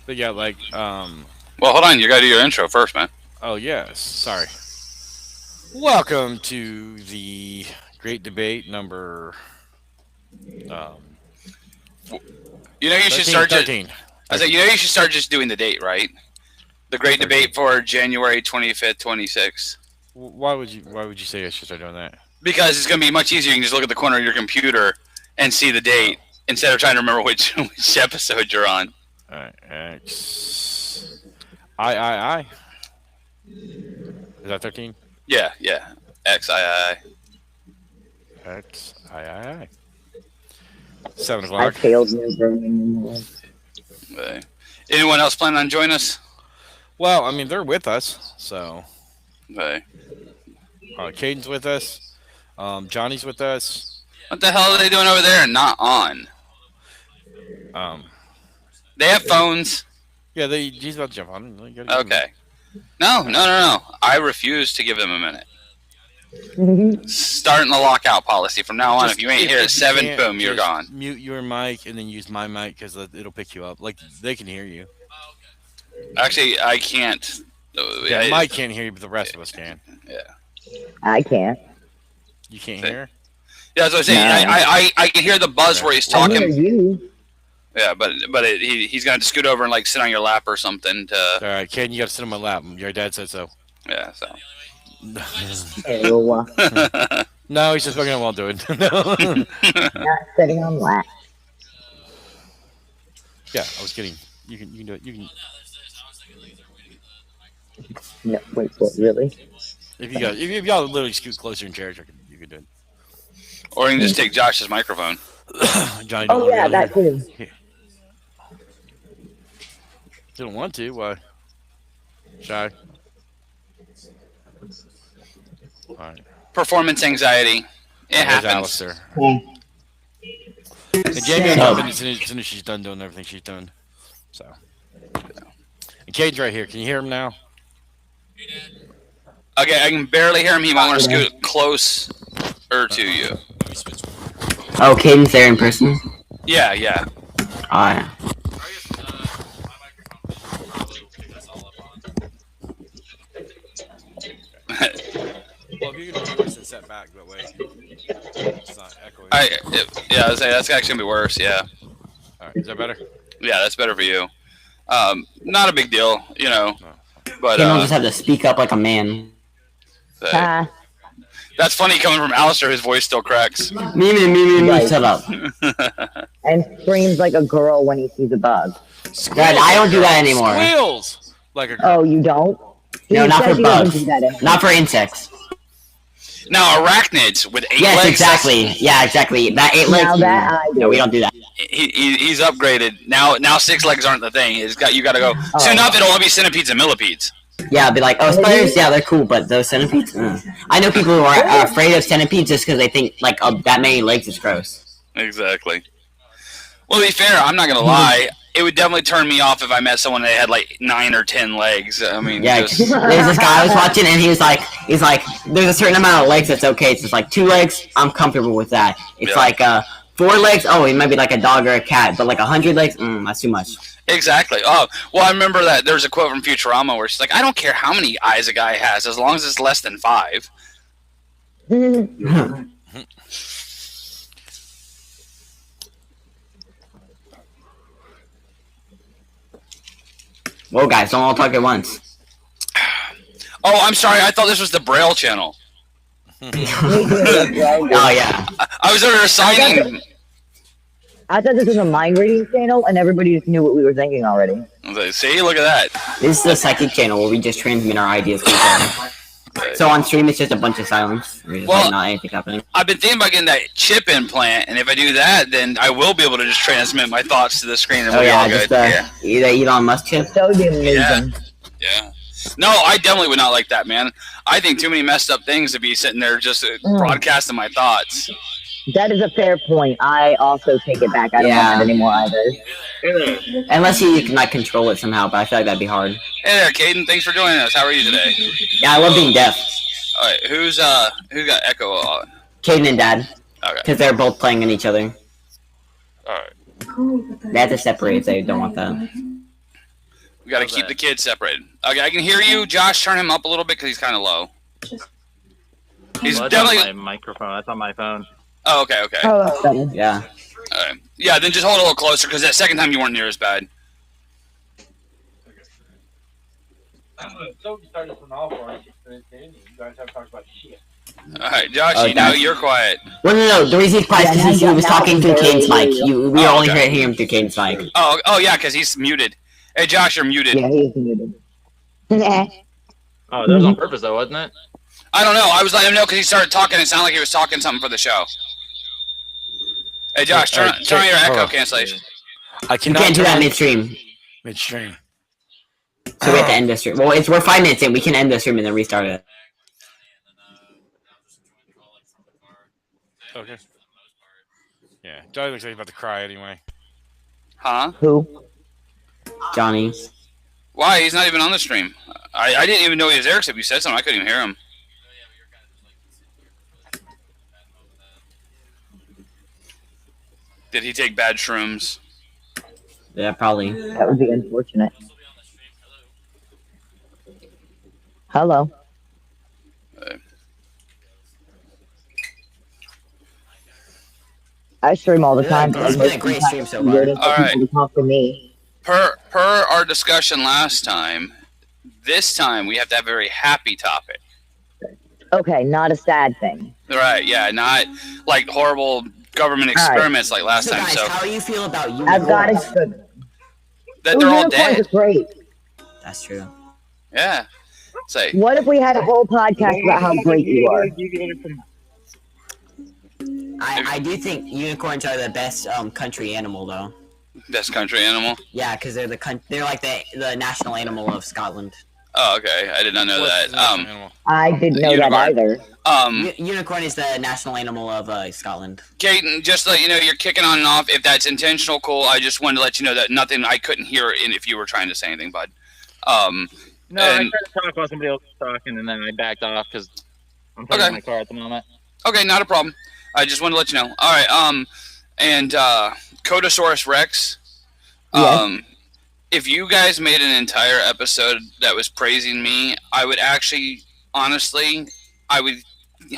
But yeah, like, Well, hold on. You gotta do your intro first, man. oh yes, sorry. Welcome to the great debate number um You know you should 13, start just. 13, I said, 13. you know you should start just doing the date, right? The great 13. debate for January 25th, 26th. Why would you say I should start doing that? Because it's gonna be much easier. You can just look at the corner of your computer and see the Oh, date instead of trying to remember which which episode you're on. all right. I. Is that 13? Yeah, yeah. XII. XII. 7 I o'clock. failed new burning. Anyone else planning on joining us? Well, I mean, they're with us, so Okay. Cayden's with us. Johnny's with us. What the hell are they doing over there and not on? Um, They have phones. yeah, he's about to jump on. You gotta give him Okay. No. I refuse to give them a minute. Starting the lockout policy from now on. Just If you ain't here at if you 7, can't, boom, you're just gone. mute your mic and then use my mic because it'll pick you up. Like they can hear you. Actually, I can't. Yeah, Mike can't hear you, but the rest of us can. Yeah. I can't. You can't hear? Yeah, that's what I'm saying. No. I can hear the buzz where he's I hear talking. you. Yeah, but he's gonna have to scoot over and like sit on your lap or something to. All right, Caden, you got to sit on my lap. Your dad said so. Yeah, so. Ew. No, he's just fucking while doing. No. Not sitting on lap. Yeah, I was kidding. You can do it. You can No, wait, what, really? if y'all literally scoot closer in chairs, you can do it. Or you can just take Josh's microphone. Johnny don't Oh, want yeah, to that go here. too. He don't want to. Why? Shy. All right. Performance anxiety. It There's happens. Alistair. Yeah. And Jamie will jump in as soon as she's done doing everything she's doing. So. And Cade's right here. Can you hear him now? Okay, I can barely hear him. He might want to scoot closer to you. Oh, Cayden's there in person? Yeah, yeah. Alright. Well, if you can voice and set back that way, it's not echoing. Yeah, I was saying, that's actually gonna be worse. Yeah, All right, is that better? yeah, that's better for you. Not a big deal, you know. No. But Cayden will just have to speak up like a man. Ah, that's funny coming from Alistair. His voice still cracks. Me, Right. shut up. and screams like a girl when he sees a bug. Dad, I don't do that anymore. Squeals like a girl. Oh, you don't? No, He not says for he doesn't bugs. do that anymore. Not for insects. Now arachnids with 8 Yes, legs. exactly. Yeah, exactly. That 8 legs. Now that I do. No, we don't do that. He's upgraded. Now 6 legs aren't the thing. You got to go. Oh. Soon enough, it'll all be centipedes and millipedes. Yeah, I'll be like, oh, spiders, yeah, they're cool, but those centipedes? I know people who are afraid of centipedes just because they think, like, that many legs is gross. Exactly. Well, to be fair, I'm not gonna lie. It would definitely turn me off if I met someone that had like 9 or 10 legs. I mean, Yeah, just, there's this guy I was watching, and he's like, there's a certain amount of legs that's okay. It's just like 2 legs, I'm comfortable with that. It's Yeah. like 4 legs, oh, it might be like a dog or a cat, but like 100 legs, that's too much. exactly. Oh, well, I remember that there's a quote from Futurama where she's like, "I don't care how many eyes a guy has, as long as it's less than 5." Whoa, guys, don't all talk at once. Oh, I'm sorry. I thought this was the Braille channel. Oh yeah. I was under assigning. I thought this was a mind reading channel, and everybody just knew what we were thinking already. I was like, see, look at that. This is the psychic channel where we just transmit our ideas to each other. So on stream, it's just a bunch of silence. There's Well- like not anything happening. I've been thinking about getting that chip implant, and if I do that, then I will be able to just transmit my thoughts to the screen, and Oh we'll be yeah, all just good. the Elon Musk chip. That would be amazing. Yeah. No, I definitely would not like that, man. I think too many messed up things to be sitting there just broadcasting my thoughts. That is a fair point. I also take it back. I don't Yeah. want it anymore either. Unless you can like control it somehow, but I feel like that'd be hard. Hey there, Cayden. Thanks for joining us. How are you today? Yeah, I love being deaf. All right, who got echo on? Cayden and Dad, Okay. because they're both playing in each other. All right. They have to separate if they don't want that. We got to keep the kids separated. Okay, I can hear you. Josh, turn him up a little bit because he's kind of low. He's Well, that's definitely. on my microphone. That's on my phone. Oh, okay. Oh, that's better. Yeah. Yeah, then just hold it a little closer because that second time you weren't near as bad. So we started from all points. You guys have talked about shit. All right, Josh, Oh, you know you're quiet. Well, no. The reason he's quiet is because he was talking through Cayden's mic. We only hear him through Cayden's mic. Oh, yeah, because he's muted. Hey, Josh, you're muted. Yeah, he's muted. Oh, that was on purpose, though, wasn't it? I don't know. I was letting him know because he started talking. It sounded like he was talking something for the show. Hey, Josh, turn on your echo cancellation. I You cannot can't do that turn midstream. midstream. So we have to end the stream. Well, we're 5 minutes in. We can end the stream and then restart it. Okay. Yeah, Johnny looks like he's about to cry anyway. Huh? Who? Johnny. Why? He's not even on the stream. I didn't even know he was there except you said something. I couldn't even hear him. Did he take bad shrooms? Yeah, probably. That would be unfortunate. Hello. I stream all the time. It's been a great stream so far. Waiting for All right. people to talk to me. Per our discussion last time, this time we have to have a very happy topic. Okay, not a sad thing. Right, yeah, not like horrible government experiments like last So time. guys, So how do you feel about I've got unicorns? it. that they're all dead. Unicorns are great. That's true. Yeah. Say, What if we had a whole podcast about how great you are? I do think unicorns are the best country animal though. best country animal. Yeah, because they're like the national animal of Scotland. Oh, okay. I did not know that. I didn't know Unicorn. that either. Unicorn is the national animal of Scotland. Cayden, just to let you know, you're kicking on and off. If that's intentional, cool. I just wanted to let you know that nothing. I couldn't hear it if you were trying to say anything, bud. No, I And- tried to talk while somebody else was talking, and then I backed off because I'm talking Okay. my car at the moment. Okay, not a problem. I just wanted to let you know. All right. And Codosaurus Rex. If you guys made an entire episode that was praising me, I would actually, honestly, I would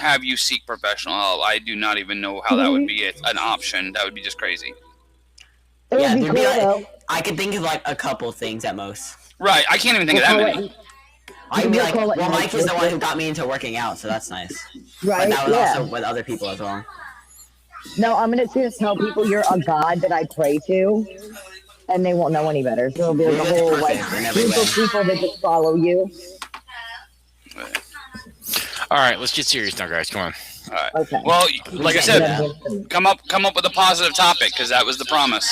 have you seek professional help. I do not even know how that would be an option. That would be just crazy. It Yeah, would be there'd be cool like, though. I could think of like a couple things at most. Right. I can't even think of that many. I'd be We'll like, call it well, Mike is the nice. one who got me into working out, so that's nice. Right? But that was Yeah. also with other people as well. No, I'm gonna just tell people you're a god that I pray to, and they won't know any better. So it'll be like a You're whole perfect like in every group of way. people that just follow you. All right, let's get serious now, guys. Come on. All right. Okay. Well, like I said, Yeah. come up with a positive topic because that was the promise.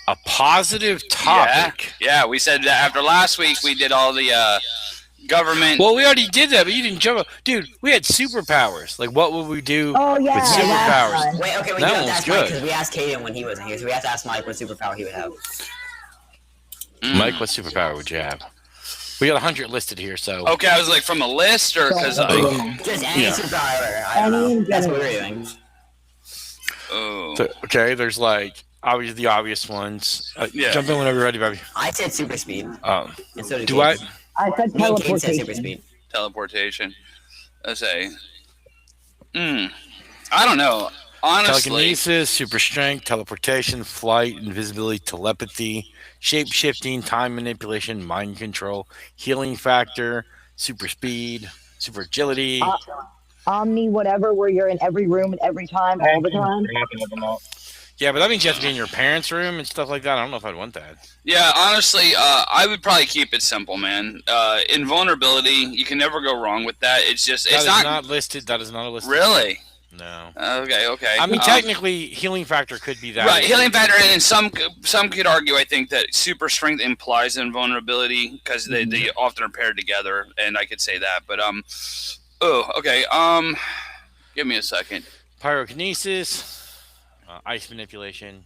A positive topic. Yeah, we said that after last week we did all the government. Well, we already did that, but you didn't jump up. Dude, we had superpowers. Like, what would we do Oh yeah, with that's superpowers? fun. Wait, okay, we That do have one's to ask Mike good. because we asked Cayden when he wasn't here, so we have to ask Mike what superpower he would have. Mike, what superpower would you have? We got 100 listed here, so. Okay, I was like from the list or because Just any Yeah. superpower. I don't Any know. in That's what general. we were doing. Okay, there's like obviously the obvious ones. Yeah. Jump in whenever you're ready, baby. I said super speed, Um, and so did do I? Cayden. I said Me and Cayden said super teleportation. speed. teleportation. Let's say. I don't know. Honestly, Telekinesis, super strength, teleportation, flight, invisibility, telepathy, shape shifting, time manipulation, mind control, healing factor, super speed, super agility. Omni, whatever, where you're in every room at every time, all the time. Yeah, but that means you have to be in your parents' room and stuff like that. I don't know if I'd want that. yeah. Honestly, I would probably keep it simple, man. Invulnerability, you can never go wrong with that. It's just, That it's is not, not listed. That is not a list. really. No. Okay. I mean, technically, healing factor could be that. Right, healing factor, and some could argue. I think that super strength implies invulnerability because they often are paired together, and I could say that. But okay. Give me a second. Pyrokinesis, ice manipulation.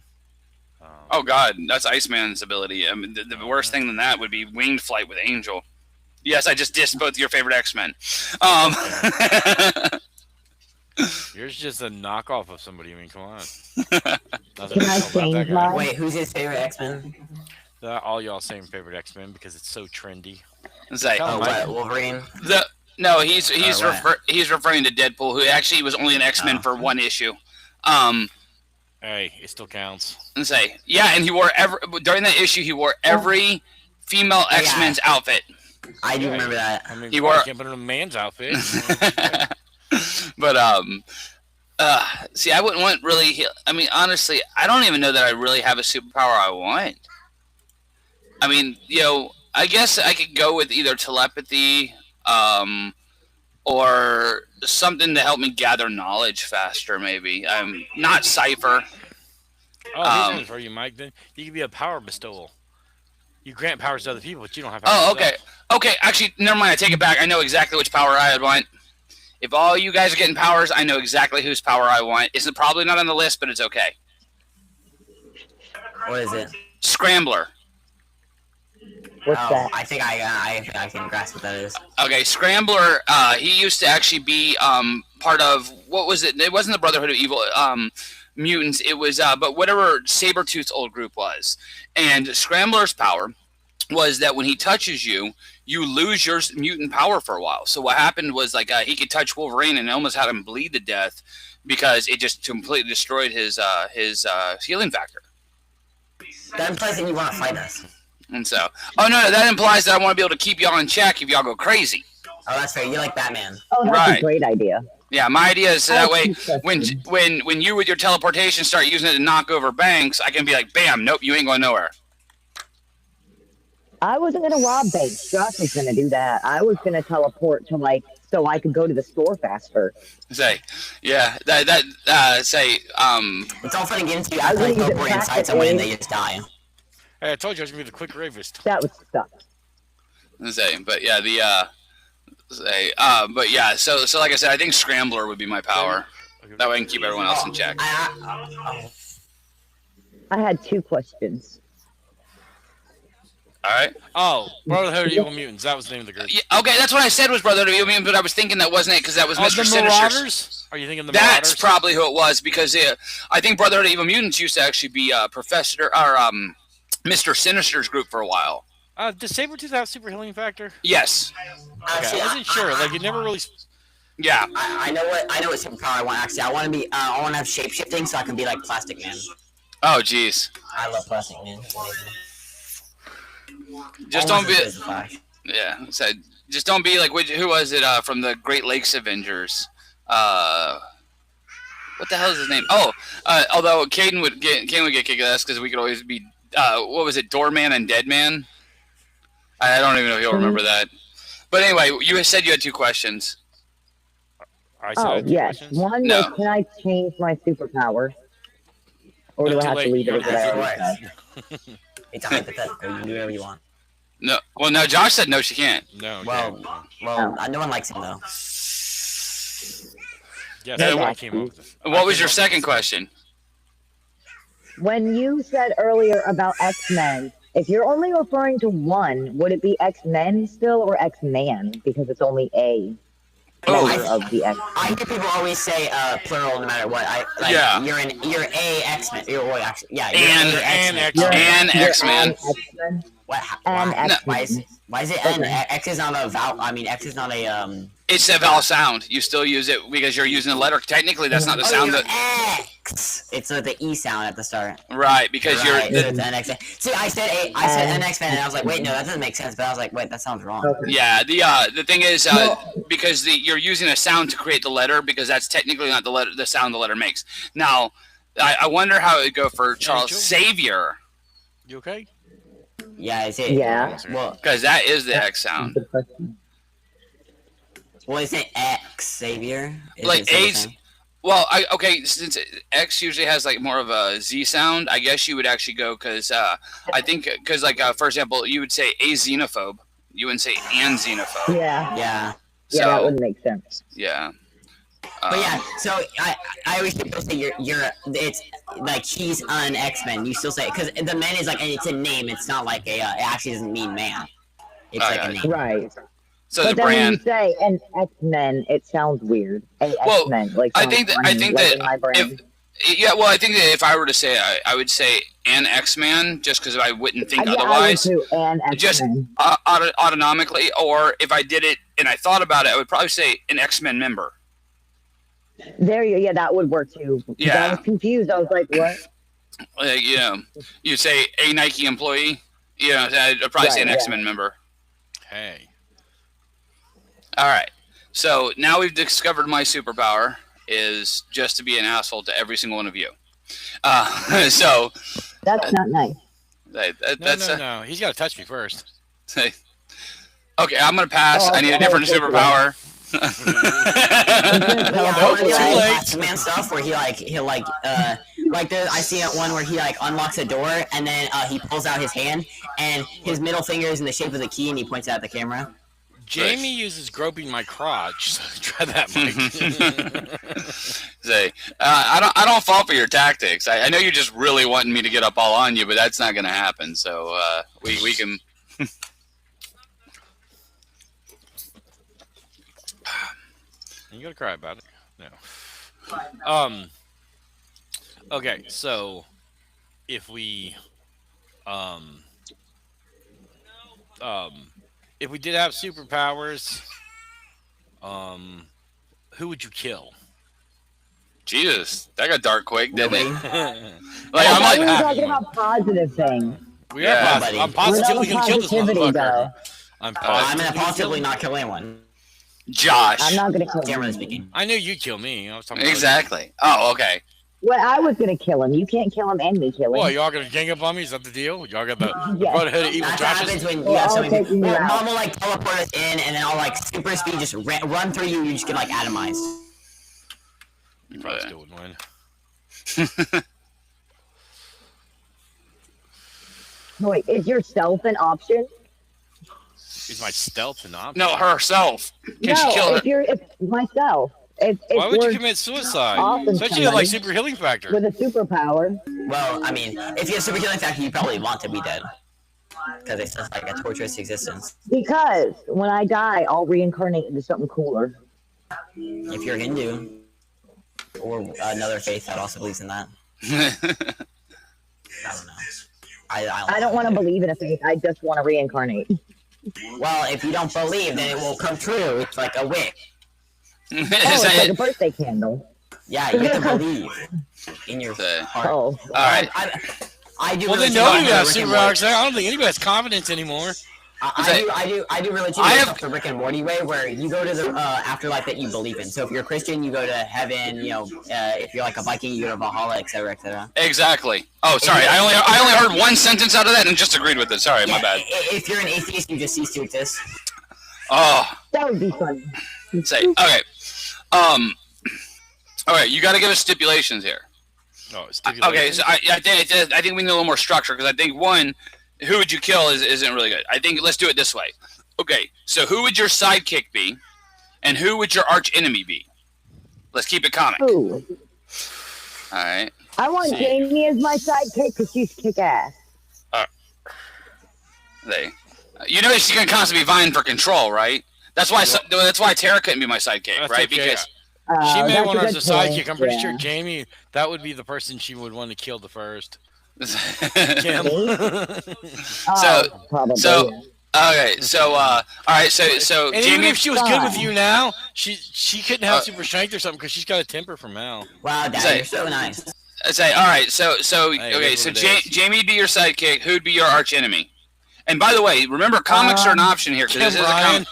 Oh God, that's Iceman's ability. I mean, the worst thing than that would be winged flight with Angel. Yes, I just dissed both your favorite X-Men. Yours just a knockoff of somebody. I mean, come on. Can I change mine? Wait, who's his favorite X-Men? All y'all same favorite X-Men because it's so trendy. It's like, Tell Oh, Mike. what? Wolverine? no, he's what? he's referring to Deadpool, who actually was only an X-Men Oh. for one issue. Hey, it still counts. And say, yeah, and he wore during that issue he wore every female yeah. X-Men's outfit. I do remember that. I mean, He you wore- can't put in a man's outfit. But see, I wouldn't want really. I mean, honestly, I don't even know that I really have a superpower I want. I mean, I guess I could go with either telepathy, or something to help me gather knowledge faster. Maybe not cipher. Oh, here's one for you, Mike. Then you could be a power bestowal. You grant powers to other people, but you don't have powers. Oh, okay. Okay, actually, never mind. I take it back. I know exactly which power I would want. If all you guys are getting powers, I know exactly whose power I want. It's probably not on the list, but it's okay. What is it? Scrambler. What's that? I think I can grasp what that is. Okay, Scrambler. He used to actually be part of what was it? It wasn't the Brotherhood of Evil mutants. It was but whatever Sabretooth's old group was. And Scrambler's power was that when he touches you, you lose your mutant power for a while. So what happened was he could touch Wolverine and almost had him bleed to death because it just completely destroyed his healing factor. That implies that you want to fight us. And so, oh no, that implies that I want to be able to keep y'all in check if y'all go crazy. Oh, that's fair. You're like Batman. Oh, that's Right. a great idea. Yeah, my idea is so that way That's when you with your teleportation start using it to knock over banks, I can be like, bam, nope, you ain't going nowhere. I wasn't gonna rob banks. Josh was gonna do that. I was gonna teleport to so I could go to the store faster. Say, yeah, say, It's all fun and games. You I have to was gonna use it teleport inside someone and they practically. just die. Hey, I told you I was gonna be the quick ravist. That was stuff. say, but yeah, but yeah, so like I said, I think Scrambler would be my power. That way I can keep everyone else in check. I had 2 questions. All right. Oh, Brotherhood of Evil Mutants. That was the name of the group. Yeah, okay, that's what I said was Brotherhood of Evil, but I was thinking that wasn't it because that was Mr. The Sinister's. Marauders? Are you thinking the That's Marauders? probably who it was because I think Brotherhood of Evil Mutants used to actually be Professor or Mr. Sinister's group for a while. Does Sabretooth have super healing factor? Yes. Okay, I wasn't sure. Like, it never really. Yeah. I know what superpower I want. Actually, I want to have shape shifting so I can be like Plastic Man. Oh, jeez. I love Plastic Man. Just don't be. Yeah. So just don't be like who was it from the Great Lakes Avengers? What the hell is his name? Oh, although Cayden would get kicked ass because we could always be. What was it? Doorman and Deadman. I don't even know if you'll remember that. But anyway, you said you had 2 questions. I said I Oh, had 2 yes. questions. One No. was, can I change my superpower? Or do No, I too have to late. leave it You as what I don't already have said? It's a hypothetical. You can do whatever you want. No. Well, no. Josh said no. She can't. No. Okay. Well, no one likes him though. Yes, No, I Josh, came up with this. What was your second question? When you said earlier about X-Men, if you're only referring to one, would it be X-Men still or X-Man? Because it's only a Oh, member of the X. I hear people always say plural no matter what. Yeah. You're a X-Men. Yeah. And X-Men. And X-Men. X-Men. What? And Why X-Men. is it N? X is not a vowel. I mean, X is not a It's a vowel sound. You still use it because you're using a letter. Technically, that's not the sound that. X. It's the E sound at the start. Right, because Right, so you're. it's NX. See, I said NX-Men, and I was like, wait, no, that doesn't make sense. But I was like, wait, that sounds wrong. Okay. Yeah, the thing is because you're using a sound to create the letter because that's technically not the sound the letter makes. Now, I wonder how it would go for Charles Xavier You okay? Yeah, is it? Yeah. Well, because that is the X sound. Good question. is it X Xavier? Is Like it the AIDS. same? Well, okay, since X usually has like more of a Z sound, I guess you would actually go because I think because for example, you would say a xenophobe. You wouldn't say an xenophobe. Yeah. Yeah. So, Yeah, that wouldn't make sense. Yeah. But yeah, so I always hear people say it's like he's an X-Men. You still say it because the man is like, and it's a name. It's not like it actually doesn't mean man. It's like a name. Right. So But the then when brand. you say an X-Men, it sounds weird. A Well, X-Men, like I sounds think that funny, like in my brain. Yeah, well, I think that if I were to say, I would say an X-Man, just because I wouldn't think otherwise. I would too, and Just X-Men. autonomically, or if I did it and I thought about it, I would probably say an X-Men member. There you, yeah, that would work too. Yeah. I was confused. I was like, what? You know, you say a Nike employee. You know, I'd probably say an X-Men member. Hey. All right. So now we've discovered my superpower is just to be an asshole to every single one of you. So That's not nice. No. He's got to touch me first. Okay, I'm gonna pass. I need a different superpower. Man stuff where he'll like I see one where he like unlocks a door and then he pulls out his hand and his middle finger is in the shape of the key and he points it at the camera. Jamie uses groping my crotch. So try that, Mike. Say, I don't fall for your tactics. I know you're just really wanting me to get up all on you, but that's not gonna happen. So we can. You gonna cry about it? No. Okay, so if we if we did have superpowers, who would you kill? Jesus, that got dark quick, didn't it? I'm like, talking about positive things. We are positive. I'm positively gonna kill this motherfucker. I'm gonna positively not kill anyone. Josh. I'm not gonna kill him. Generally speaking. I knew you'd kill me. I was talking exactly. Oh, okay. Well, I was gonna kill him. You can't kill him and me kill him. Well, y'all gonna gang up on me? Is that the deal? Y'all got the brotherhood of evil That's what Joshes? happens when you have so many people. Mom will like teleport us in and then I'll like super speed just run through you. You just get like atomized. You probably still wouldn't win. Wait, is your stealth an option? Is my stealth an option? No, herself. Can she kill her? If myself. Why would you commit suicide? Especially like super healing factor. With a superpower. Well, I mean, if you have super healing factor, you probably want to be dead. Because it's just like a torturous existence. Because when I die, I'll reincarnate into something cooler. If you're Hindu. Or another faith that also believes in that. I don't know. I don't want to believe in a faith. I just want to reincarnate. Well, if you don't believe, then it will come true. It's like a wick. It's like a birthday candle. Yeah, you have to believe in your heart. All right. I do. Well, they know you have superpowers. I don't think anybody has confidence anymore. I do religion the Rick and Morty way, where you go to the afterlife that you believe in. So if you're a Christian, you go to heaven. You know, if you're like a Viking, you go to Valhalla, etc., etc. Exactly. Oh, sorry. I only heard one sentence out of that and just agreed with it. Sorry, my bad. If you're an atheist, you just cease to exist. Oh. That would be fun. Say okay. All right. You got to give us stipulations here. Oh, stipulations. Okay. So I think we need a little more structure because I think one. Who would you kill isn't really good. I think let's do it this way. Okay, so who would your sidekick be, and who would your arch enemy be? Let's keep it comic. Ooh. All right. I want Jamie as my sidekick because she's kick-ass. You know she's gonna constantly be vying for control, right? That's why Tara couldn't be my sidekick, right? Okay. Because she may want her as a sidekick. I'm pretty sure Jamie, that would be the person she would want to kill the first. Kim. Probably. Okay, so all right, so and Jamie, even if she was good with you now, she couldn't have super strength or something because she's got a temper from Mal. Wow, Dad, you're so nice. Say all right, so Jamie'd be your sidekick. Who'd be your arch enemy? And by the way, remember comics are an option here because this is a comic.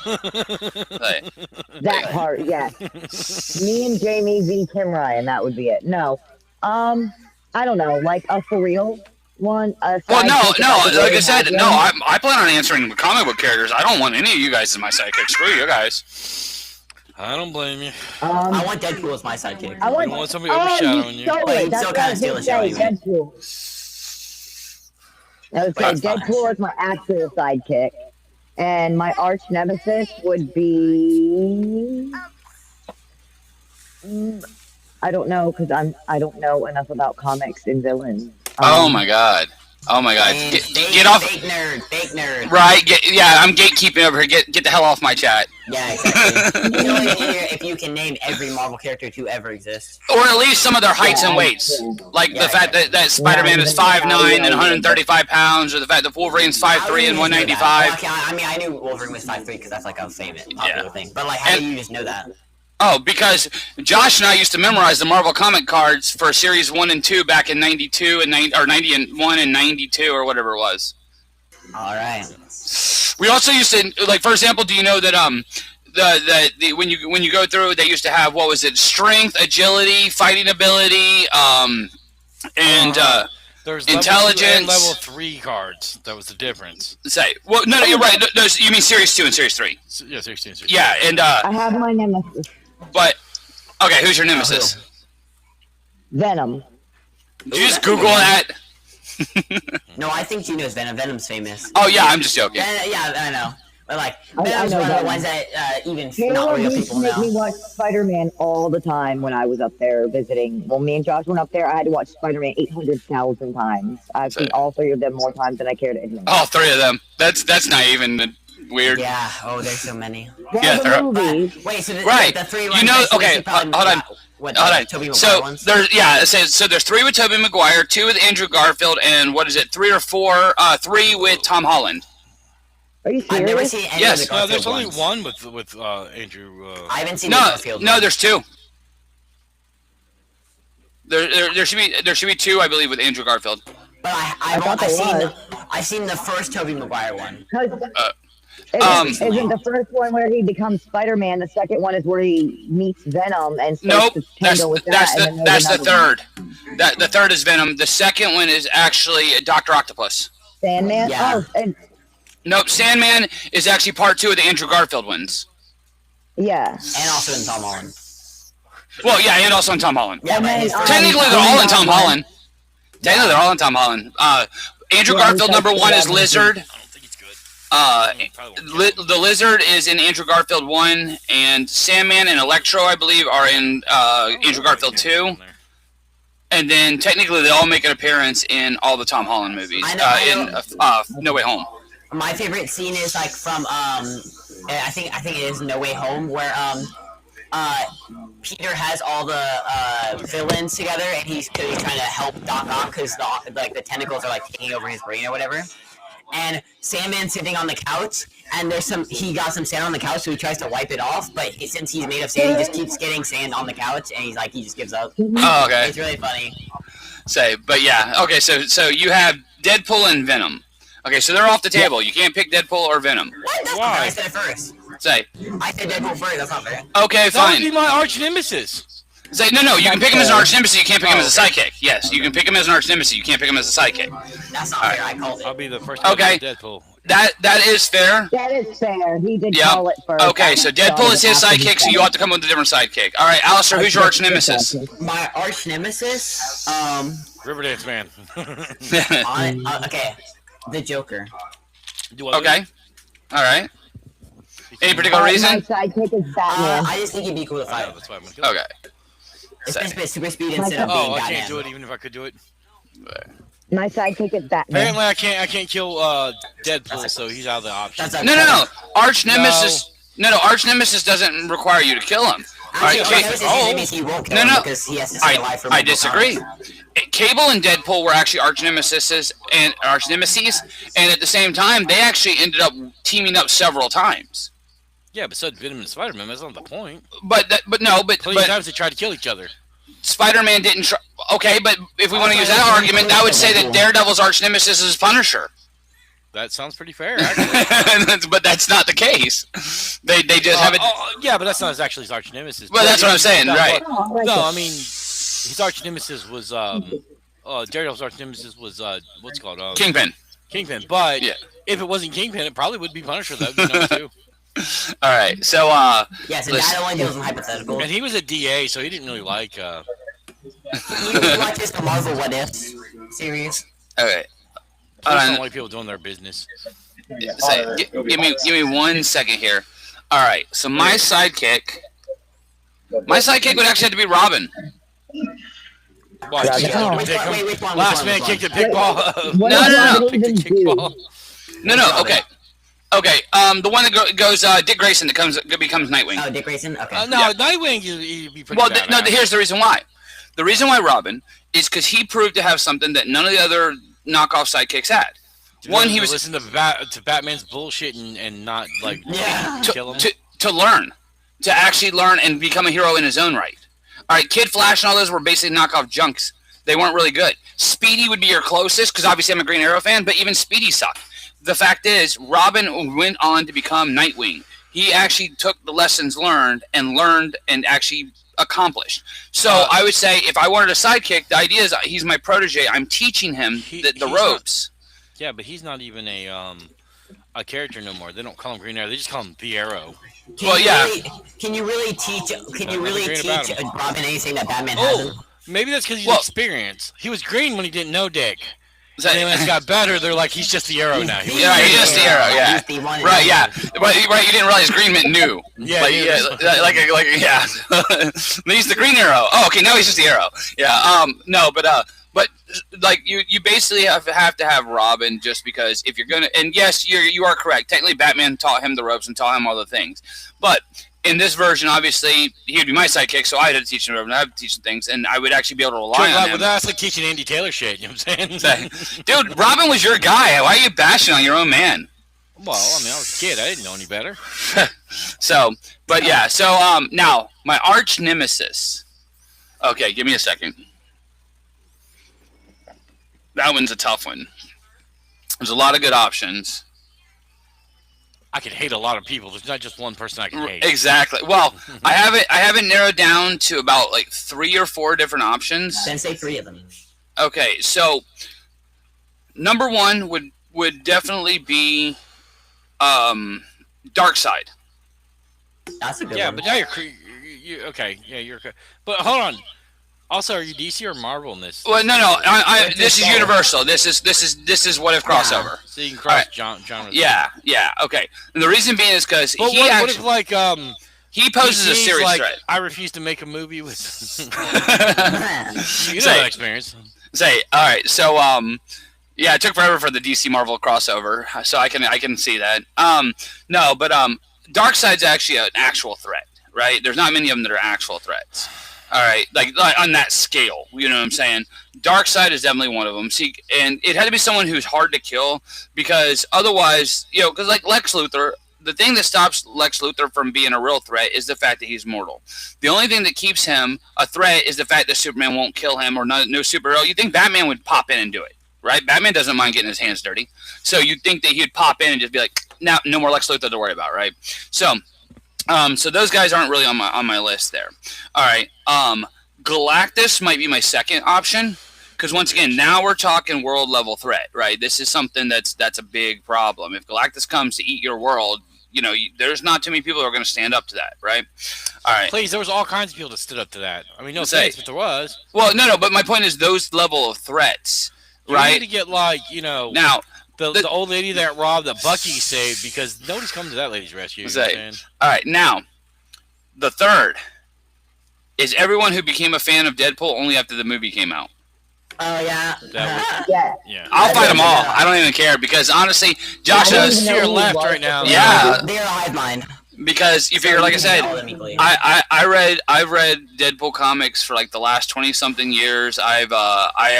That part, yes. Me and Jamie v. Kim Ryan, that would be it. No, I don't know, like a for real one. Well, no. Like I said, no. I plan on answering comic book characters. I don't want any of you guys as my sidekick. Screw you guys. I don't blame you. I want Deadpool as my sidekick. I want somebody overshadowing you. But still kind of steal the show. Deadpool. I would say Deadpool is my actual sidekick, and my arch nemesis would be. I don't know because I don't know enough about comics and villains. Oh my god. Oh my God! And Get off! Fake nerd. Right? I'm gatekeeping over here. Get the hell off my chat. Yeah, exactly. You know, if you can name every Marvel character to ever exist, Or at least some of their heights and weights, like the fact that Spider-Man is 5'9" and 135 pounds, or the fact that Wolverine's 5'3" and 195. Okay, I mean, I knew Wolverine was 5'3" because that's like a famous popular thing. But like, how do you just know that? Oh, because Josh and I used to memorize the Marvel comic cards for Series 1 and 2 back in 92 and 91 and 92 or whatever it was. All right. We also used to, like, for example, do you know that the when you go through, they used to have, what was it, strength, agility, fighting ability, and There's intelligence. level 3 cards. That was the difference. Say, well, no, you're right. You mean Series 2 and Series 3? Yeah, Series 2 and Series 3. Yeah, and I have my nemesis. but okay, who's your nemesis? Venom. Did you just Google that? No, I think you know Venom. Venom's famous. Oh yeah, I'm just joking. Yeah, I know. But like, I Venom's know one of the Venom. ones that even Taylor not real used to people make know. me watch Spider-Man all the time when I was up there visiting. Well, me and Josh went up there. I had to watch Spider-Man 800,000 times. I've seen all 3 of them more times than I care to admit. All 3 of them. That's not even weird. Yeah. Oh, there's so many. Yeah, the they're- movies. Wait, so Right. the 3 You ones. know- that okay, should probably hold on. What? Hold on. Tobey Maguire So ones. there's 3 with Tobey Maguire, 2 with Andrew Garfield, and what is it? 3 or 4? 3 with Tom Holland. Are you I've never serious? seen any Yes. of the Garfield There's only ones. one with Andrew. I haven't seen the No, Garfield no, one. there's 2. There should be 2, I believe, with Andrew Garfield. But thought there was. I've seen the first Tobey Maguire one. Isn't the first one where he becomes Spider-Man? The second one is where he meets Venom and starts Nope, to that's tangle with that's that. the that's the third. The third is Venom. The second one is actually Dr. Octopus. Sandman. Yeah. Oh, and Nope, Sandman is actually part 2 of the Andrew Garfield ones. yeah. And also in Tom Holland. Well, yeah, and also in Tom Holland. Yeah, And but then, his Technically, they're all in Tom Holland. Technically, they're all in Tom Holland. Andrew Yeah, Garfield number 1 is Lizard. I don't think it's good. Probably won't The Lizard is in Andrew Garfield 1, and Sandman and Electro, I believe, are in Andrew Garfield 2. And then technically, they all make an appearance in all the Tom Holland movies. I know. In No Way Home. My favorite scene is like from I think it is No Way Home where Peter has all the villains together and he's trying to help Doc Ock because the tentacles are like taking over his brain or whatever. And Sandman's sitting on the couch, and he got some sand on the couch, so he tries to wipe it off. But since he's made of sand, he just keeps getting sand on the couch, and he just gives up. Oh, okay. It's really funny. But yeah, okay. So you have Deadpool and Venom. Okay, so they're off the table. You can't pick Deadpool or Venom. What? That's not fair. I said it first. Say, I said Deadpool first. That's not fair. okay, That would be fine. my arch nemesis. Say, no. You can pick him as an arch nemesis. You can't pick him as a sidekick. Yes, you can pick him as an arch nemesis. You can't pick him as a sidekick. That's not fair. I called I'll it. be the first Okay. Deadpool. That is fair. That is fair. He did Yep. call it first. Okay, so Deadpool is his sidekick, so you have to come up with a different sidekick. All right, Alistair, who's your arch nemesis? My arch nemesis. Riverdance man. Okay, the Joker. Okay. All right. Any particular My reason? sidekick is Batman. I just think it'd be cool to I know, fight. that's why I'm gonna kill him. Okay. Especially with super speed instead of being Oh, I Batman. can't do it even if I could do it. My sidekick is Batman. Apparently, I can't kill Deadpool, so he's out of the option. That's No. Arch nemesis. No. Arch nemesis doesn't require you to kill him. All right, Actually, Ca- nemesis oh. means he won't kill No, him no. because he has to stay alive for I multiple disagree. times. Cable and Deadpool were actually arch nemesis and at the same time, they actually ended up teaming up several times. Yeah, but so did Venom and Spider-Man. That's not the point. But Plenty of times they tried to kill each other. Spider-Man didn't. Okay, but if we want to use that argument, I would say that Daredevil's arch nemesis is Punisher. That sounds pretty fair, actually. But that's not the case. They just have it. Yeah, but that's not actually his arch nemesis. Well, that's what I'm saying, right? Oh, I like No, it. I mean, his arch nemesis was Daredevil's arch nemesis was what's it called Kingpin. Kingpin. But Yeah. if it wasn't Kingpin, it probably would be Punisher. That would be number 2. All right, so Yeah, so listen. that only deals in hypotheticals. And he was a DA, so he didn't really like. You like this Marvel What If series? Okay. I Hold don't on. like people doing their business. Give me 1 second here. All right. So my sidekick would actually have to be Robin. Why, Robin, you oh. pick him? Wait, which one? Last man kicked the kickball. What No, does no, no. Robin even Kick the do? kickball. No. Okay. Okay. The one that goes Dick Grayson that becomes Nightwing. Oh, Dick Grayson. Okay. No, Yeah. Nightwing, you'd be pretty Well, badass. here's the reason why. The reason why Robin is because he proved to have something that none of the other knockoff sidekicks had. One, he was listen to Batman's bullshit and not like Yeah. kill him. to learn, to actually learn and become a hero in his own right. All right, Kid Flash and all those were basically knockoff junks. They weren't really good. Speedy would be your closest because obviously I'm a Green Arrow fan, but even Speedy sucked. The fact is, Robin went on to become Nightwing. He actually took the lessons learned and actually accomplished. So I would say if I wanted a sidekick, the idea is he's my protege. I'm teaching him the ropes. Yeah, but he's not even a character no more. They don't call him Green Arrow. They just call him the Arrow. Can you really teach Robin anything that Batman Oh, hasn't? maybe that's because he's experienced. He was green when he didn't know Dick. That, And when it got better, they're like, he's just the Arrow now. Yeah, he's just the Arrow. Yeah, He's the one. right. Yeah, right. You didn't realize Green meant new. Yeah, like, he yeah, is. yeah. He's the Green Arrow. Oh, okay. Now he's just the Arrow. Yeah. No, but like you basically have to have Robin just because if you're gonna, and yes, you are correct. Technically, Batman taught him the ropes and taught him all the things, but in this version, obviously, he would be my sidekick, so I had to teach him Robin. I had to teach him things, and I would actually be able to rely on him. But that's like teaching Andy Taylor shit. You know what I'm saying? Dude, Robin was your guy. Why are you bashing on your own man? Well, I mean, I was a kid. I didn't know any better. So, but yeah. So, now my arch nemesis. Okay, give me a second. That one's a tough one. There's a lot of good options. I could hate a lot of people. There's not just one person I can hate. Exactly. Well, I have it narrowed down to about like 3 or 4 different options. Then say 3 of them. Okay, so number 1 would definitely be Darkseid. That's a good Yeah, one. but now you're okay. Yeah, you're. But hold on. Also, are you DC or Marvel in this? Well, no. This is Universal. This is what if crossover. So you can cross genres. Yeah. Okay. And the reason being is because But what if like he poses a DC's serious like, threat. I refuse to make a movie with. You know Say- that experience. Say, all right. So yeah, it took forever for the DC Marvel crossover, so I can see that. No, but Darkseid's actually an actual threat, right? There's not many of them that are actual threats. All right, like on that scale, you know what I'm saying? Darkseid is definitely one of them. See, and it had to be someone who's hard to kill because otherwise, because like Lex Luthor, the thing that stops Lex Luthor from being a real threat is the fact that he's mortal. The only thing that keeps him a threat is the fact that Superman won't kill him or no superhero. You think Batman would pop in and do it, right? Batman doesn't mind getting his hands dirty, so you'd think that he'd pop in and just be like, no more Lex Luthor to worry about, right? So those guys aren't really on my list there. All right. Galactus might be my second option because once again, now we're talking world level threat, right? This is something that's a big problem. If Galactus comes to eat your world, there's not too many people who are going to stand up to that, right? All right. Please, there was all kinds of people that stood up to that. I mean, no Say- offense, but there was. Well, no, but my point is those level of threats, You right? need to get like Now, the old lady that robbed that Bucky saved because nobody's coming to that lady's rescue. You know what I'm saying? all right, now the third is everyone who became a fan of Deadpool only after the movie came out. Oh yeah. That Yeah. Yeah. I'll fight them all. I don't even care because honestly, Josh I don't knows. even to your know who left was right now. Yeah. They're a hive mind. Because you figure, like I said, All of them equally. I've read Deadpool comics for like the last 20-something years. I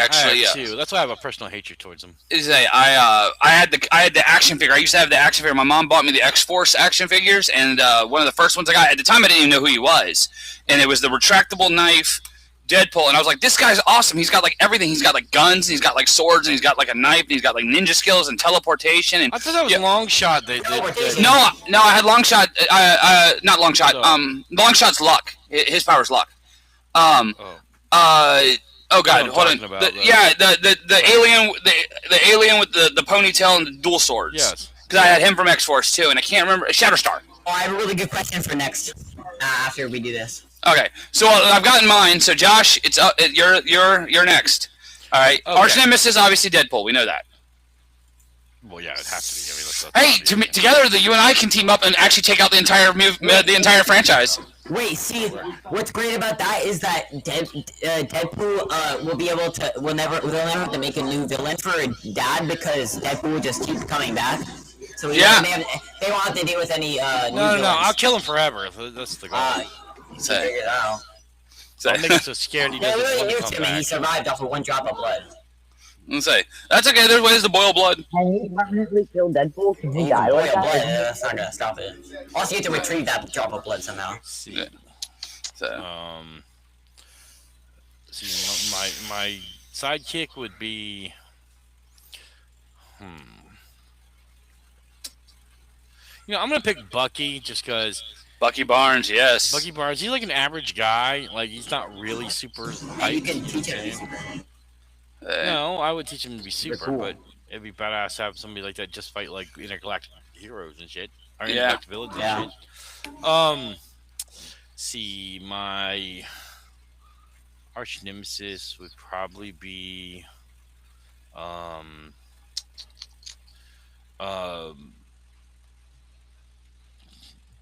actually have too. That's why I have a personal hatred towards him. I had the action figure. I used to have the action figure. My mom bought me the X-Force action figures, and one of the first ones I got at the time I didn't even know who he was, and it was the retractable knife Deadpool, and I was like, this guy's awesome. He's got like everything. He's got like guns, and he's got like swords, and he's got like a knife, and he's got like ninja skills and teleportation. And I thought that was long shot. no, I had long shot. Not long shot. Long shot's luck. His power's luck. Oh God, hold on. The alien, the alien with the ponytail and the dual swords. Yes. Because I had him from X-Force too, and I can't remember Shatterstar. Oh, I have a really good question for next. After we do this. Okay, so I've gotten mine. So Josh, it's up. You're next. All right. Okay. Arch nemesis is obviously Deadpool. We know that. Well, yeah, it has to be. I mean, Hey, together you and I can team up and actually take out the entire franchise. Wait, see, what's great about that is that Deadpool will be able to they'll never have to make a new villain for Dad because Deadpool will just keep coming back. So they won't have to deal with any new villains. No, I'll kill him forever. That's the goal. Figure it out. I'll make him so scared he They doesn't really want to knew come him and he back. survived off of 1 drop of blood. Let's say that's okay. There's ways to boil blood. Can he permanently kill Deadpool? Can he You die can like boil blood, that? that's not gonna stop it. Also, you have to retrieve that drop of blood somehow. Let's see. Yeah. So See, my sidekick would be. I'm gonna pick Bucky just because Bucky Barnes, yes. Bucky Barnes. He's like an average guy. Like he's not really super. And you can teach him to be super. No, I would teach him to be super, cool. but it'd be badass to have somebody like that just fight like intergalactic heroes and shit, or Yeah. intergalactic villains and shit. See, my arch nemesis would probably be,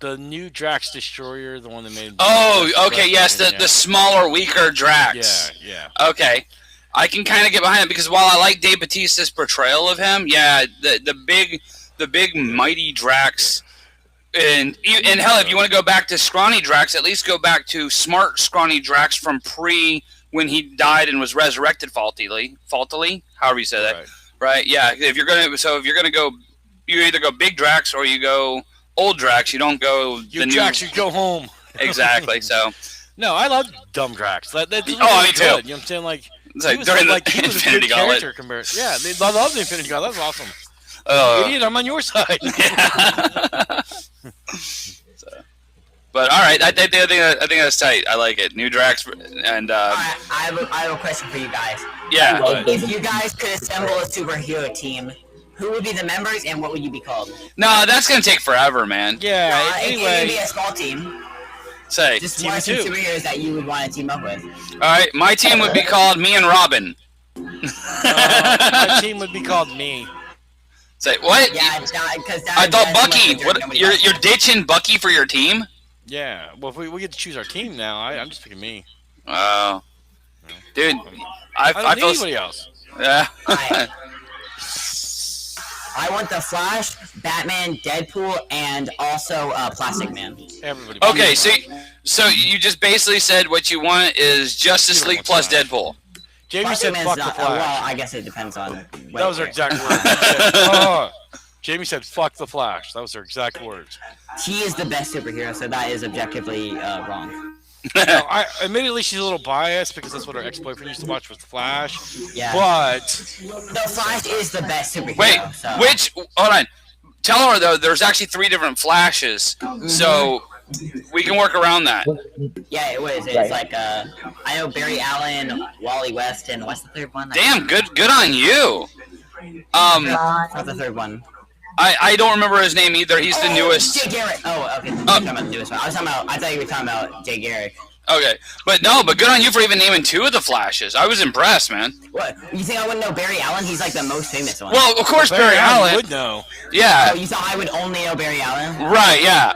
the new Drax Destroyer, the one that made. Oh, okay, yes, the smaller, weaker Drax. Yeah. Okay, I can kind of get behind it because while I like Dave Bautista's portrayal of him, the big mighty Drax, and hell, if you want to go back to scrawny Drax, at least go back to smart scrawny Drax from when he died and was resurrected faultily, however you say that, right? Yeah, if you're gonna go, you either go big Drax or you go old Drax. You don't go You Drax, you go home. Exactly. So no, I love dumb Drax. That's really me too. good. You know what I'm saying? Like it's like he was during like the he was a Infinity good Gauntlet. character compared. Yeah, I love the Infinity Gauntlet. That was awesome. Idiot, I'm on your side. Yeah. But all right, I think that's tight. I like it. New Drax and Alright, I have a question for you guys. yeah. If you guys could assemble a superhero team, who would be the members and what would you be called? No, that's gonna take forever, man. Yeah. It would Anyway, be a small team. Say, Just Team one or two two. superheroes that you would want to team up with. all right, my team would be called Me and Robin. my team would be called Me. Say what? Yeah, because I thought Bucky. What? You're ditching Bucky for your team? Yeah. Well, if we get to choose our team now, I'm just picking Me. Oh, dude, I don't I need feel. anybody else. Yeah. Alright. I want the Flash, Batman, Deadpool, and also Plastic Man. Everybody. Okay, so you just basically said what you want is Justice League plus Deadpool. Jamie Plastic said Man's fuck the not. Flash. Well, I guess it depends on. That was her exact words. Jamie said fuck the Flash. That was her exact words. He is the best superhero, so that is objectively wrong. Now, admittedly, she's a little biased because that's what her ex-boyfriend used to watch was the Flash. Yeah. But The Flash is the best superhero. Wait, so. hold on. Tell her though, there's actually 3 different Flashes, so we can work around that. Yeah, it was. It's Right. like I know Barry Allen, Wally West, and what's the third one? Damn, good on you. What's the third one? I don't remember his name either. He's the newest. Jay Garrick. Oh, okay. You're talking about the newest one. I thought you were talking about Jay Garrick. Okay, but good on you for even naming 2 of the Flashes. I was impressed, man. What? You think I wouldn't know Barry Allen? He's like the most famous one. Well, of course, Barry Allen. would know. Yeah, Oh, you thought I would only know Barry Allen? right. Yeah.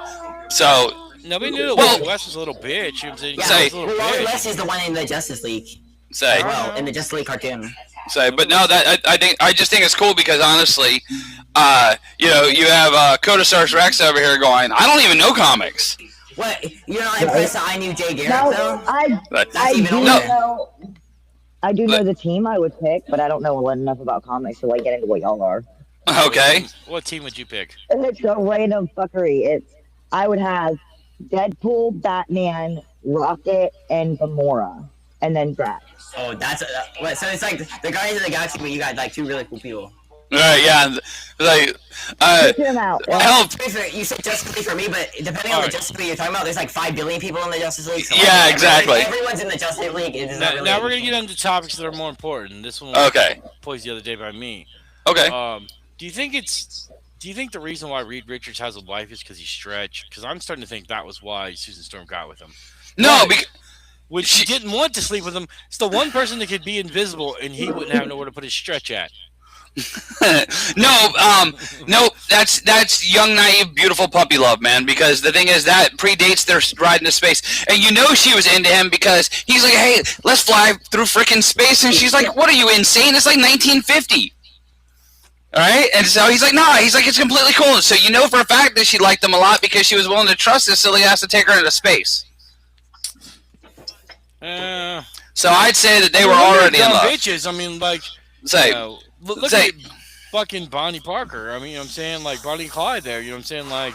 So Nobody knew that Well- Wally West was a little bitch. You know what I'm saying? Yeah, Say- He was a little Wally bitch. West is the one in the Justice League. say. Well, in the Justice League cartoon. But no, that I just think it's cool because honestly, you have Codosar's Rex over here going, I don't even know comics. What? You're not impressed that I knew Jay Garrick, No, though? But, I even do older. know. I do know the team I would pick, but I don't know enough about comics to like get into what y'all are. okay. What team would you pick? It's a random fuckery. I would have Deadpool, Batman, Rocket, and Gamora, and then Drax. Oh, that's so it's like the Guardians of the Galaxy, but you got like 2 really cool people. Yeah. Like, Pick them out. help. To be fair, you said Justice League for me, but depending on Alright. the Justice League you're talking about, there's like 5 billion people in the Justice League. So Yeah, exactly. Everyone's in the Justice League. It is not really. Now we're gonna get into topics that are more important. This one Okay. was posed the other day by me. Okay. Do you think the reason why Reed Richards has a wife is because he's stretched? Because I'm starting to think that was why Susan Storm got with him. No, When she didn't want to sleep with him, it's the one person that could be invisible and he wouldn't have nowhere to put his stretch at. No, that's young, naive, beautiful puppy love, man. Because the thing is that predates their ride into space, and she was into him because he's like, "Hey, let's fly through freaking space," and she's like, "What are you, insane? It's like 1950." All right, and so he's like, "Nah," he's like, "It's completely cool." So for a fact that she liked him a lot because she was willing to trust this silly ass to take her into space. So I'd say that they were already in love. Bitches. I mean, like, say, look at fucking Bonnie Parker. I mean, you know what I'm saying, like Bonnie and Clyde. There, you know what I'm saying, like.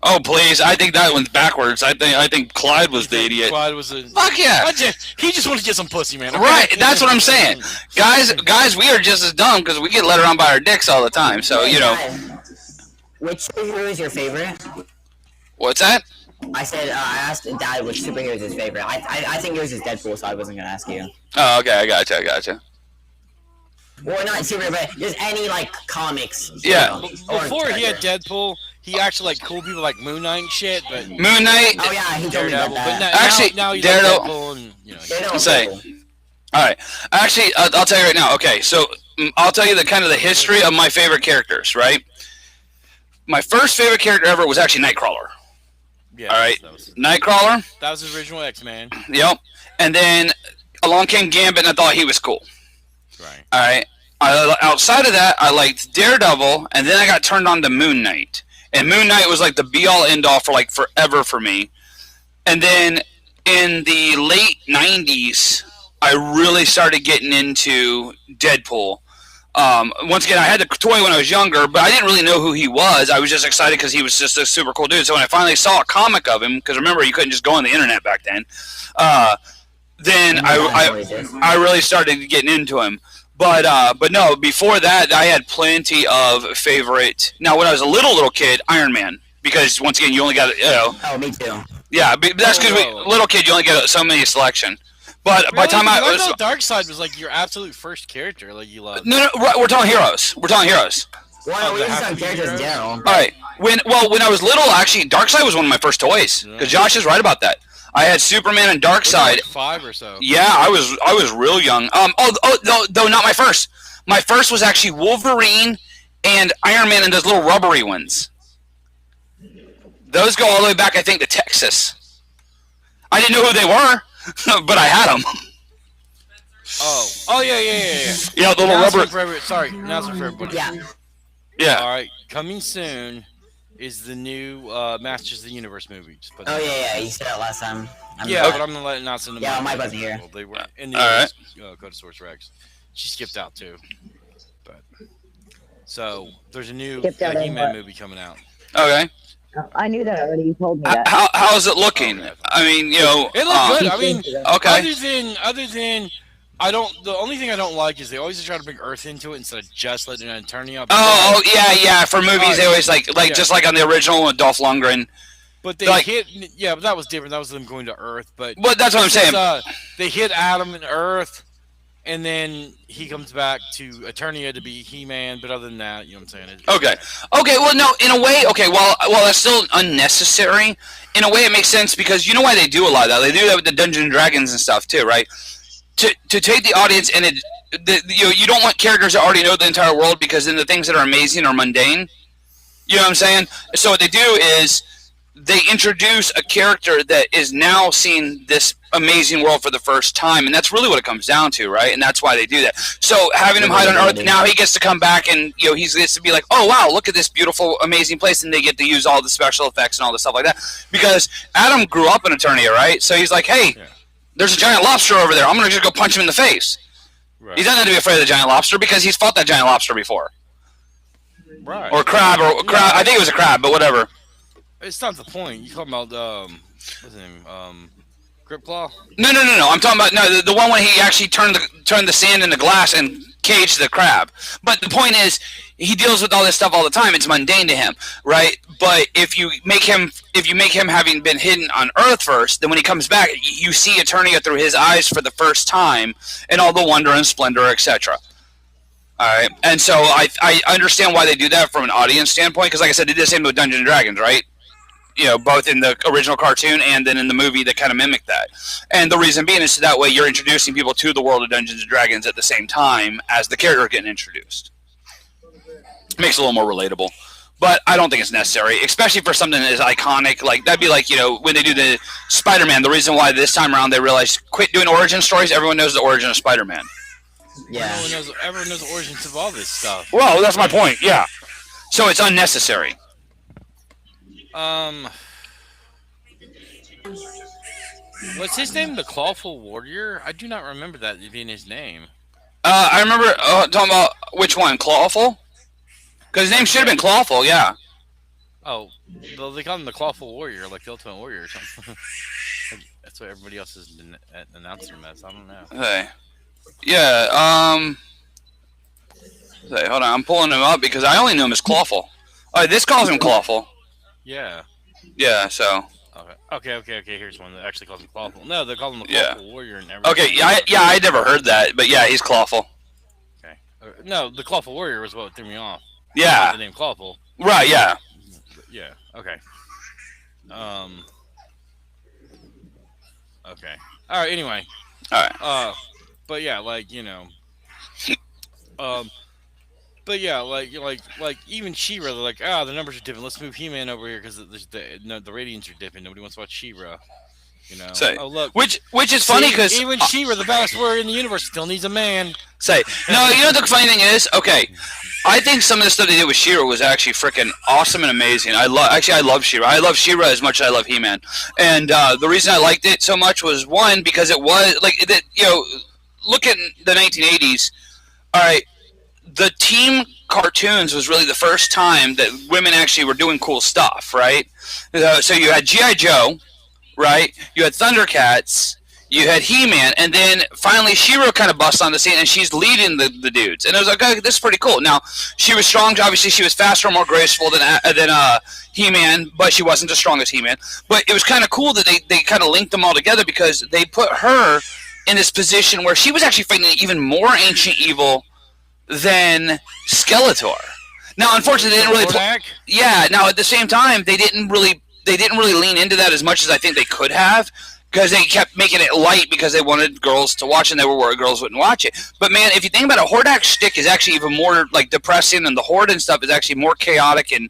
Oh please! I think that one's backwards. I think Clyde was the idiot. Clyde was a fuck yeah. He just wanted to get some pussy, man. Okay? Right, that's what I'm saying, guys. We are just as dumb because we get led around by our dicks all the time. So Which superhero is your favorite? What's that? I said I asked Dad which superhero is his favorite. I think yours is Deadpool, so I wasn't gonna ask you. Oh, okay, I gotcha. Well, not superhero, but just any like comics. Yeah. Before he had Deadpool, he actually like cool people like Moon Knight and shit. But Moon Knight. Oh yeah, he told me about that. But actually, now he's Daredevil. Like Deadpool and Say. All right. Actually, I'll tell you right now. Okay, so I'll tell you the history of my favorite characters. Right. My first favorite character ever was actually Nightcrawler. Yeah. All right. Nightcrawler. That was his original X-Man. Yep. And then along came Gambit, and I thought he was cool. Right. All right. Outside of that, I liked Daredevil, and then I got turned on to Moon Knight. And Moon Knight was like the be-all, end-all for like forever for me. And then in the late 90s, I really started getting into Deadpool. Once again, I had the toy when I was younger, but I didn't really know who he was. I was just excited because he was just a super cool dude. So when I finally saw a comic of him, because remember, you couldn't just go on the internet back then, then I really started getting into him. But no, before that, I had plenty of favorite. Now, when I was a little kid, Iron Man, because once again, you only got Oh, me too. Yeah, but that's because little kid, you only get so many selection. But by the time I thought Darkseid was like your absolute first character, like you loved. No, we're talking heroes. We're talking heroes. Well, we just talking characters in general. All right. When I was little, actually, Darkseid was one of my first toys. Because Josh is right about that. I had Superman and Darkseid. Like 5 or so. Yeah, I was real young. Though not my first. My first was actually Wolverine and Iron Man and those little rubbery ones. Those go all the way back, I think, to Texas. I didn't know who they were, but I had them. Oh yeah. Yeah, the little rubber. Announcement for everybody. Yeah. All right, coming soon is the new Masters of the Universe movie. Oh yeah, you said that last time. But I'm gonna let it announce in the Yeah, Mike wasn't here. They were in the Code Source Rex. She skipped out too. But so there's a new He-Man movie coming out. Okay. I knew that already. You told me that. How is it looking? I mean, it looked good. I mean, okay. Other than the only thing I don't like is they always try to bring Earth into it instead of just letting an Eternia. Oh yeah. For movies, they always just like on the original with Dolph Lundgren. But they hit, but that was different. That was them going to Earth. But that's what I'm saying. They hit Adam and Earth, and then he comes back to Eternia to be He-Man. But other than that, you know what I'm saying? Okay. Well, no, in a way, well, that's still unnecessary. In a way, it makes sense because you know why they do a lot of that. They do that with the Dungeons and Dragons and stuff too, right? To take the audience and you don't want characters that already know the entire world because then the things that are amazing are mundane. You know what I'm saying? So what they do is they introduce a character that is now seeing this amazing world for the first time, and that's really what it comes down to, right? And that's why they do that. So having him hide on Earth, now he gets to come back and he gets to be like, oh wow, look at this beautiful, amazing place, and they get to use all the special effects and all the stuff like that. Because Adam grew up in Eternia, right? So he's like, hey, there's a giant lobster over there. I'm gonna just go punch him in the face. Right. He doesn't have to be afraid of the giant lobster because he's fought that giant lobster before. Right. Or crab, I think it was a crab, but whatever. It's not the point. You talking about what's his name? Gripclaw? No. I'm talking about the one when he actually turned the sand into glass and caged the crab. But the point is, he deals with all this stuff all the time. It's mundane to him, right? But if you make him having been hidden on Earth first, then when he comes back, you see Eternia through his eyes for the first time, and all the wonder and splendor, etc. All right, and so I understand why they do that from an audience standpoint, because like I said, they did the same with Dungeons and Dragons, right? Both in the original cartoon and then in the movie that kind of mimic that. And the reason being is so that way you're introducing people to the world of Dungeons and Dragons at the same time as the character getting introduced. Makes it a little more relatable. But I don't think it's necessary, especially for something as iconic. Like that'd be like when they do the Spider-Man. The reason why this time around they realized quit doing origin stories. Everyone knows the origin of Spider-Man. Yeah. Everyone knows the origins of all this stuff. Well, that's my point. Yeah. So it's unnecessary. What's his name? The Clawful Warrior? I do not remember that being his name. I remember talking about which one, Clawful? Because his name should have been Clawful, yeah. Oh, well, they call him the Clawful Warrior, like the Ultimate Warrior or something. That's what everybody else is announcing him as. I don't know. Okay. Yeah, hold on, I'm pulling him up because I only knew him as Clawful. This calls him Clawful. Yeah. Yeah, so. Okay. Here's one that actually calls him Clawful. No, they call him the Clawful Warrior and everything. Okay, I never heard that, but yeah, he's Clawful. Okay. No, the Clawful Warrior was what threw me off. Yeah. The name Clawful. Right, yeah. Yeah, okay. Okay. Alright, anyway. Alright. But yeah, but yeah, like even She-Ra, they're like, the numbers are dipping. Let's move He-Man over here because the ratings are dipping. Nobody wants to watch She-Ra. Look. Which is funny because even She-Ra, the baddest warrior in the universe, still needs a man. No, you know what the funny thing is? Okay, I think some of the stuff they did with She-Ra was actually freaking awesome and amazing. I love She-Ra. I love She-Ra as much as I love He-Man. And the reason I liked it so much was one because it was look at the 1980s. All right. The team cartoons was really the first time that women actually were doing cool stuff, right? So you had G.I. Joe, right? You had Thundercats, you had He-Man, and then finally She-Ra kind of busts on the scene, and she's leading the dudes. And I was like, okay, this is pretty cool. Now, she was strong. Obviously, she was faster, more graceful than He-Man, but she wasn't as strong as He-Man. But it was kind of cool that they kind of linked them all together because they put her in this position where she was actually fighting even more ancient evil than Skeletor. Now, unfortunately, they didn't really. Yeah. Now, at the same time, they didn't really lean into that as much as I think they could have, because they kept making it light because they wanted girls to watch, and they were worried girls wouldn't watch it. But man, if you think about it, Hordak's shtick is actually even more like depressing, and the Horde and stuff is actually more chaotic and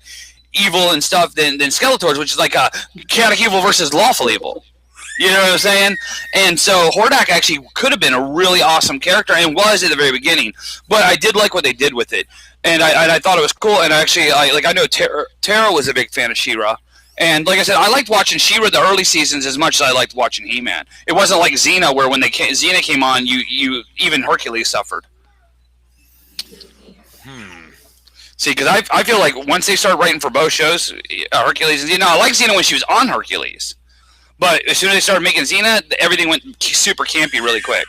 evil and stuff than Skeletor's, which is like a chaotic evil versus lawful evil. You know what I'm saying? And so Hordak actually could have been a really awesome character, and was at the very beginning. But I did like what they did with it, and I thought it was cool. And actually, I know Tara was a big fan of She-Ra, and like I said, I liked watching She-Ra the early seasons as much as I liked watching He-Man. It wasn't like Xena, where when Xena came on, you even Hercules suffered. See, because I feel like once they start writing for both shows, Hercules and Xena, I like Xena when she was on Hercules. But as soon as they started making Xena, everything went super campy really quick.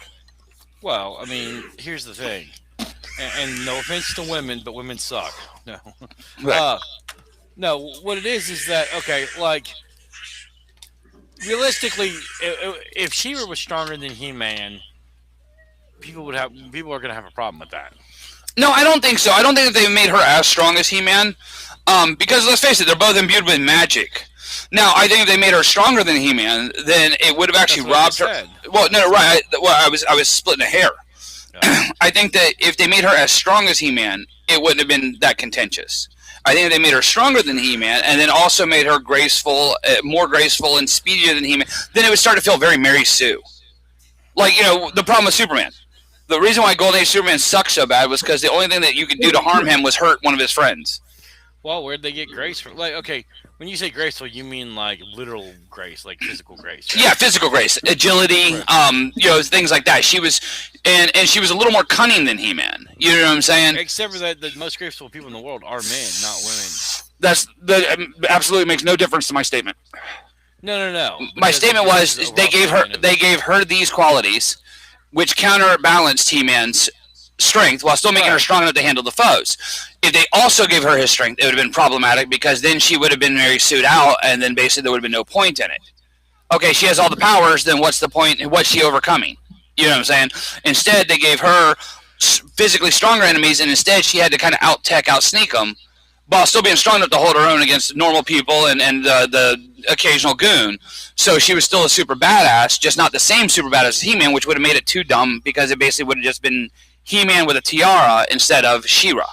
Well, I mean, here's the thing. And no offense to women, but women suck. No. Right. No, what it is that, okay, like, realistically, if She-Ra was stronger than He-Man, people are going to have a problem with that. No, I don't think so. I don't think that they made her as strong as He-Man. Because let's face it, they're both imbued with magic. Now, I think if they made her stronger than He-Man, then it would have actually robbed her. Well, no, right. I was splitting a hair. Yeah. I think that if they made her as strong as He-Man, it wouldn't have been that contentious. I think if they made her stronger than He-Man, and then also made her graceful, more graceful and speedier than He-Man, then it would start to feel very Mary Sue. Like, the problem with Superman. The reason why Golden Age Superman sucked so bad was because the only thing that you could do to harm him was hurt one of his friends. Well, where'd they get grace from? Like, okay, when you say graceful, you mean like literal grace, like physical grace. Right? Yeah, physical grace, agility, right. Things like that. She was, and she was a little more cunning than He-Man. You know what I'm saying? Except for that, the most graceful people in the world are men, not women. That absolutely makes no difference to my statement. No. My statement was they gave her these qualities, which counterbalanced He-Man's strength while still making her strong enough to handle the foes. If they also gave her his strength, it would have been problematic because then she would have been very sued out, and then basically there would have been no point in it. Okay, she has all the powers, then what's the point? What's she overcoming? You know what I'm saying? Instead, they gave her physically stronger enemies, and instead she had to kind of out-sneak them while still being strong enough to hold her own against normal people and the occasional goon. So she was still a super badass, just not the same super badass as He-Man, which would have made it too dumb because it basically would have just been He-Man with a tiara instead of She-Ra.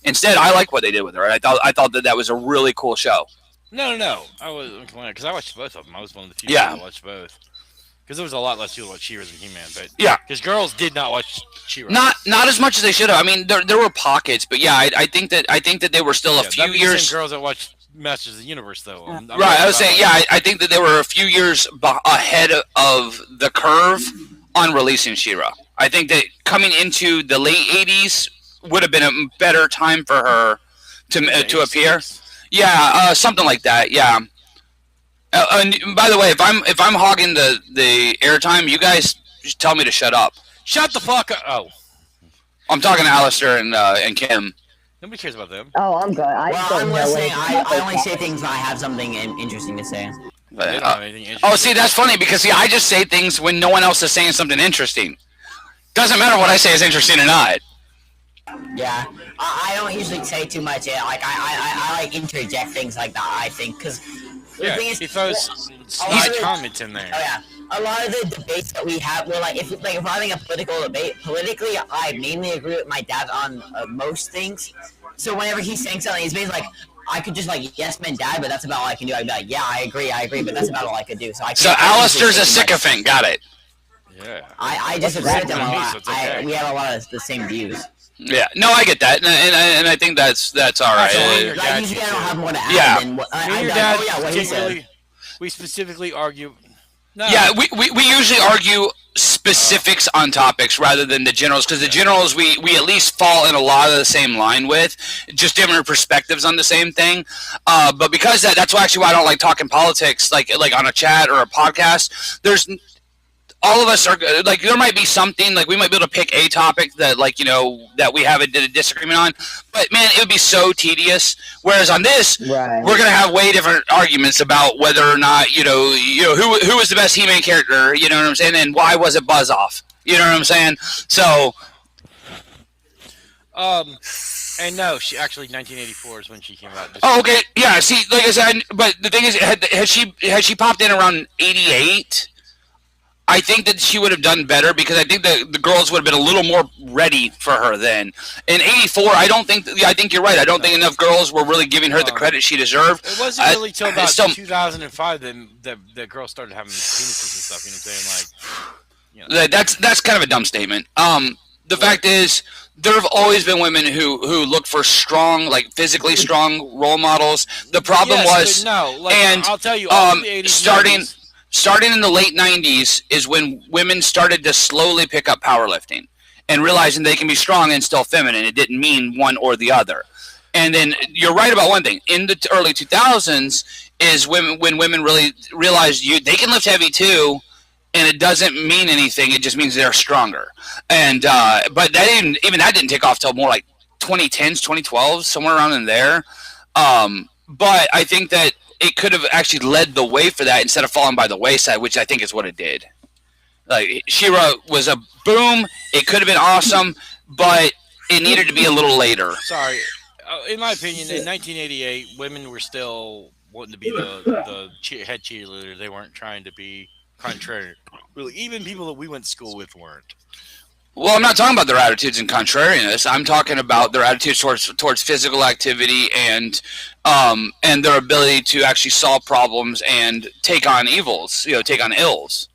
Instead, I like what they did with her. I thought that was a really cool show. No. I wasn't because I watched both of them. I was one of the few Yeah. people that watched both. Because there was a lot less people that watched She-Ra than He-Man, but Yeah. because girls did not watch She-Ra. Not as much as they should have. I mean, there were pockets, but yeah, I think that they were still a few that'd be the years. same girls that watched Masters of the Universe, though. I'm Right, I was talking saying, about, yeah, I think that they were a few years ahead of the curve on releasing She-Ra. I think that coming into the late '80s would have been a better time for her to appear. Yeah, something like that. Yeah. And by the way, if I'm hogging the airtime, you guys just tell me to shut up. Shut the fuck up! Oh, I'm talking to Alistair and Kim. nobody cares about them. Oh, I'm good. I Well, don't I'm know listening. anything I about only this say topic. things when I have something interesting to say. But, They don't have anything interesting. oh, see, that's funny because see, I just say things when no one else is saying something interesting. Doesn't matter what I say is interesting or not. Yeah, I don't usually say too much. Yeah, like I like interject things like that. I think because the Yeah, thing is, he throws a lot snide of the- comments in there. Oh yeah, a lot of the debates that we have, well, like if we're having a political debate, politically, I mainly agree with my dad on most things. So whenever he's saying something, he's basically like, I could just like yes man dad, but that's about all I can do. I'd be like, yeah, I agree, but that's about all I could do. So I can't. So I can't Alistair's usually a say too much. sycophant. Got it. Yeah. I disagree with him a me, lot. so it's okay. We have a lot of the same views. Yeah. No, I get that, and I think that's all right. That's all your Like dad usually I too. don't have more to add Yeah. than what Me and I your like, dad oh yeah, what he said. particularly, we specifically argue. No. Yeah, we usually argue specifics on topics rather than the generals, because the generals we at least fall in a lot of the same line with, just different perspectives on the same thing. But because that's actually why I don't like talking politics, like on a chat or a podcast. There's all of us are like, there might be something like we might be able to pick a topic that that we have a disagreement on, but man, it would be so tedious. Whereas on this, Right. we're gonna have way different arguments about whether or not who was the best He-Man character. You know what I'm saying? And why was it Buzz Off? You know what I'm saying? So And no, she actually 1984 is when she came out. oh, okay, yeah. See, like I said, but the thing is, had she popped in around '88? I think that she would have done better because I think that the girls would have been a little more ready for her then. In '84, I think you're right. I don't think enough girls were really giving her the credit she deserved. It wasn't really till about still- 2005 that the girls started having penises and stuff. You know what I'm saying? Like, That's kind of a dumb statement. The fact is, there have always been women who look for strong, like physically strong role models. The problem yes, was, but no. Like, and I'll tell you, all the 80s, starting in the late '90s is when women started to slowly pick up powerlifting and realizing they can be strong and still feminine. It didn't mean one or the other. And then you're right about one thing. In the early 2000s is when women really realized they can lift heavy too, and it doesn't mean anything. It just means they're stronger. And but that even that didn't take off till more like 2010s, 2012s, somewhere around in there. But I think that it could have actually led the way for that instead of falling by the wayside, which I think is what it did. Like She-Ra was a boom. It could have been awesome, but it needed to be a little later. Sorry. In my opinion, in 1988, women were still wanting to be the head cheerleader. They weren't trying to be contrary. Really, even people that we went to school with weren't. Well, I'm not talking about their attitudes and contrariness. I'm talking about their attitudes towards physical activity and their ability to actually solve problems and take on evils. Take on ills.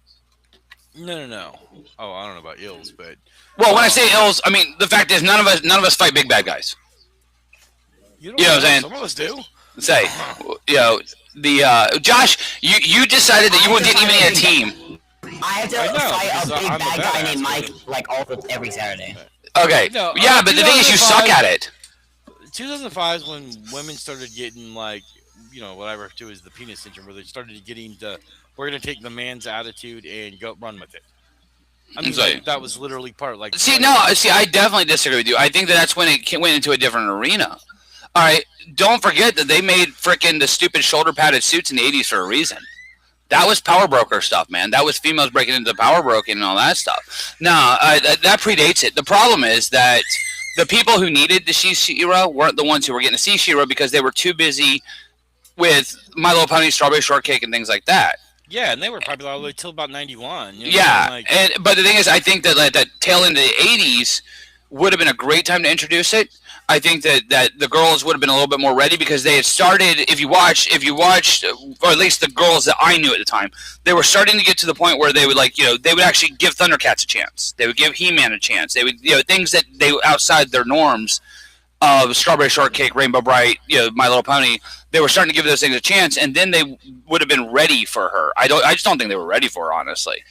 No. Oh, I don't know about ills, but Well, when I say ills, I mean the fact is none of us fight big bad guys. you know what I'm saying? Some of us do. Say, Josh, you decided that you didn't even need a team. I have to I know, fight a because big I'm a bad guy badass, named Mike but- like every Saturday. Okay, No, yeah, but the thing is, you suck 2005 at it. 2005 is when women started getting whatever to is the penis syndrome, where they started getting we're gonna take the man's attitude and go run with it. I mean, Sorry. that was literally part of I definitely disagree with you. I think that's when it went into a different arena. All right, don't forget that they made frickin' the stupid shoulder padded suits in the '80s for a reason. That was power broker stuff, man. That was females breaking into the power broking and all that stuff. No, that predates it. The problem is that the people who needed to see She-Ra weren't the ones who were getting to see She-Ra because they were too busy with My Little Pony, Strawberry Shortcake, and things like that. Yeah, and they were popular all the way till about 91. But the thing is, I think that that tail into the '80s would have been a great time to introduce it. I think that the girls would have been a little bit more ready because they had started. If you watched, or at least the girls that I knew at the time, they were starting to get to the point where they would they would actually give Thundercats a chance. They would give He-Man a chance. They would things that they outside their norms of Strawberry Shortcake, Rainbow Bright, My Little Pony. They were starting to give those things a chance, and then they would have been ready for her. I just don't think they were ready for her, honestly.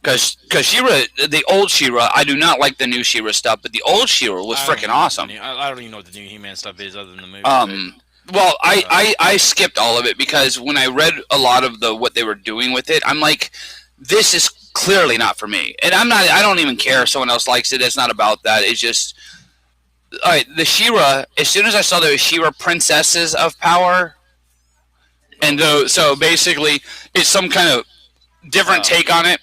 Because She-Ra, the old She-Ra, I do not like the new She-Ra stuff, but the old She-Ra was freaking awesome. I don't even know what the new He-Man stuff is other than the movie. Well, I skipped all of it because when I read a lot of what they were doing with it, I'm like, this is clearly not for me. And I don't even care if someone else likes it. It's not about that. It's just, all right, the She-Ra, as soon as I saw the She-Ra Princesses of Power, and so basically it's some kind of different take on it.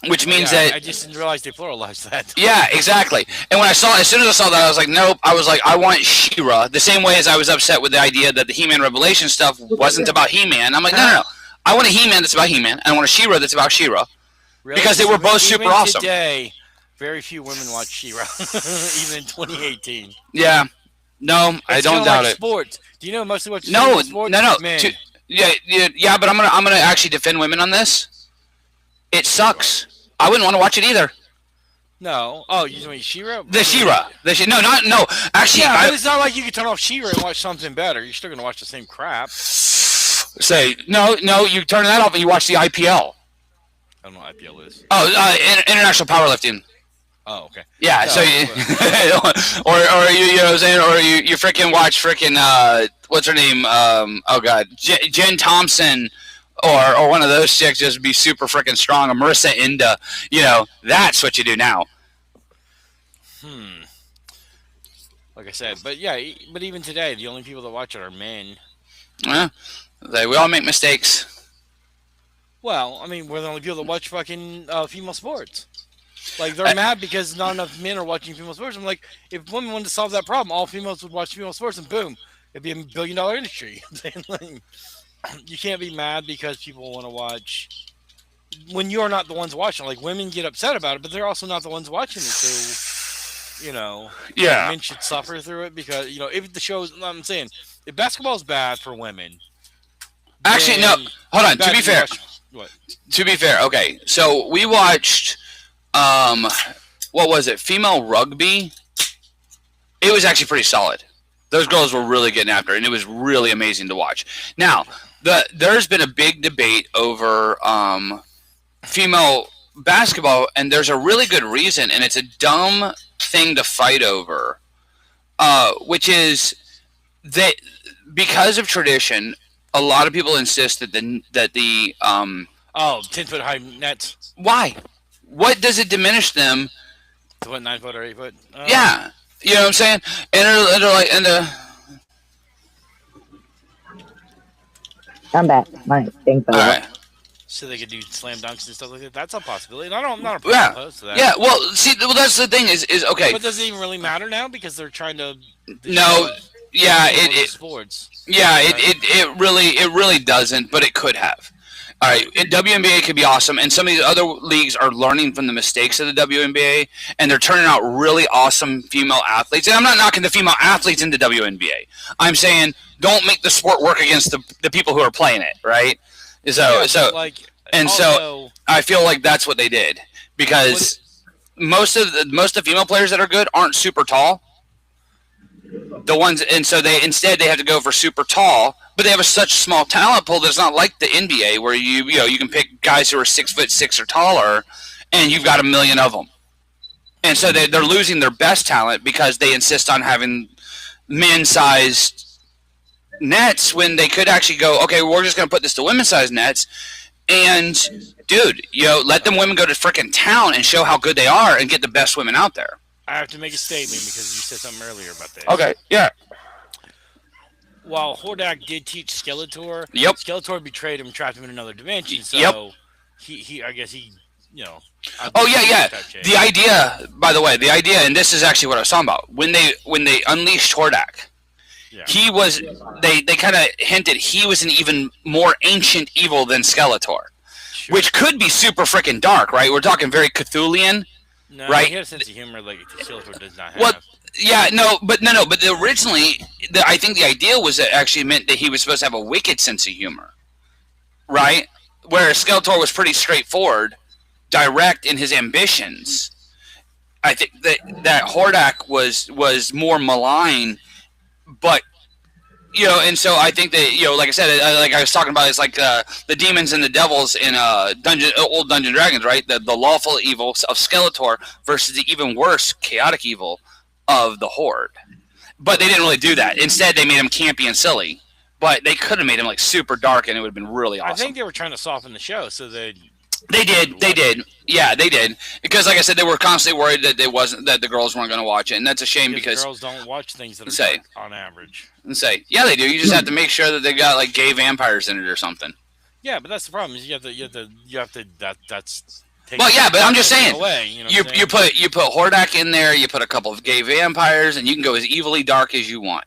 Which means that I just didn't realize they pluralized that. Yeah, exactly. And as soon as I saw that, I was like, nope. I was like, I want She-Ra. The same way as I was upset with the idea that the He-Man Revelation stuff wasn't about He-Man. I'm like, no. I want a He-Man that's about He-Man, and I want a She-Ra that's about She-Ra. Really? Because they were both super awesome. Today, very few women watch She-Ra, even in 2018. Yeah. No, I don't doubt it. Sports. Do you know mostly what? No, sports? no. Men. Yeah, but I'm gonna actually defend women on this. It sucks. I wouldn't want to watch it either. No. Oh, you mean She-Ra? The She-Ra. No. Actually, yeah, but it's not like you can turn off She-Ra and watch something better. You're still gonna watch the same crap. Say no. You turn that off and you watch the IPL. I don't know what IPL is. Oh, International Powerlifting. Oh, okay. Yeah. No, So or you know what I'm saying, or you freaking watch freaking what's her name? Oh God, Jen Thompson. Or one of those chicks just be super freaking strong. Or Marissa Inda. That's what you do now. Like I said, but even today, the only people that watch it are men. Yeah, we all make mistakes. Well, I mean, we're the only people that watch fucking female sports. Like, they're mad because not enough men are watching female sports. I'm like, if women wanted to solve that problem, all females would watch female sports, and boom, it'd be $1 billion industry. You can't be mad because people want to watch when you're not the ones watching. Like, women get upset about it, but they're also not the ones watching it. So, men should suffer through it because if the show's. I'm saying if basketball is bad for women. Actually, no. Hold on. To be fair, what? To be fair, okay. So we watched, what was it? Female rugby. It was actually pretty solid. Those girls were really getting after it, and it was really amazing to watch. Now, there's been a big debate over female basketball, and there's a really good reason, and it's a dumb thing to fight over, which is that because of tradition, a lot of people insist that the 10-foot high nets. Why? What does it diminish them? To what, 9 foot or 8 foot? Yeah. You know what I'm saying? And they're like, I'm back. My thing's over. All right. So they could do slam dunks and stuff like that. That's a possibility. And I'm not opposed to that. Yeah. Well, that's the thing is okay. But does it even really matter now because they're trying to? No. Yeah. Sports. Yeah. It really doesn't, but it could have. All right, WNBA could be awesome, and some of these other leagues are learning from the mistakes of the WNBA, and they're turning out really awesome female athletes. And I'm not knocking the female athletes in the WNBA. I'm saying don't make the sport work against the people who are playing it, right? So I feel like that's what they did because most of the female players that are good aren't super tall. The ones, and so they have to go for super tall, but they have such small talent pool that's not like the NBA where you can pick guys who are 6'6" or taller, and you've got a million of them. And so they're losing their best talent because they insist on having men-sized nets when they could actually go, okay, we're just going to put this to women-sized nets, and dude, let them women go to freaking town and show how good they are and get the best women out there. I have to make a statement because you said something earlier about this. Okay, yeah. While Hordak did teach Skeletor, yep. Skeletor betrayed him and trapped him in another dimension. So he I guess he. Oh yeah. The idea, by the way, and this is actually what I was talking about. When they unleashed Hordak, he was. They kind of hinted he was an even more ancient evil than Skeletor, which could be super freaking dark, right? We're talking very Cthulhian. No, right? he had a sense of humor like Skeletor does not have. Well, yeah, no, but originally, I think the idea was that actually meant that he was supposed to have a wicked sense of humor, right? Whereas Skeletor was pretty straightforward, direct in his ambitions. I think that Hordak was more malign, but and so I think that like I said, like I was talking about, it's like the demons and the devils in old Dungeon Dragons, right? The lawful evil of Skeletor versus the even worse chaotic evil of the Horde. But they didn't really do that. Instead, they made him campy and silly. But they could have made him like super dark, and it would have been really awesome. I think they were trying to soften the show so that. They did. Yeah, they did. Because, like I said, they were constantly worried that the girls weren't going to watch it, and that's a shame because girls don't watch things that are dark on average. Yeah, they do. You just have to make sure that they got like gay vampires in it or something. Yeah, but that's the problem. Is you have to. That's. Well, yeah, but I'm just saying. Away, you put Hordak in there. You put a couple of gay vampires, and you can go as evilly dark as you want.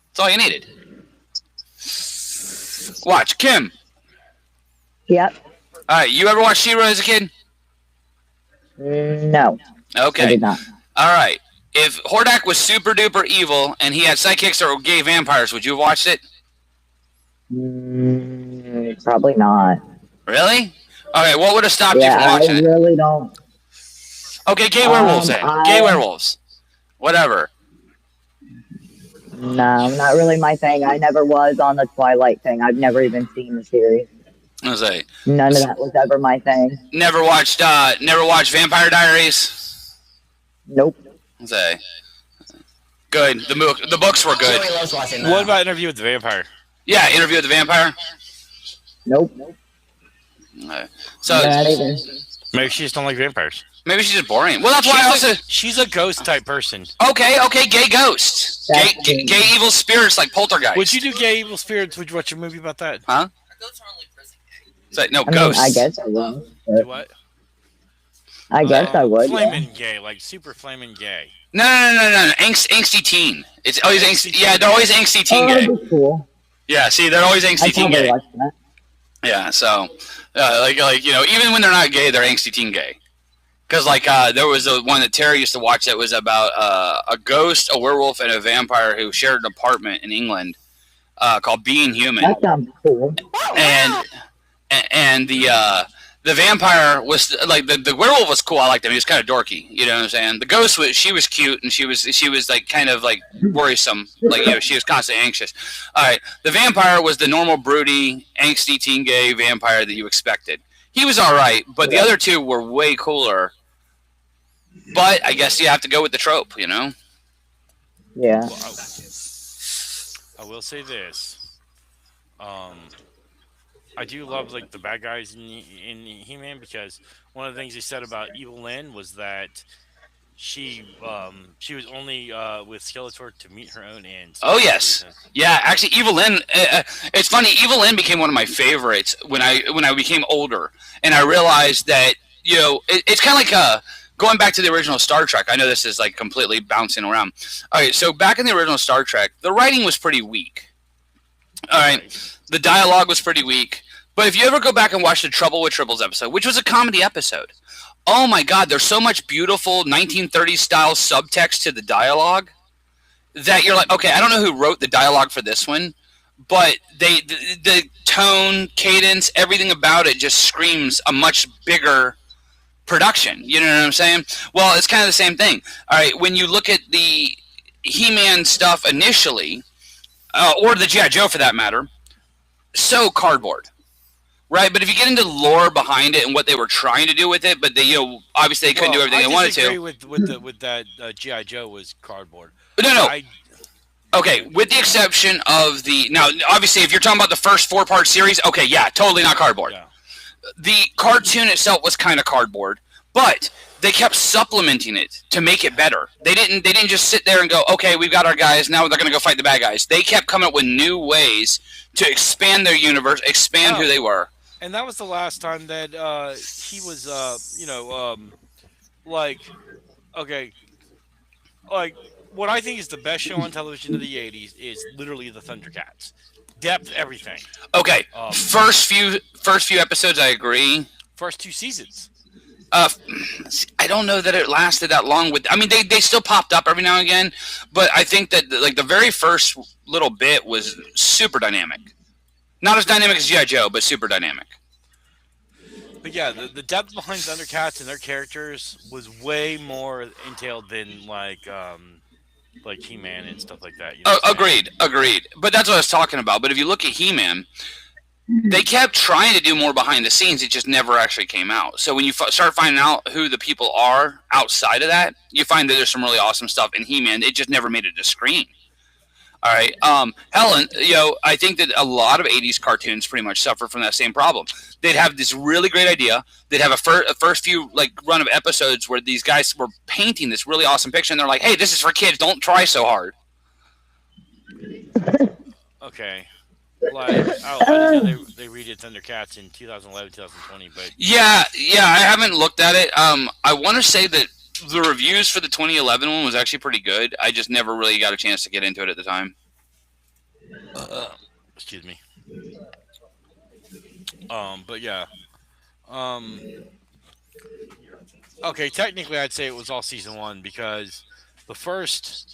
That's all you needed. Watch, Kim. Yep. All right, you ever watch She-Ra as a kid? No. Okay. I did not. All right. If Hordak was super duper evil and he had psychics or gay vampires, would you have watched it? Probably not. Really? Okay, what would have stopped you from watching I it? really don't. Okay, gay werewolves then. Gay werewolves. Whatever. No, not really my thing. I never was on the Twilight thing. I've never even seen the series. I was like, None of that was ever my thing. never watched Vampire Diaries? Nope. I was like, good. The books were good. Joey loves watching What about Interview with the Vampire? Yeah, Interview with the Vampire. Nope. So Not either. Maybe she just don't like vampires. maybe she's just boring. Well, that's why She's a ghost type person. Okay, gay ghosts. Gay evil spirits like Poltergeist. Would you do gay evil spirits? Would you watch a movie about that? Huh? It's like, no, I ghosts. mean, I guess I would. Do what? I guess I would. Yeah. Flaming gay, like super flaming gay. No. Angsty teen. It's always angsty. Yeah, they're always angsty teen Oh, gay. that'd be cool. Yeah, see, they're always I angsty teen probably gay. watch that. Yeah, so even when they're not gay, they're angsty teen gay. Because there was one that Terry used to watch that was about a ghost, a werewolf, and a vampire who shared an apartment in England called Being Human. That sounds cool. And the vampire was like the werewolf was cool. I liked him. He was kind of dorky. You know what I'm saying? The ghost she was cute and she was like kind of like worrisome. Like she was constantly anxious. All right, the vampire was the normal broody, angsty teen gay vampire that you expected. He was all right, but the other two were way cooler. But I guess you have to go with the trope, Yeah. Well, I will say this. I do love like the bad guys in He-Man because one of the things they said about Evil Lynn was that she was only with Skeletor to meet her own ends. Oh yes, yeah. Actually, Evil Lynn. It's funny. Evil Lynn became one of my favorites when I became older, and I realized that it's kind of like going back to the original Star Trek. I know this is like completely bouncing around. All right, so back in the original Star Trek, the writing was pretty weak. All right, the dialogue was pretty weak. But if you ever go back and watch the Trouble with Tribbles episode, which was a comedy episode, oh my God, there's so much beautiful 1930s style subtext to the dialogue that you're like, okay, I don't know who wrote the dialogue for this one, but the tone, cadence, everything about it just screams a much bigger production. You know what I'm saying? Well, it's kind of the same thing. All right, when you look at the He-Man stuff initially, or the G.I. Joe for that matter, so cardboard. Right, but if you get into the lore behind it and what they were trying to do with it, but they, obviously they couldn't do everything they wanted to. I disagree with that G.I. Joe was cardboard. No. Okay, with the exception of now, obviously, if you're talking about the first 4-part series, okay, yeah, totally not cardboard. Yeah. The cartoon itself was kind of cardboard, but they kept supplementing it to make it better. They didn't just sit there and go, okay, we've got our guys, now they're going to go fight the bad guys. They kept coming up with new ways to expand their universe, expand who they were. And that was the last time that he was, what I think is the best show on television of the 80s is literally the Thundercats. Depth, everything. Okay, first few episodes, I agree. First 2 seasons. Uh, I don't know that it lasted that long. I mean, they still popped up every now and again, but I think that like the very first little bit was super dynamic. Not as dynamic as GI Joe, but super dynamic. But yeah, the depth behind Thundercats and their characters was way more entailed than like He-Man and stuff like that. You know what I'm saying? Agreed. But that's what I was talking about. But if you look at He-Man, they kept trying to do more behind the scenes. It just never actually came out. So when you start finding out who the people are outside of that, you find that there's some really awesome stuff in He-Man. It just never made it to screen. All right, Helen. I think that a lot of '80s cartoons pretty much suffer from that same problem. They'd have this really great idea. They'd have a first few run of episodes where these guys were painting this really awesome picture, and they're like, "Hey, this is for kids. Don't try so hard." Okay. Like, I didn't know they redid Thundercats in 2011, 2020, but Yeah. I haven't looked at it. I want to say that the reviews for the 2011 one was actually pretty good. I just never really got a chance to get into it at the time. excuse me. But yeah. Okay, technically I'd say it was all season one because the first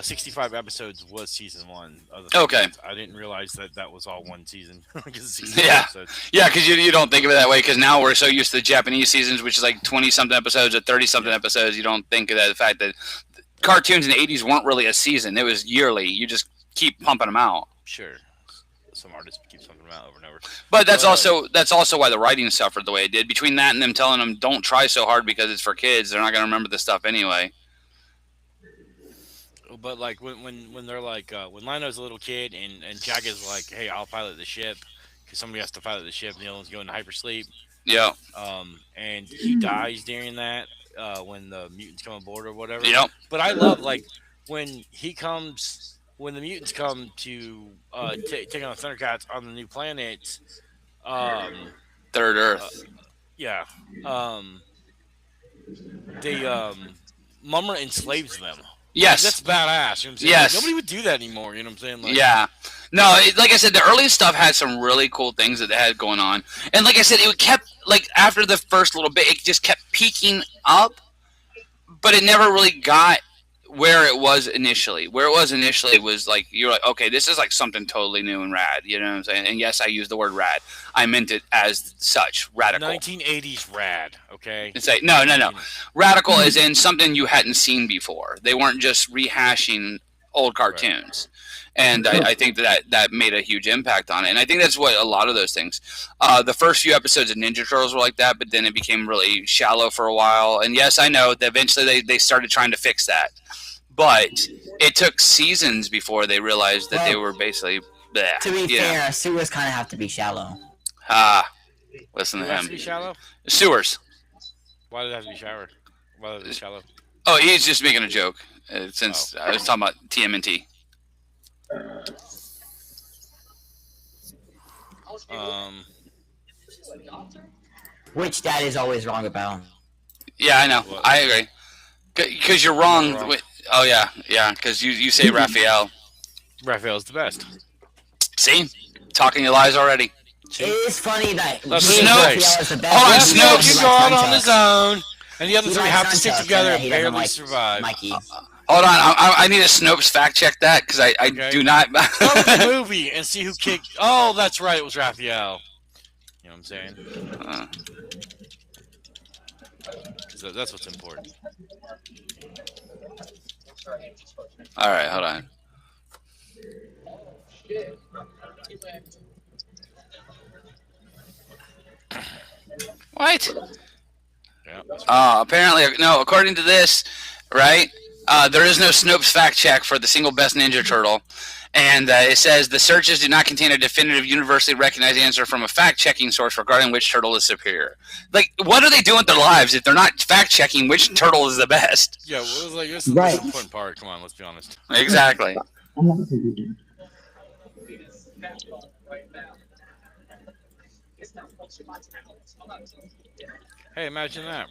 65 episodes was season one of the Okay. Thundercats. I didn't realize that was all one season. Season Yeah. episodes. Yeah, because you don't think of it that way because now we're so used to the Japanese seasons, which is like 20-something episodes or 30-something episodes. You don't think of that, the fact that cartoons in the 80s weren't really a season. It was yearly. You just keep pumping them out. Sure. Some artists keep something out over and over. But that's also why the writing suffered the way it did. Between that and them telling them don't try so hard because it's for kids, they're not going to remember this stuff anyway. But like when they're like when Lino's a little kid and Jack is like, hey, I'll pilot the ship because somebody has to pilot the ship and the other one's going to hypersleep. Yeah. And he dies during that when the mutants come aboard or whatever. Yep. But I love like when the mutants come to take on the Thundercats on the new planet. Third Earth. Yeah. They Mumra enslaves them. Yes. That's badass. You know what I'm saying? Yes. Like, nobody would do that anymore. You know what I'm saying? Like, Yeah. No, like I said, the early stuff had some really cool things that they had going on. And like I said, it kept, like, after the first little bit, it just kept peaking up, but it never really got where it was initially. Where it was initially was like, you're like, okay, this is like something totally new and rad. You know what I'm saying? And yes, I used the word rad. I meant it as such, radical. 1980s rad, okay? It's like, no. Radical is in something you hadn't seen before. They weren't just rehashing old cartoons. Right. And I think that made a huge impact on it. And I think that's what a lot of those things. The first few episodes of Ninja Turtles were like that, but then it became really shallow for a while. And yes, I know that eventually they started trying to fix that. But it took seasons before they realized that they were basically bleh. To be fair, sewers kind of have to be shallow. Listen to It has him. to be shallow? Sewers. Why did it have to be showered? Why is it shallow? Oh, he's just making a joke. Since I was talking about TMNT. Which Dad is always wrong about. Yeah, I know. What? I agree. Because you're wrong. Oh, yeah. Because you say Raphael. Raphael's the best. See? Talking your lies already. It is funny that Snopes. is the best. Hold on, Snopes Snopes. can go out on his own, and the other He three likes have to stick nunchucks, together and and he doesn't barely like survive. Mikey. Hold on. I need a Snopes fact check that because I Okay. do not. Go to the movie and see who kicked. Oh, that's right. It was Raphael. You know what I'm saying? 'Cause that's what's important. All right, hold on. What? Yeah. Apparently, no. According to this, right? There is no Snopes fact check for the single best Ninja Turtle, and it says the searches do not contain a definitive, universally recognized answer from a fact-checking source regarding which turtle is superior. Like, what are they doing with their lives if they're not fact-checking which turtle is the best? Yeah, well, it was like this is the important part. Come on, let's be honest. Exactly. Hey, imagine that.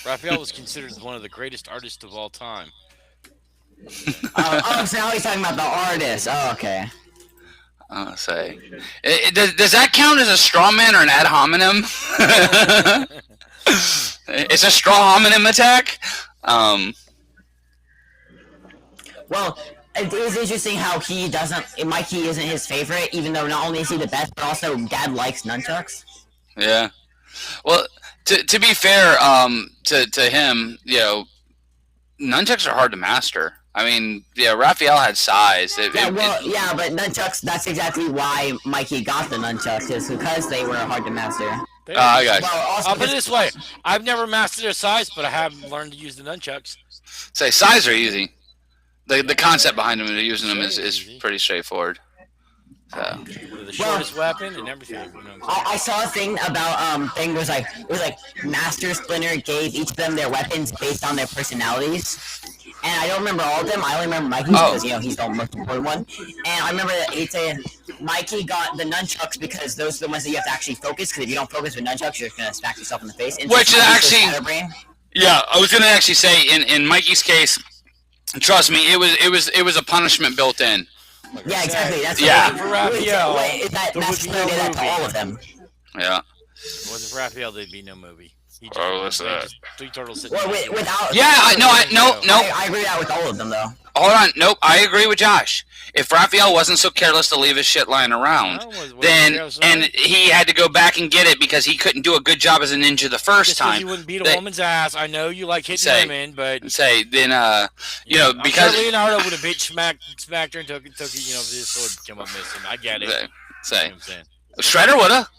Raphael was considered one of the greatest artists of all time. So now he's talking about the artist. Oh, okay. I'll say. Does that count as a straw man or an ad hominem? It's a straw hominem attack. Well, it is interesting how he doesn't. Mikey isn't his favorite, even though not only is he the best, but also Dad likes nunchucks. Yeah. Well, to be fair, to him, nunchucks are hard to master. I mean, Raphael had size. But nunchucks. That's exactly why Mikey got the nunchucks, is because they were hard to master. I got you. Well, also I'll put it this way: I've never mastered their size, but I have learned to use the nunchucks. Say size are easy. The concept behind them and using them is pretty straightforward. So. The shortest weapon and everything. I saw a thing about thing was like it was like Master Splinter gave each of them their weapons based on their personalities, and I don't remember all of them. I only remember Mikey's because he's the most important one. And I remember that he'd say Mikey got the nunchucks because those are the ones that you have to actually focus. Because if you don't focus with nunchucks, you're just gonna smack yourself in the face. And which is actually, yeah, I was gonna actually say in Mikey's case. Trust me, it was a punishment built in. Like yeah, exactly. That's for Raphael. Master Splinter did that to all of them. Yeah. It wasn't for Raphael, there'd be no movie. Listen to that. Three turtles sitting. Without. Yeah, I agree that with all of them though. Hold on, nope. I agree with Josh. If Raphael wasn't so careless to leave his shit lying around, and he had to go back and get it because he couldn't do a good job as a ninja the first time. You wouldn't beat a woman's ass. I know you like hitting women, but because sure Leonardo would have bitch smacked her and took it. This sword came up missing. I get it. Say, you know what I'm saying? Shredder woulda.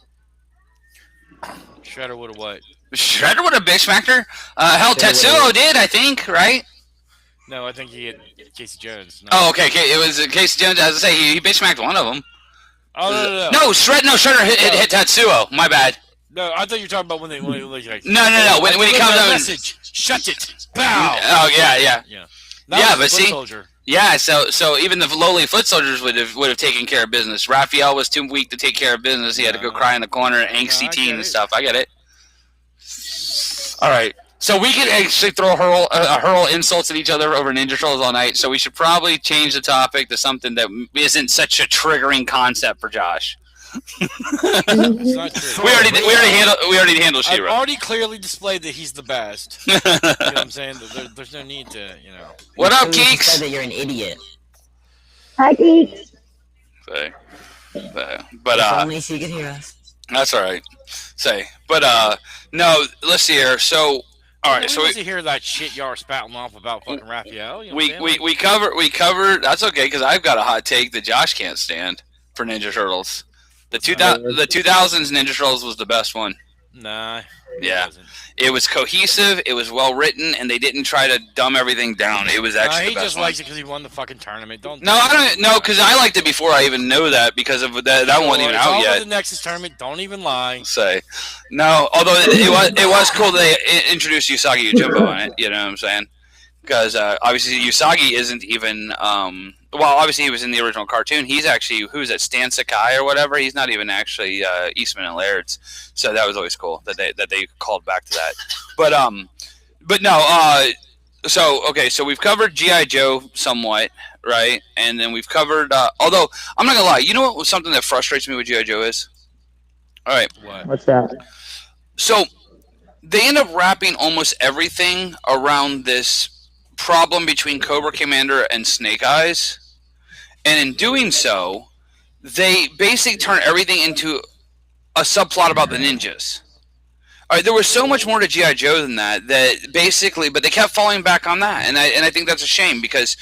Shredder woulda what? Shredder woulda bitch smacked her. Hell, Tetsuo did, I think, right? No, I think he hit Casey Jones. No. Oh, okay. It was Casey Jones. As I say, he bitch smacked one of them. Oh, no. No, Shredder hit Tetsuo. My bad. No, I thought you were talking about when they like. No. When he comes out. Message. Shut it. Bow. Oh yeah. But see. Soldier. Yeah, so even the lowly foot soldiers would have taken care of business. Raphael was too weak to take care of business. He had to go cry in the corner, angsty teen and stuff. I get it. All right. So we could actually hurl insults at each other over Ninja Turtles all night. So we should probably change the topic to something that isn't such a triggering concept for Josh. It's not true. We already handled She-Ra. I've already clearly displayed that he's the best. You know what I'm saying? There's no need to, What up, Geeks? Said that you're an idiot. Hi, Geeks. But if only she could hear us. That's all right. No, let's see here. So. All right, so we hear that shit y'all are spouting off about fucking Raphael. We covered. That's okay because I've got a hot take that Josh can't stand for Ninja Turtles. The 2000s Ninja Turtles was the best one. Nah. Yeah, it was cohesive. It was well written, and they didn't try to dumb everything down. It was actually. He the best just likes it because he won the fucking tournament. I don't know because I liked it before I even knew that because of that wasn't even out yet. The Nexus tournament. Don't even lie. No. Although it was cool that they introduced Usagi Yojimbo on it. You know what I'm saying? Because obviously Usagi isn't even. Obviously he was in the original cartoon. He's actually who's that Stan Sakai or whatever. He's not even actually Eastman and Laird's. So that was always cool that they called back to that. But no. So we've covered G.I. Joe somewhat, right? And then we've covered. Although I'm not gonna lie, you know what? Something that frustrates me with G.I. Joe is. All right. What's that? So they end up wrapping almost everything around this problem between Cobra Commander and Snake Eyes. And in doing so, they basically turn everything into a subplot about the ninjas. All right, there was so much more to G.I. Joe than that basically, but they kept falling back on that, and I think that's a shame because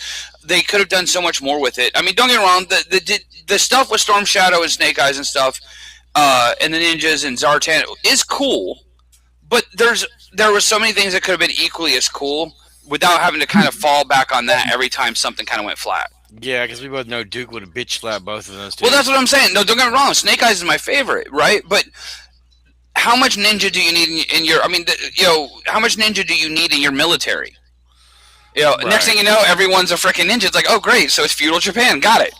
they could have done so much more with it. I mean, don't get me wrong, the stuff with Storm Shadow and Snake Eyes and stuff, and the ninjas and Zartan is cool, but there were so many things that could have been equally as cool without having to kind of fall back on that every time something kind of went flat. Yeah, because we both know Duke would have bitch slapped both of those two. Well, that's what I'm saying. No, don't get me wrong. Snake Eyes is my favorite, right? But how much ninja do you need in your? I mean, how much ninja do you need in your military? Right. Next thing you know, everyone's a freaking ninja. It's like, oh, great. So it's feudal Japan. Got it.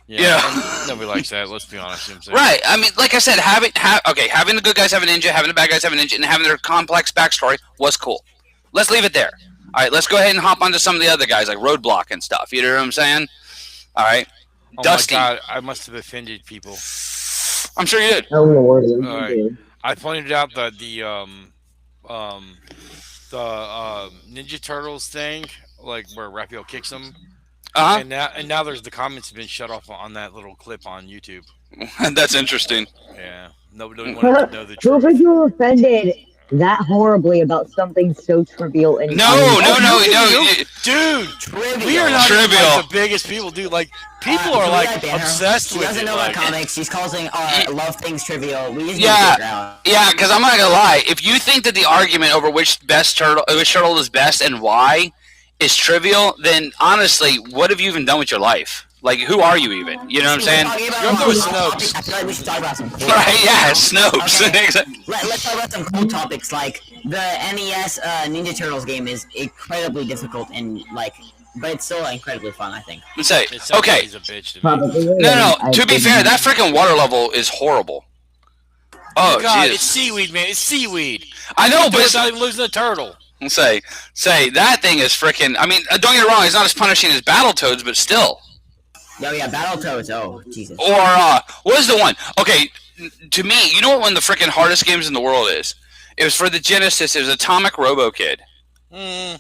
Yeah. Nobody likes that. Let's be honest. You know what I'm saying? Right. I mean, like I said, having the good guys have a ninja, having the bad guys have a ninja, and having their complex backstory was cool. Let's leave it there. All right, let's go ahead and hop onto some of the other guys like Roadblock and stuff. You know what I'm saying? All right. Oh Dusty. my God, I must have offended people. I'm sure you did. Oh, Lord. All right. I pointed out that the um, the Ninja Turtles thing, like where Raphael kicks him, Uh and now there's the comments have been shut off on that little clip on YouTube. huh. That's interesting. Yeah, nobody wanted to know the Who could truth. you offended that horribly about something so trivial and No, no, Oh, no, uninteresting? dude, we are Trivial. not even like trivial. the biggest people, dude. Like people Can are we like ban her? obsessed She with doesn't it. know about Like, comics. She's causing Ye- our love things trivial. We just need to Yeah, kick her out. yeah. Because I'm not gonna lie. If you think that the argument over which turtle is best and why is trivial, then honestly, what have you even done with your life? Like, who are you even? You know what I'm See, we're saying? talking about you're up there with hot topics. Snopes. I feel like we should talk about some cool Right? Yeah, topics now. Snopes. Okay, let's talk about some cool topics. Like the NES Ninja Turtles game is incredibly difficult and like, but it's still incredibly fun. I think. Say, It sounds like okay. he's a bitch to me. Probably No, is. no. I To be fair, that didn't. freaking water level is horrible. Oh Oh, God, it's Jesus. seaweed, man. It's seaweed. I know, Do but it without even losing a turtle. say that thing is freaking. I mean, don't get me wrong. It's not as punishing as Battletoads, but still. Oh yeah, Battletoads. Oh Jesus. Or what is the one? Okay, to me, you know what one of the freaking hardest games in the world is? It was for the Genesis. It was Atomic Robo Kid. Mm,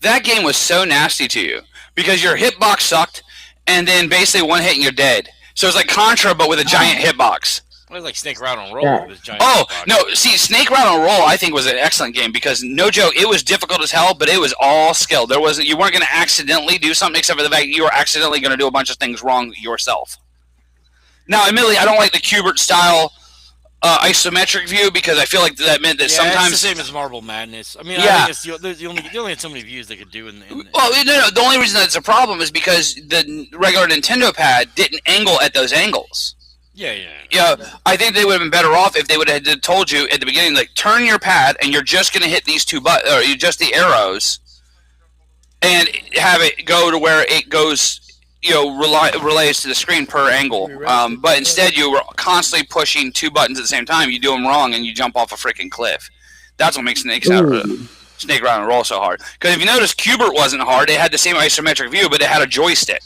That game was so nasty to you because your hitbox sucked, and then basically one hit and you're dead. So it's like Contra, but with a giant hitbox. it was like Snake Rattle and Roll Yeah. with this giant. Oh hitbox. no! See, Snake Rattle and Roll, I think was an excellent game because no joke, it was difficult as hell, but it was all skill. There wasn't you weren't going to accidentally do something except for the fact you were accidentally going to do a bunch of things wrong yourself. Now, admittedly, I don't like the Cubert style isometric view because I feel like that meant that Yeah, sometimes. it's the same as Marble Madness. I mean, I Yeah. think it's they only had so many views they could do in Well, no. The only reason that's a problem is because the regular Nintendo pad didn't angle at those angles. yeah. Yeah, I think they would have been better off if they would have told you at the beginning, like, turn your pad and you're just going to hit these or you just the arrows, and have it go to where it goes, relays to the screen per angle. But instead, you were constantly pushing two buttons at the same time. You do them wrong, and you jump off a freaking cliff. That's what makes Snake Rattle and Roll so hard. Because if you notice, Cubert wasn't hard. It had the same isometric view, but it had a joystick.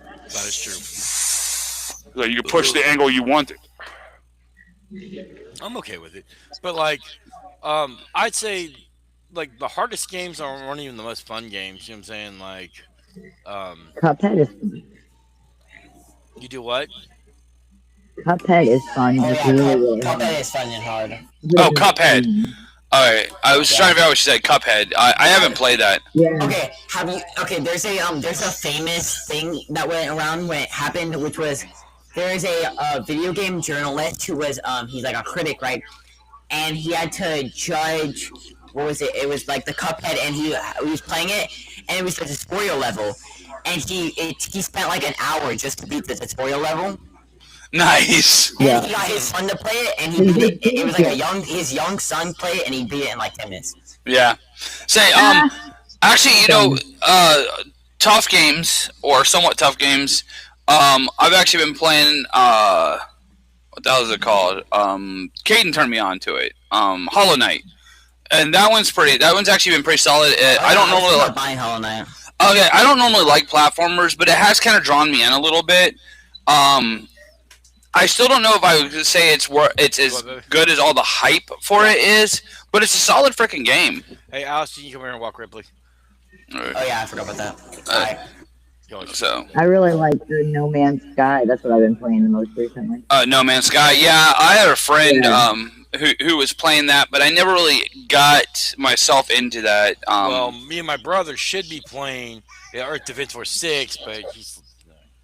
That is true. So you could push the angle you wanted. I'm okay with it, but like, I'd say like the hardest games aren't even the most fun games. You know what I'm saying? Like, Cuphead is you do what? Cuphead is fun. Oh It's yeah, really, really Cuphead is fun and hard. Oh, Cuphead. All right, I was trying to figure out what she said. Cuphead. I haven't played that. Yeah. Okay, have you? Okay, there's a famous thing that went around when it happened, which was there's a video game journalist who was he's like a critic, right? And he had to judge what was it? It was like the Cuphead, and he was playing it, and it was the tutorial level, and he spent like an hour just to beat the tutorial level. Nice. And Yeah. he got his son to play it, and he beat it. It was like his young son played it, and he beat it in like 10 minutes. Yeah. Say, actually, tough games or somewhat tough games. I've actually been playing. What the hell is it called? Cayden turned me on to it. Hollow Knight, and that one's pretty. That one's actually been pretty solid. I don't normally like. Buying Hollow Knight. Okay, I don't normally like platformers, but it has kind of drawn me in a little bit. I still don't know if I would say it's as good as all the hype for it is, but it's a solid freaking game. Hey, Alice, you can come here and walk Ripley. Oh yeah, I forgot about that. Alright. So, I really like the No Man's Sky. That's what I've been playing the most recently. No Man's Sky. Yeah, I had a friend Yeah. who was playing that, but I never really got myself into that. Well, me and my brother should be playing Earth Defense Force 6, but he's.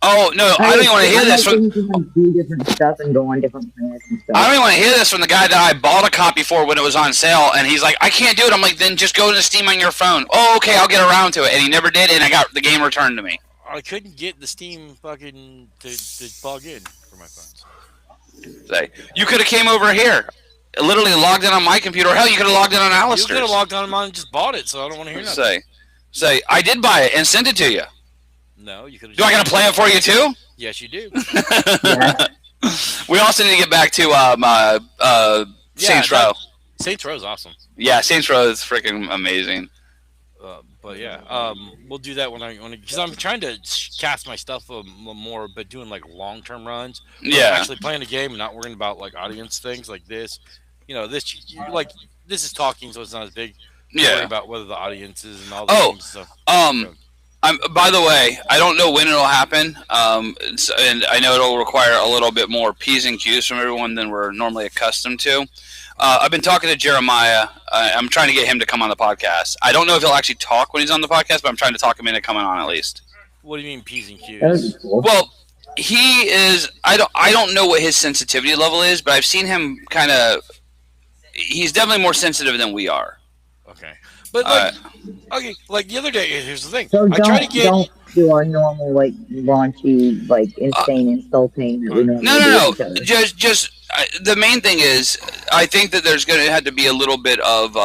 Oh no, I don't even want to hear this I from. like to like, do different stuff and go on different planets and stuff. I don't even want to hear this from the guy that I bought a copy for when it was on sale, and he's like, "I can't do it." I'm like, "Then just go to Steam on your phone." Oh, okay, I'll get around to it, and he never did, and I got the game returned to me. I couldn't get the Steam fucking to plug in for my phone. Say, you could have came over here, literally logged in on my computer. Hell, you could have logged in on You Alistair's. could have logged on mine and just bought it, so I don't want to hear nothing. Say, I did buy it and sent it to you. No, you could have. Do I gotta play it for you too? Yes, you do. Yeah. We also need to get back to Saints Row. Saints Row is awesome. Yeah, Saints Row is freaking amazing. But yeah, we'll do that when because I'm trying to cast my stuff more, but doing like long-term runs. Yeah. Actually playing a game and not worrying about like audience things like this. this you like this is talking, so it's not as big. Don't worry Yeah. about whether the audience is and all the Oh, names and stuff. um, by the way, I don't know when it'll happen, and I know it'll require a little bit more P's and Q's from everyone than we're normally accustomed to. I've been talking to Jeremiah. I'm trying to get him to come on the podcast. I don't know if he'll actually talk when he's on the podcast, but I'm trying to talk him into coming on at least. What do you mean P's and Q's? That would be cool. Well, he is. I don't know what his sensitivity level is, but I've seen him kind of. He's definitely more sensitive than we are. Okay, but like, okay, like the other day. Here's the thing. So I try to get. don't do our normal like raunchy, like insane insulting that we normally do No. to each other. Just the main thing is, I think that there's going to have to be a little bit of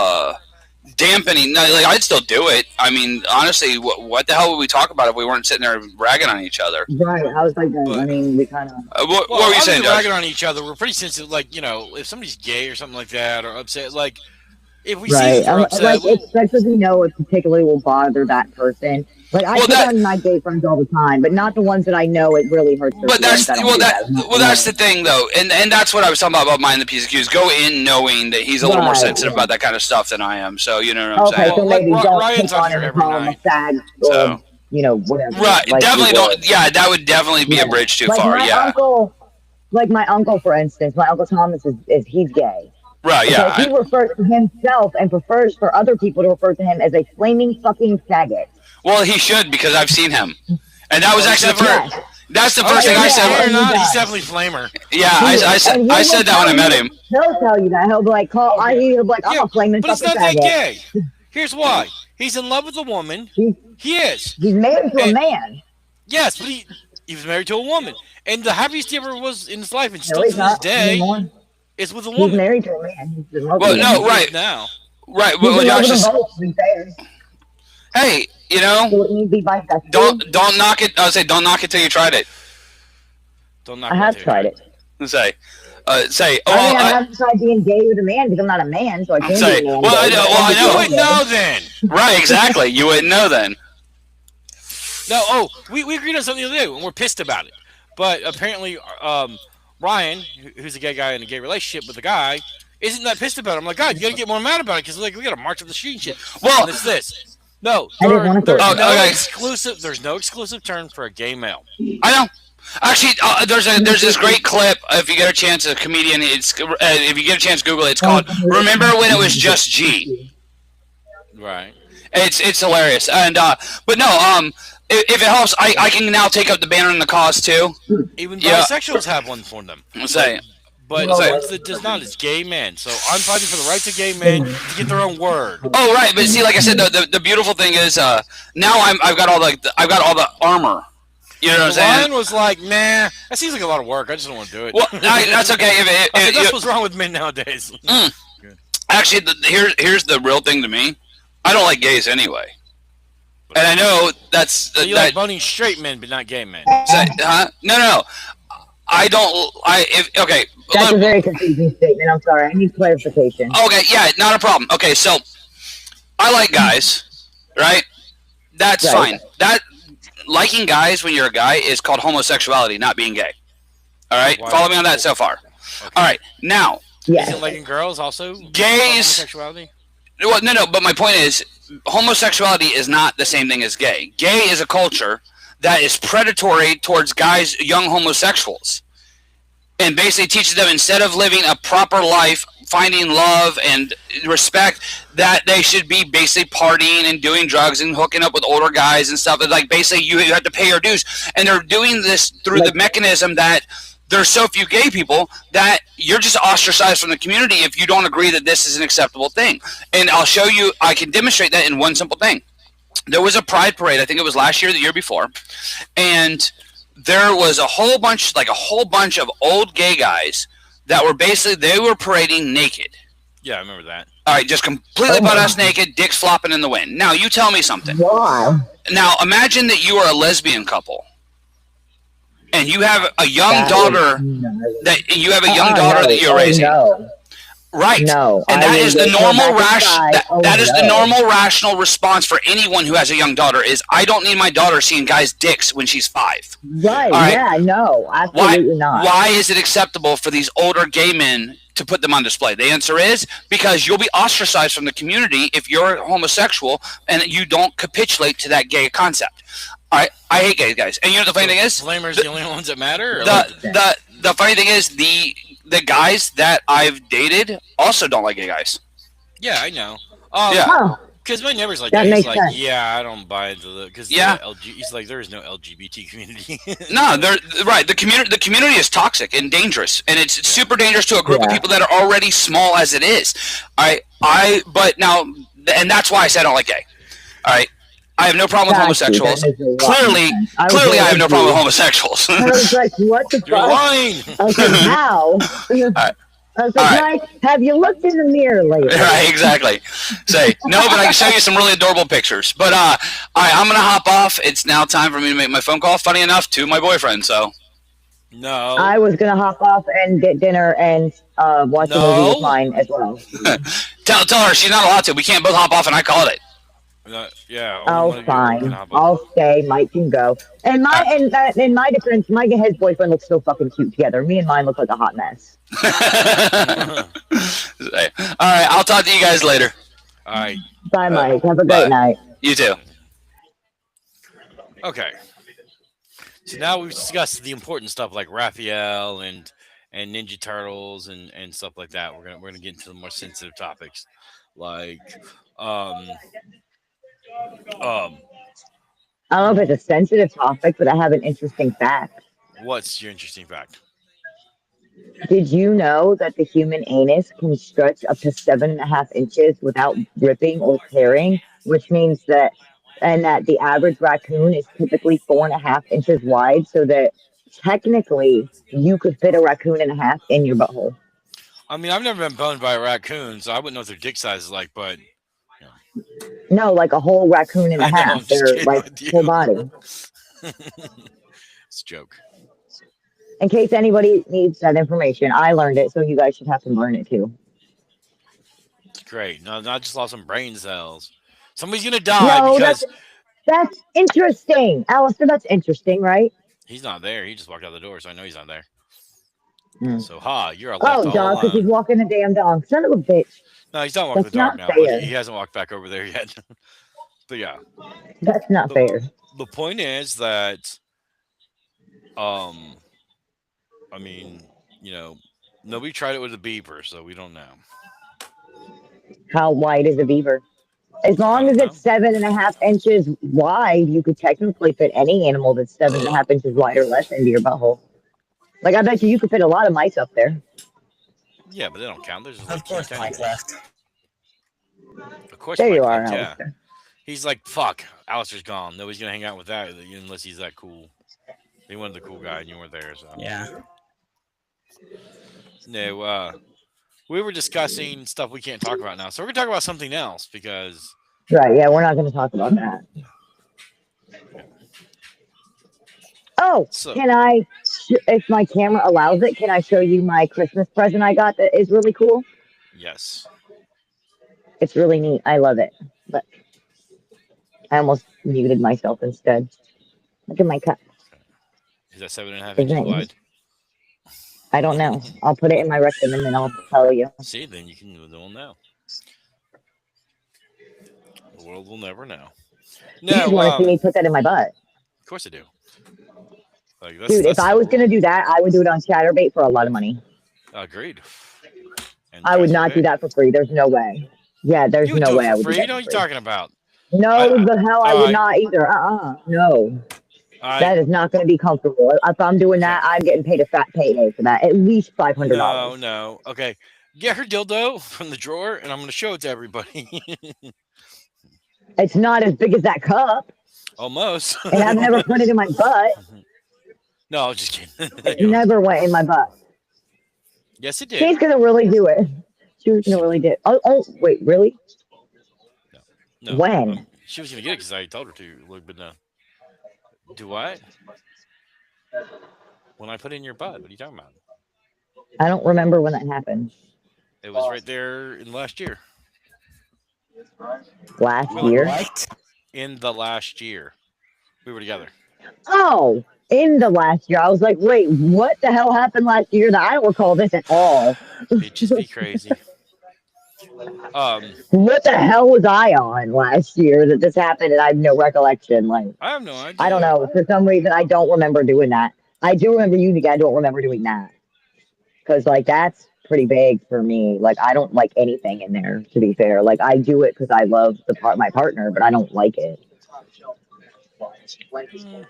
dampening. No, like I'd still do it. I mean, honestly, what the hell would we talk about if we weren't sitting there ragging on each other? Right, I was like, I mean, we kind of. What Well, were you other saying, than Josh? ragging on each other, we're pretty sensitive. Like, if somebody's gay or something like that, or upset, like, if we see Right, that they're upset, like especially we know it particularly will bother that person. Like I Well, pick on my gay friends all the time, but not the ones that I know it really hurts. Their But that's feelings. I don't do that. that's the thing though, and that's what I was talking about mine and the P's and Q's. Go in knowing that he's a little more Right, sensitive yeah. about that kind of stuff than I am. So you know what I'm Okay, saying? so maybe Like, don't Ryan's pick on on here him, every call him a night. fag, So- or whatever. Right, like definitely you would. don't. Yeah, that would definitely be a bridge too Like far. my Yeah, uncle, like my uncle, for instance, my uncle Thomas is he's gay. right. Okay, Yeah, he refers to himself and prefers for other people to refer to him as a flaming fucking faggot. well, he should because I've seen him, and that was actually the Yeah. first. That's the Oh, first thing I yeah, said. or He not, he's does. definitely flamer. Yeah, I said that when I met him. He'll tell you that. He'll be like, he'll be like, I'm a flaming But it's fucking not that faggot. gay. Here's why. He's in love with a woman. He's, He is. he's married to a And- man. Yes, but he was married to a woman. And the happiest he ever was in his life, and No, still he's to this not day, anymore. is with a He's woman. married to a man. He's in love Well, with no, him. right. Now. Right. He's Well, in love Josh with them is. both, to be fair. Hey, So it needs to be bisexual. don't knock it. I would say don't knock it till you tried it. Don't knock I it have till you tried it. Say, I mean, I haven't tried being gay with a man because I'm not a man, so I can't Say, be a man. well, I gay, know- but well, I can know. be You wouldn't know then. right, exactly. You wouldn't know then. No, we agreed on something the other day, and we're pissed about it. But apparently, Ryan, who's a gay guy in a gay relationship with a guy, isn't that pissed about it. I'm like, God, you gotta get more mad about it because like we gotta march up the street and shit. Well- and it's this. No, I didn't wanna there's go. no okay. exclusive. There's no exclusive term for a gay male. I know. Actually, there's this great clip. If you get a chance, a comedian. If you get a chance, Google it. It's called "Remember When It Was Just G." Right. It's hilarious. And but no, if it helps, I can now take up the banner and the cause too. Even Yeah. bisexuals have one for them. Say, But No. it does not. It's gay men. So I'm fighting for the rights of gay men to get their own word. oh right, but see, like I said, the beautiful thing is now I've got all the armor. You know what I'm saying? Ryan was like, "Nah, that seems like a lot of work. I just don't want to do it." Well, that's okay. I said, that's what's wrong with men nowadays. Actually, here's the real thing to me. I don't like gays anyway, and I know that's So you that. like boning straight men, but not gay men. Huh? No. I don't. Okay. That's a look, very confusing statement. I'm sorry. I need clarification. okay. Yeah. Not a problem. Okay. So I like guys, right? That's Right. fine. That liking guys when you're a guy is called homosexuality, not being gay. All right. Why? Follow me on that so far. Okay. All right. Now, Yes. Isn't liking girls also Gays- homosexuality? well, no. But my point is, homosexuality is not the same thing as gay. Gay is a culture that is predatory towards guys, young homosexuals, and basically teaches them instead of living a proper life, finding love and respect, that they should be basically partying and doing drugs and hooking up with older guys and stuff. Like basically, you have to pay your dues, and they're doing this through the mechanism that there's so few gay people that you're just ostracized from the community if you don't agree that this is an acceptable thing. And I'll show you. I can demonstrate that in one simple thing. There was a pride parade, I think it was last year or the year before, and there was a whole bunch of old gay guys that were they were parading naked. Yeah, I remember that. All right, just completely butt-ass naked, dicks flopping in the wind. Now, you tell me something. Why? Now, imagine that you are a lesbian couple, and you have a young That daughter is- that you're raising. No. Right. No, And I that will is the wake her normal back inside. Oh that is the no. normal rational response for anyone who has a young daughter is I don't need my daughter seeing guys' dicks when she's 5. Right? All right. Yeah. No. Why Absolutely not. why is it acceptable for these older gay men to put them on display? The answer is because you'll be ostracized from the community if you're homosexual and you don't capitulate to that gay concept. All right, I hate gay guys, and you know the funny thing is, Flamers the only ones that matter. Or the funny thing is the guys that I've dated also don't like gay guys. yeah, I know. Yeah. Huh. Because my neighbor's like That that. He's makes like, sense. yeah, I don't buy into the because Yeah. He's like, there is no LGBT community. No, they're right. The community is toxic and dangerous, and it's super dangerous to a group of Yeah. people that are already small as it is. But now, and that's why I said I don't like gay. All right, I have no problem with Got you. That homosexuals. makes a lot of Clearly, sense. clearly, I have no problem with with homosexuals. you. I was like, what the You're fuck? lying. I was like, how? right. I was All like, right. Mike, have you looked in the mirror lately? Right, exactly. Say no, but I can show you some really adorable pictures. But all right, I'm gonna hop off. It's now time for me to make my phone call. Funny enough, to my boyfriend. So No. I was gonna hop off and get dinner and watch a movie with mine as well. tell her she's not allowed to. We can't both hop off, and I called it. Yeah. only Oh, one of you can fine. hop on. I'll stay. Mike can go. And in my defense, Mike and his boyfriend look so fucking cute together. Me and mine look like a hot mess. All right, I'll talk to you guys later. All right. Bye, Mike. Have a bye. great night. You too. Okay. So now we've discussed the important stuff like Raphael and Ninja Turtles and stuff like that. We're gonna get into the more sensitive topics, like um I don't know if it's a sensitive topic, but I have an interesting fact. what's your interesting fact? Did you know that the human anus can stretch up to 7.5 inches without ripping or tearing, which means that the average raccoon is typically 4.5 inches wide, so that technically you could fit a raccoon and a half in your butthole. I mean, I've never been boned by a raccoon, so I wouldn't know what their dick size is like, but No, like a whole raccoon and a I know, I'm half. just They're kidding like with you. full body. It's a joke. In case anybody needs that information, I learned it, so you guys should have to learn it too. It's great. No, not just lost some brain cells. Somebody's gonna die No, because that's interesting, Alistair. That's interesting, right? he's not there. He just walked out the door, so I know he's not there. Mm. So, you're a left Oh, all dog, because he's alone. walking the damn dog. Son of a bitch. No, he's not walking That's the dog not now, but fair. he hasn't walked back over there yet. But yeah, That's not the, fair. the point is that, um, I mean, nobody tried it with a beaver, so we don't know. How wide is a beaver? As I long don't as know. it's 7.5 inches wide, you could technically fit any animal that's 7.5 inches wide or less into your butthole. Like, I bet you could fit a lot of mice up there. Yeah, but they don't count. There's just Of like course, tiny Mike ones. left. Of course, There Mike you are, left, yeah. Alistair. He's like, fuck, Alistair's gone. Nobody's gonna hang out with that unless he's that cool. He wanted the cool guy, and you weren't there, so. Yeah. No, we were discussing stuff we can't talk about now, so we're gonna talk about something else because Right, yeah, we're not going to talk about that. Oh, so can I, if my camera allows it, can I show you my Christmas present I got that is really cool? yes. It's really neat. I love it. But I almost muted myself instead. Look at my cup. Is that 7.5 Isn't inches it neat? wide? I don't know. I'll put it in my rectum and then I'll tell you. See, then we'll know. The world will never know. You just No, want to see me put that in my butt. of course I do. Like Dude, if I was going to do that, I would do it on Chatterbait for a lot of money. Agreed. And I would price not of do it. that for free. There's no way. Yeah, there's You would no do way it I for would free. do You that know for what you're free. talking about. No, the hell I would I- not either. No. That is not going to be comfortable. If I'm doing that, I'm getting paid a fat payday for that. At least $500. No. Okay. Get her dildo from the drawer, and I'm going to show it to everybody. It's not as big as that cup, Almost. and I've never put it in my butt. No, I was just kidding. It never went in my butt. Yes, it did. She's going to really do it. She was going to really do it. Oh, wait, really? No. When? She was going to get it because I told her to. Look, but no. Do what? When I put it in your butt. What are you talking about? I don't remember when that happened. It was right there in last year. Last Willie. year. What? In the last year, we were together. Oh, in the last year. I was like, wait, what the hell happened last year? That I don't recall this at all. Bitches be crazy. What the hell was I on last year that this happened and I have no recollection? Like, I have no I don't idea. know. For some reason, I don't remember doing that. I do remember using it. I don't remember doing that. Because, like, that's pretty big for me. Like, I don't like anything in there, to be fair. Like, I do it because I love my partner, but I don't like it. Mm.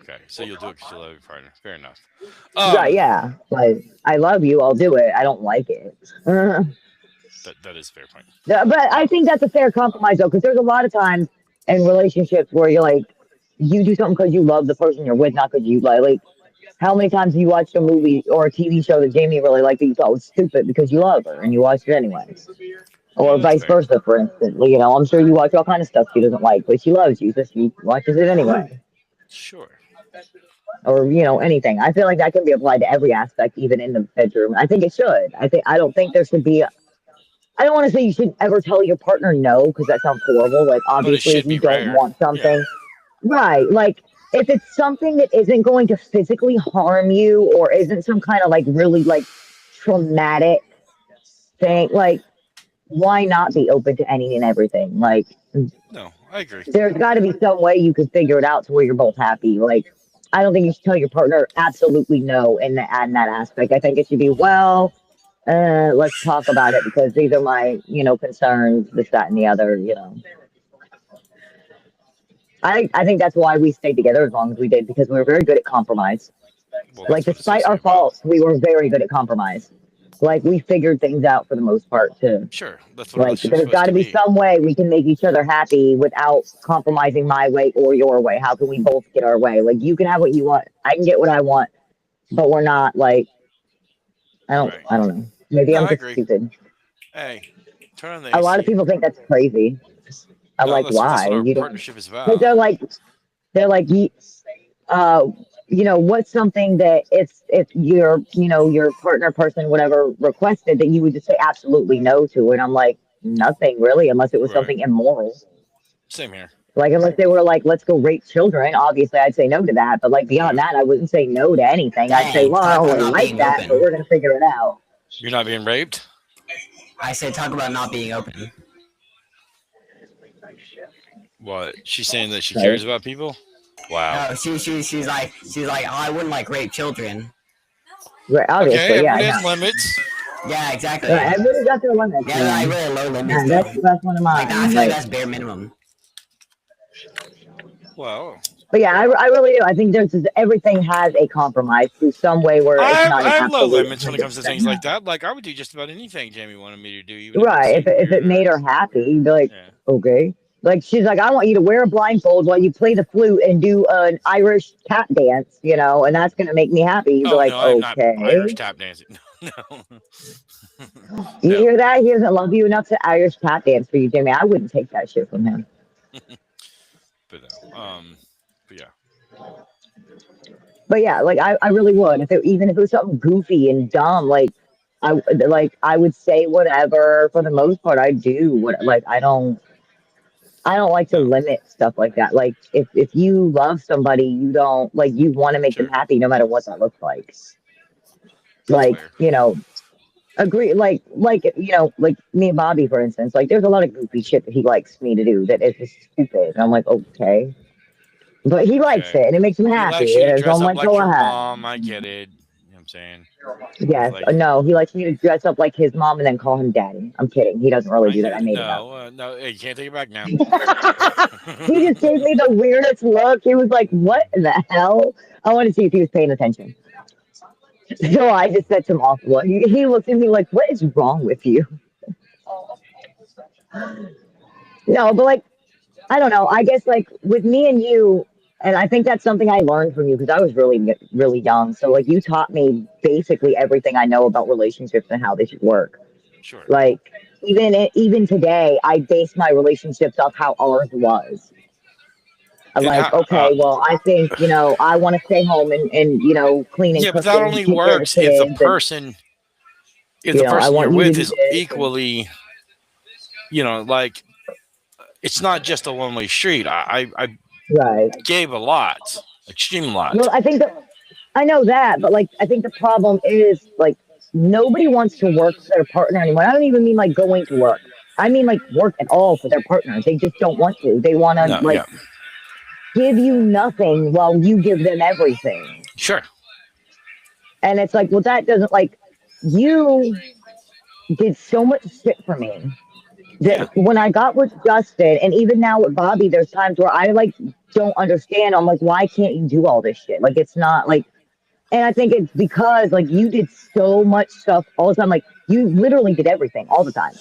Okay, so you'll do it because you love your partner. Fair enough. Right, yeah. Like, I love you. I'll do it. I don't like it. That is a fair point. But I think that's a fair compromise, though, because there's a lot of times in relationships where you're like, you do something because you love the person you're with, not because you like. How many times have you watched a movie or a TV show that Jamie really liked that you thought was stupid because you love her and you watched it anyways? Yeah, Or that's vice fair. versa, for instance. You know, I'm sure you watch all kind of stuff she doesn't like, but she loves you, so she watches it anyway. Sure. Or, you know, anything. I feel like that can be applied to every aspect, even in the bedroom. I think it should. I don't think there should be. I don't want to say you should ever tell your partner no because that sounds horrible. Like, But it obviously, if should you be don't rare. want Yeah. something, right? Like, if it's something that isn't going to physically harm you or isn't some kind of like really like traumatic thing, like, why not be open to any and everything? Like, No, I agree. there's got to be some way you could figure it out to where you're both happy. Like, I don't think you should tell your partner absolutely no in that aspect. I think it should be, well, let's talk about it because these are my, you know, concerns, this, that, and the other, you know. I think that's why we stayed together as long as we did because we were very good at compromise. Well, Like, that's what it's despite supposed to our be about. faults, we were very good at compromise. Like, we figured things out for the most part, too. Sure, that's what a Like, relationship's there's supposed got to to be be. some way we can make each other happy without compromising my way or your way. How can we both get our way? Like, you can have what you want, I can get what I want, but we're not like Right. I don't know. Maybe No, I'm I just agree. stupid. Hey, turn on the A lot of AC. people think that's crazy. I'm No, like, that's why? what our You don't? partnership is Because about. they're like, uh, you know, what's something that if your, you know, your partner, person, whatever requested that you would just say absolutely no to, and I'm like, nothing really, unless it was Right. something immoral. Same here. Like, unless they were like, let's go rape children, obviously I'd say no to that. But like beyond Yeah. that, I wouldn't say no to anything. I'd say, Dang, well, I talk don't about really not like being that, but open. we're gonna figure it out. You're not being raped? I said talk about not being open. What? She's saying that she Right? cares about people? Wow. No, she's like, oh, I wouldn't like rape children. Right? Okay, Obviously, yeah, everybody I has know. limits. Yeah, exactly. Everybody's got their limits, Yeah, I man. really low limits Yeah, though. that's one of Like I mine. feel like Like, that's bare minimum. Well, but yeah, I really do. I think there's just, everything has a compromise through some way where it's not I an have low absolute limits when it comes to 100% things like no. that. Like, I would do just about anything Jamie wanted me to do, even if it Right? seemed If it weird made or. her happy, you'd be like, Yeah. okay. Like she's like, I want you to wear a blindfold while you play the flute and do an Irish tap dance, you know, and that's gonna make me happy. You'd be Oh, like, no, I am not Irish okay. tap dancing. No. You No. hear that? He doesn't love you enough to Irish tap dance for you, Jimmy. I wouldn't take that shit from him. But no. But yeah. But yeah, like I really would. Even if it was something goofy and dumb, I would say whatever for the most part. I do what like I don't like to No. limit stuff like that. Like if you love somebody, you don't like you want to make them Sure. happy no matter what that looks like. That's Like, fair. you know, agree you know, like me and Bobby for instance, like there's a lot of goofy shit that he likes me to do that is just stupid. And I'm like, okay. But he likes Okay. it and it makes him He likes happy. you to And so dress I'm up like, like go your ahead. mom. I get it. You know what I'm saying? He's Yes. like, No, he likes me to dress up like his mom and then call him daddy. I'm kidding. He doesn't really I do that. hear I that. made it up. No, no, hey, you can't take it back now. He just gave me the weirdest look. He was like, what the hell? I want to see if he was paying attention. So I just set him off. What he looked at me like, what is wrong with you? No, but like, I don't know. I guess like with me and you, and I think that's something I learned from you because I was really young. So like you taught me basically everything I know about relationships and how they should work. Sure. Like even today, I base my relationships off how ours was. I'm And like, how? okay, well, I think you know I want to stay home and you know clean and Yeah, but cook that and only take care of the works if the kids and person if You the know, I person you're want you to with do is this. equally, like it's not just a one way street. I Right. gave a lot, extreme Well, lot. I think that I know that, but like I think the problem is like nobody wants to work for their partner anymore. I don't even mean like going to work. I mean like work at all for their partner. They just don't want to. They want to No, like yeah, give you nothing while you give them everything. sure, And it's like, well, that doesn't like you did so much shit for me yeah, that when I got with Justin and even now with Bobby, there's times where I like don't understand. I'm like, why can't you do all this shit? Like it's not like and I think it's because like you did so much stuff all the time. Like you literally did everything all the time.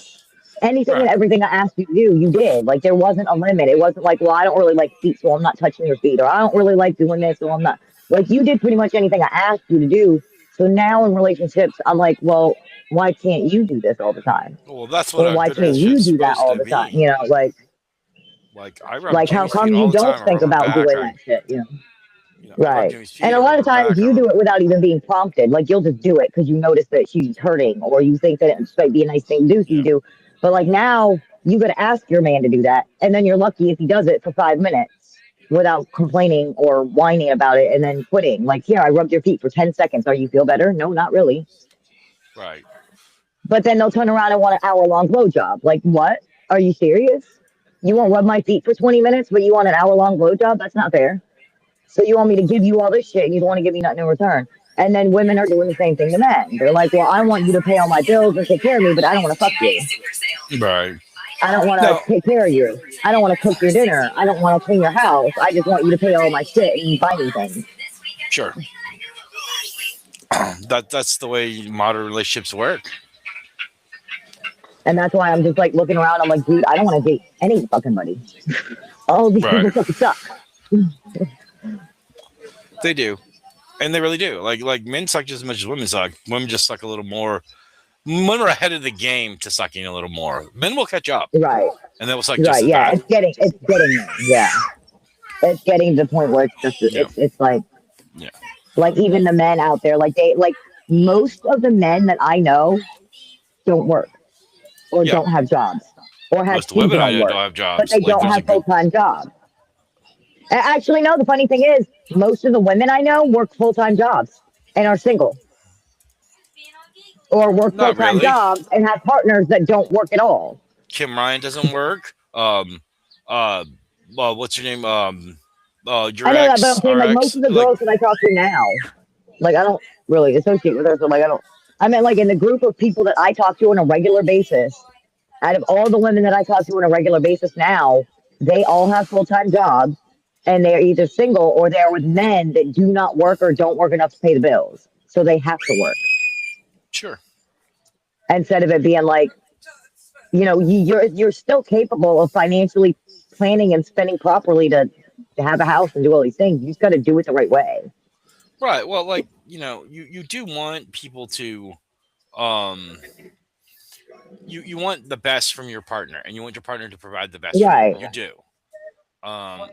Anything and right. everything I asked you to do, you did. Like there wasn't a limit. It wasn't like, well, I don't really like feet, so I'm not touching your feet, or I don't really like doing this, so I'm not. Like you did pretty much anything I asked you to do. So now in relationships, I'm like, well, why can't you do this all the time? Well, that's what Or a why good can't you relationship's do that supposed all to the time? be. You know, Like I rub like how Jimmy's feet come all you the don't time. I think rub her about back. doing that shit? I rub Right. Jimmy's feet. And I a rub lot her of times back. I you rub. do it without even being prompted. Like you'll just do it because you notice that she's hurting or you think that it might be a nice thing to do, so you Yeah, do. But like now you got to ask your man to do that. And then you're lucky if he does it for 5 minutes without complaining or whining about it and then quitting. Like, here, I rubbed your feet for 10 seconds. Are you feel better? No, not really. right. But then they'll turn around and want an hour-long blowjob. Like, what? Are you serious? You won't rub my feet for 20 minutes, but you want an hour-long blowjob? That's not fair. So you want me to give you all this shit and you don't want to give me nothing in return. And then women are doing the same thing to men. They're like, well, I want you to pay all my bills and take care of me, but I don't want to fuck you. Right. I don't want No, to take care of you. I don't want to cook your dinner. I don't want to clean your house. I just want you to pay all my shit and buy me things. sure. That's the way modern relationships work. And that's why I'm just like looking around. I'm like, dude, I don't want to date any fucking buddy. All these Right. people fucking suck. They do, and they really do. Like men suck just as much as women suck. Women just suck a little more. Women are ahead of the game to sucking a little more. Men will catch up, Right. and they will suck just Right. as Yeah. bad. It's getting there. Yeah. It's getting to the point where it's just, Yeah, it's yeah. like even the men out there, like like most of the men that I know don't work or Yeah. don't have jobs or have Most of the women I seasonal know don't work, have but jobs. they Like don't there's a have good. full-time jobs. Actually, no, the funny thing is most of the women I know work full-time jobs and are single or work Not full-time really. jobs and have partners that don't work at all. Kim Ryan doesn't work. Uh, what's your name? Your I know that, but I'm ex, saying our like most ex, of the like girls that I talk to now, like I don't really associate with her, so like I don't. I mean, like in the group of people that I talk to on a regular basis, out of all the women that I talk to on a regular basis now, they all have full time jobs and they're either single or they're with men that do not work or don't work enough to pay the bills. So they have to work sure. instead of it being like, you're still capable of financially planning and spending properly to have a house and do all these things. You just got to do it the right way. Right. Well, like you do want people to um you want the best from your partner, and you want your partner to provide the best for you. Right. You do.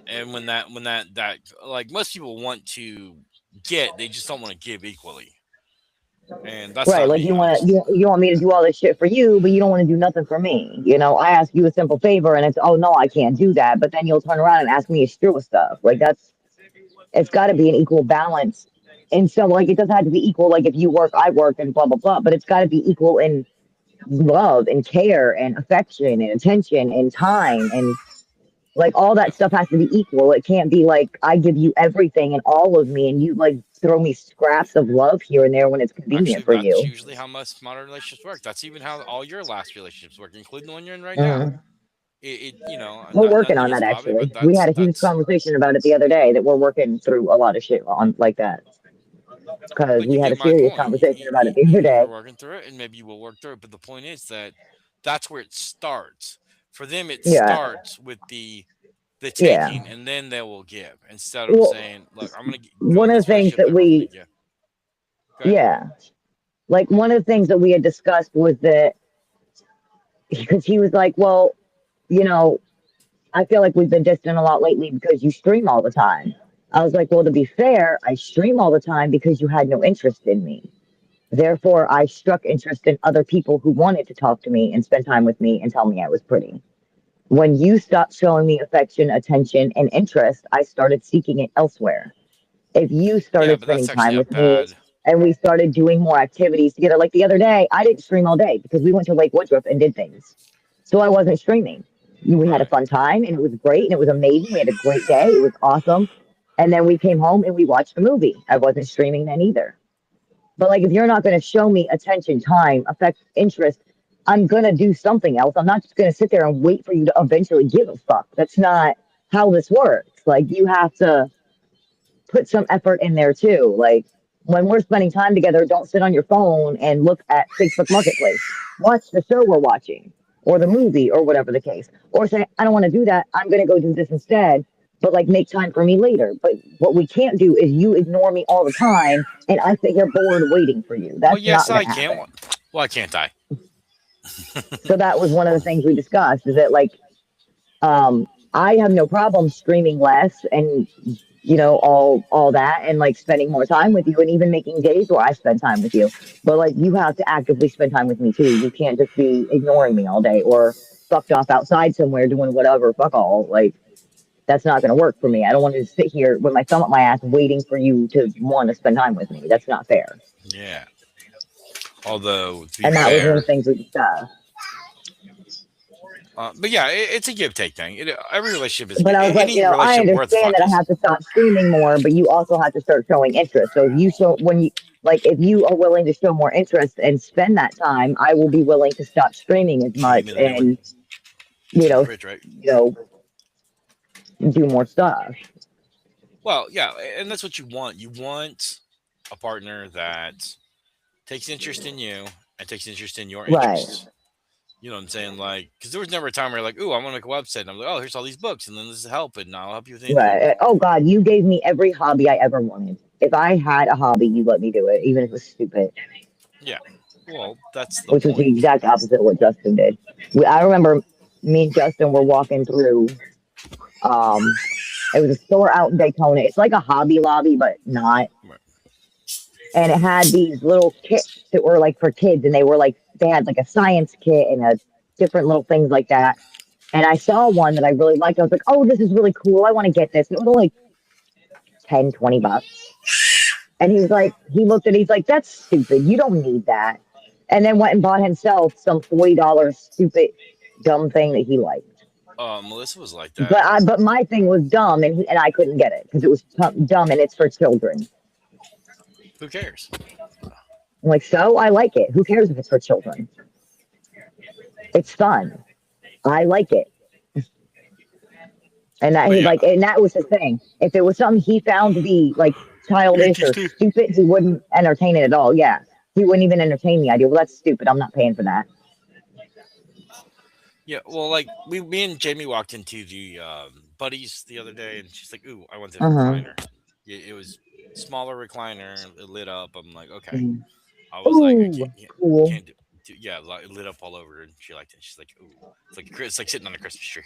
And when that like most people want to get, they just don't want to give equally, and that's Right, not like me, you want honestly. you want me to do all this shit for you, but you don't want to do nothing for me. I ask you a simple favor, and it's oh no, I can't do that. But then you'll turn around and ask me a screw of stuff. Like that's it's got to be an equal balance. And so like it doesn't have to be equal. Like if you work, I work, and blah blah blah. But it's got to be equal in love and care and affection and attention and time and like all Yeah. that stuff has to be equal. It can't be like I give you everything and all of me, and you like throw me scraps of love here and there when it's Actually, convenient for that's you. usually how most modern relationships work. That's even how all your last relationships work, including the one you're in right now. Mhm. We're Not working nothing on that against Bobby, but actually. We had a huge that's conversation about it the other day that we're working through a lot of shit on like that because like we you had get a my serious point. conversation about it the other You're day. working through it, and maybe you will work through it. But the point is that that's where it starts. For them, it Yeah, starts with the yeah. taking, and then they will give. Instead of Well, saying, "Look, I'm going to go one in of the this things relationship that that we're going to we, give." Go ahead. yeah, like one of the things that we had discussed was that because he was like, well, you know, I feel like we've been distant a lot lately because you stream all the time. I was like, well, to be fair, I stream all the time because you had no interest in me. Therefore, I struck interest in other people who wanted to talk to me and spend time with me and tell me I was pretty. When you stopped showing me affection, attention, and interest, I started seeking it elsewhere. If you Yeah, started but that's spending actually time a with me bad. and we started doing more activities together, like the other day, I didn't stream all day because we went to Lake Woodruff and did things. So I wasn't streaming. We had a Right. fun time and it was great and it was amazing. We had a great day. It was awesome. And then we came home and we watched a movie. I wasn't streaming then either. But like, if you're not going to show me attention, time, affect, interest, I'm going to do something else. I'm not just going to sit there and wait for you to eventually give a fuck. That's not how this works. Like, you have to put some effort in there too. Like, when we're spending time together, don't sit on your phone and look at Facebook Marketplace. Watch the show we're watching or the movie or whatever the case. Or say, I don't want to do that. I'm going to go do this instead. But like, make time for me later. But what we can't do is you ignore me all the time and I sit here bored waiting for you. Well, That's yes, not going I to can. happen. Why can't I? So that was one of the things we discussed is that like, I have no problem streaming less and all that and like spending more time with you and even making days where I spend time with you. But like you have to actively spend time with me too. You can't just be ignoring me all day or fucked off outside somewhere doing whatever fuck all. Like that's not gonna work for me. I don't want to sit here with my thumb up my ass waiting for you to want to spend time with me. That's not fair. Yeah. Although, to be And that was one of fair, the things we discussed. but yeah, it's a give take thing. Every relationship is But I was like, any I relationship worth a understand fuck that I is. have to stop streaming more, but you also have to start showing interest. So if you show when you like if you are willing to show more interest and spend that time, I will be willing to stop streaming as Can you give much me the new one and you from the know, fridge, right? you know, do more stuff. Well, yeah, and that's what you want. You want a partner that takes interest in you and takes interest in your Right. interests. You know what I'm saying? Like, because there was never a time where you're like, "Ooh, I want to make a website," and I'm like, "Oh, here's all these books, and then this is help, and I'll help you with anything you Right. want." Oh God, you gave me every hobby I ever wanted. If I had a hobby, you let me do it, even if it was stupid, Yeah. Well, that's the which was the point. exact opposite of what Justin did. I remember me and Justin were walking through um it was a store out in Daytona. It's like a Hobby Lobby, but not. Right. And it had these little kits that were like for kids, and they had like a science kit and a different little things like that. And I saw one that I really liked. I was like, "Oh, this is really cool. I want to get this." And it was only like 10, $20. And he looked at it, he's like, "That's stupid. You don't need that." And then went and bought himself some $40 stupid dumb thing that he liked. Melissa was like that. But my thing was dumb, and I couldn't get it because it was dumb and it's for children. Who cares? I'm like, so I like it. Who cares if it's for children? It's fun. I like it. And that But he yeah, like, and that was his thing. If it was something he found to be like childish or interesting. stupid, he wouldn't entertain it at all. Yeah, he wouldn't even entertain the idea. Well, that's stupid. I'm not paying for that. Yeah, well, like me and Jamie walked into the Buddies the other day, and she's like, "Ooh, I want this Uh huh. recliner." It was smaller recliner. It lit up. I'm like, okay. Mm. I was like, I can't, Ooh, you cool. can't yeah, it lit up all over, and she liked it. She's like, "Ooh, it's like sitting on a Christmas tree,"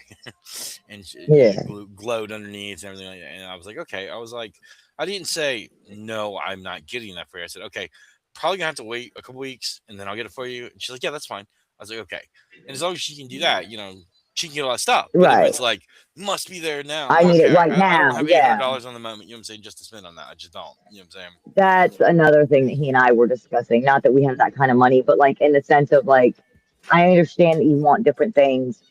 and Yeah. glowed underneath and everything. Like that. And I was like, okay. I was like, I didn't say no, I'm not getting that for you. I said, okay, probably gonna have to wait a couple weeks, and then I'll get it for you. And she's like, yeah, that's fine. I was like, okay, and as long as she can do that, she can get all that stuff. But if Right. it's like must be there now, I'm I like, need it okay, right I don't now. have eight hundred Yeah. dollars on the moment. You know what I'm saying? Just to spend on that, I just don't. You know what I'm saying? That's another thing that he and I were discussing. Not that we have that kind of money, but like in the sense of like, I understand that you want different things,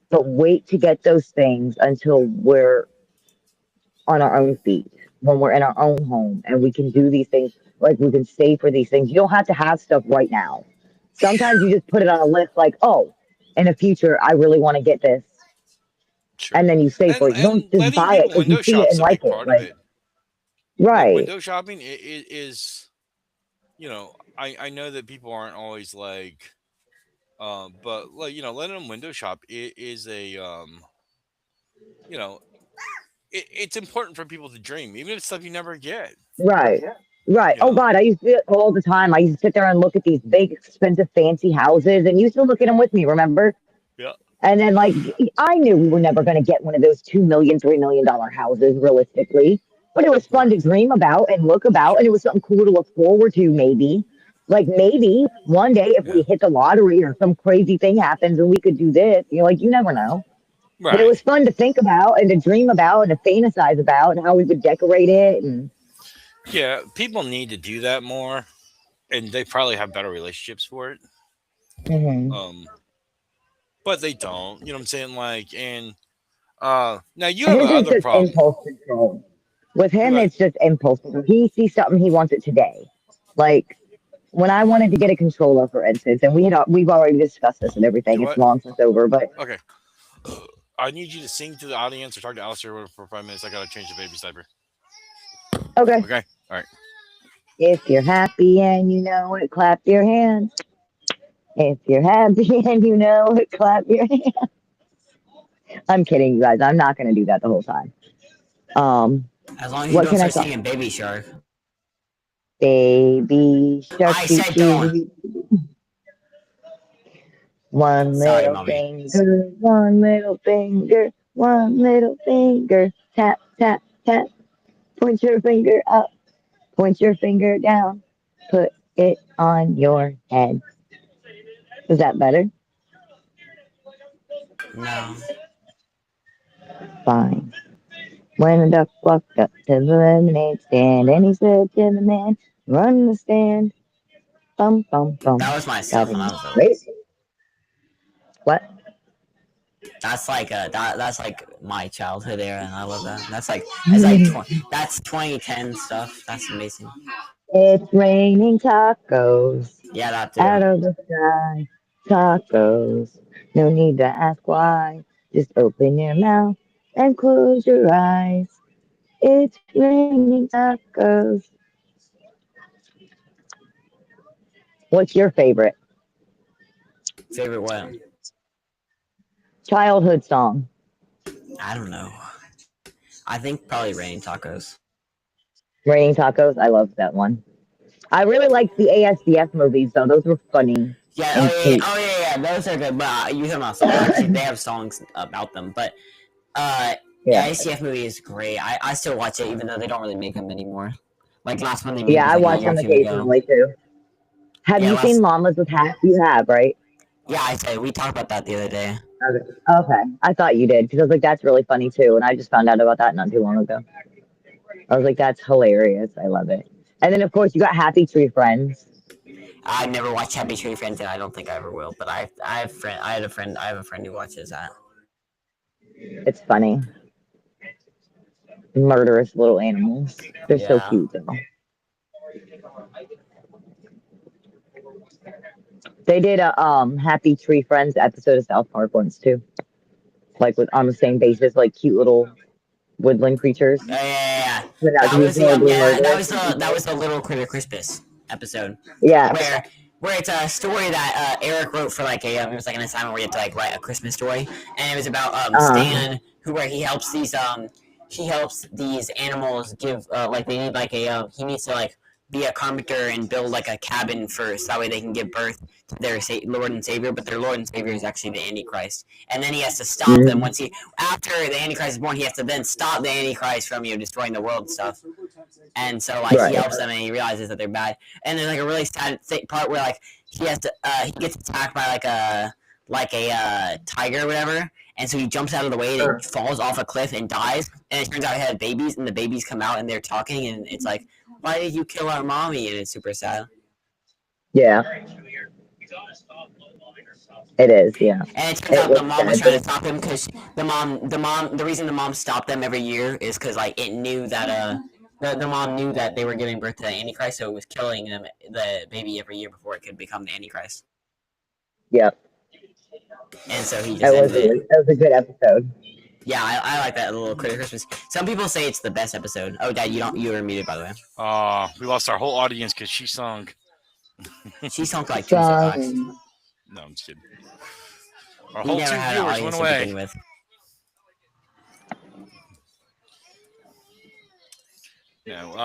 but wait to get those things until we're on our own feet, when we're in our own home and we can do these things, like we can save for these things. You don't have to have stuff right now. Sometimes you just put it on a list like, oh, in the future, I really want to get this. Sure. And then you save for it. You don't And just letting buy it people because you window see it shop's and a like big it. part of Like, it. Like right, window shopping is I know that people aren't always like but like letting them window shop is a you know it's important for people to dream even if it's stuff you never get. right, right. you Oh, know God, I used to do it all the time. I used to sit there and look at these big, expensive, fancy houses, and you used to look at them with me, remember? yeah. And then, like, I knew we were never going to get one of those $2 million, $3 million houses realistically. But it was fun to Right. dream about and look about, and it Sure. was something cool to look forward to, maybe. Like maybe one day if we Yeah. hit the lottery or some crazy thing happens and we could do this, you're like, you never know. But it Right. was fun to think about and to dream about and to fantasize about and how we would decorate it. And Yeah. People need to do that more, and they probably have better relationships for it. mhm. Um, but they don't. You know what I'm saying? Like, and now you have His is other just problem. impulse control. With him, But it's just impulse control. He sees something, he wants it today. Like when I wanted to get a controller, for instance, and we've already discussed this and everything. do It's what? long since over, but Okay. I need you to sing to the audience or talk to Alistair for 5 minutes. I gotta change the baby's diaper. okay. Okay. All right. If you're happy and you know it, clap your hands. If you're happy and you know it, clap your hands. I'm kidding, you guys. I'm not going to do that the whole time. Um, As long as you what don't can I start song? singing Baby Shark. Baby shark, I doo said don't. doo. One Sorry, little mommy. finger, one little finger, one little finger. Tap, tap, tap. Point your finger up, point your finger down. Put it on your head. Is that better? No. Fine. When the duck walked up to the lemonade stand, and he said to the man, run the stand. Bum, bum, bum. That was my Got stuff when I him. was little. Wait. What? That's like that's like my childhood era, and I love that. That's like that's 2010 stuff. That's amazing. It's raining tacos Yeah, that too. out of the sky. Tacos. No need to ask why. Just open your mouth and close your eyes. It's raining tacos. What's your favorite Favorite what? childhood song? I don't know. I think probably raining tacos. Raining tacos. I love that one. I really liked the ASDF movies though. Those were funny Yeah. and cute. Oh yeah. Yeah. Those are good. But you talking about songs? Actually, they have songs about them. But Yeah. yeah, ACF movie is great. I still watch it even though they don't really make them anymore. Like last one they made Yeah, was I like a watch year or them two ago. occasionally too. Have Yeah, you seen last. Llamas with Hats? You have, right? Yeah, I said we talked about that the other day. Okay. Okay. I thought you did because I was like, that's really funny too. And I just found out about that not too long ago. I was like, that's hilarious. I love it. And then, of course, you got Happy Tree Friends. I never watched Happy Tree Friends, and I don't think I ever will. But I have a friend who watches that. It's funny. Murderous little animals. They're so Yeah. cute, though. They did a Happy Tree Friends episode of South Park once too, like with on the same basis, like cute little woodland creatures Yeah. without That being was the horribly yeah. murderous. That was the Little Critter Christmas episode Yeah. where it's a story that Eric wrote for like a it was like an assignment where you had to like write a Christmas story, and it was about Uh, Stan, where he helps these animals give like they need like a he needs to like be a carpenter and build like a cabin first, that way they can give birth to their Lord and Savior, but their Lord and Savior is actually the Antichrist, and then he has to stop them mm, once he after the Antichrist is born, he has to then stop the Antichrist from destroying the world and stuff. And so like he right. helps them and he realizes that they're bad. And then like a really sad part where like he gets attacked by like a tiger or whatever, and so he jumps out of the way and it falls off a cliff and dies. And it turns out he had babies, and the babies come out and they're talking, and it's like, why did you kill our mommy? And it's super sad. Yeah, it is. Yeah, And it turns it out the was mom was sad, trying but to stop him because the reason the mom stopped them every year is because like it knew that the mom knew that they were giving birth to the Antichrist, so it was killing them the baby every year before it could become the Antichrist. yeah, And so he just ended it. it was a good episode. Yeah, I like that Little Critter Christmas. Some people say it's the best episode. Oh, Dad, you were muted by the way. We lost our whole audience because she sung. She sung for like 2 seconds. Song. No, I'm just kidding. Our We whole never two had an viewers went audience to away. begin with. No.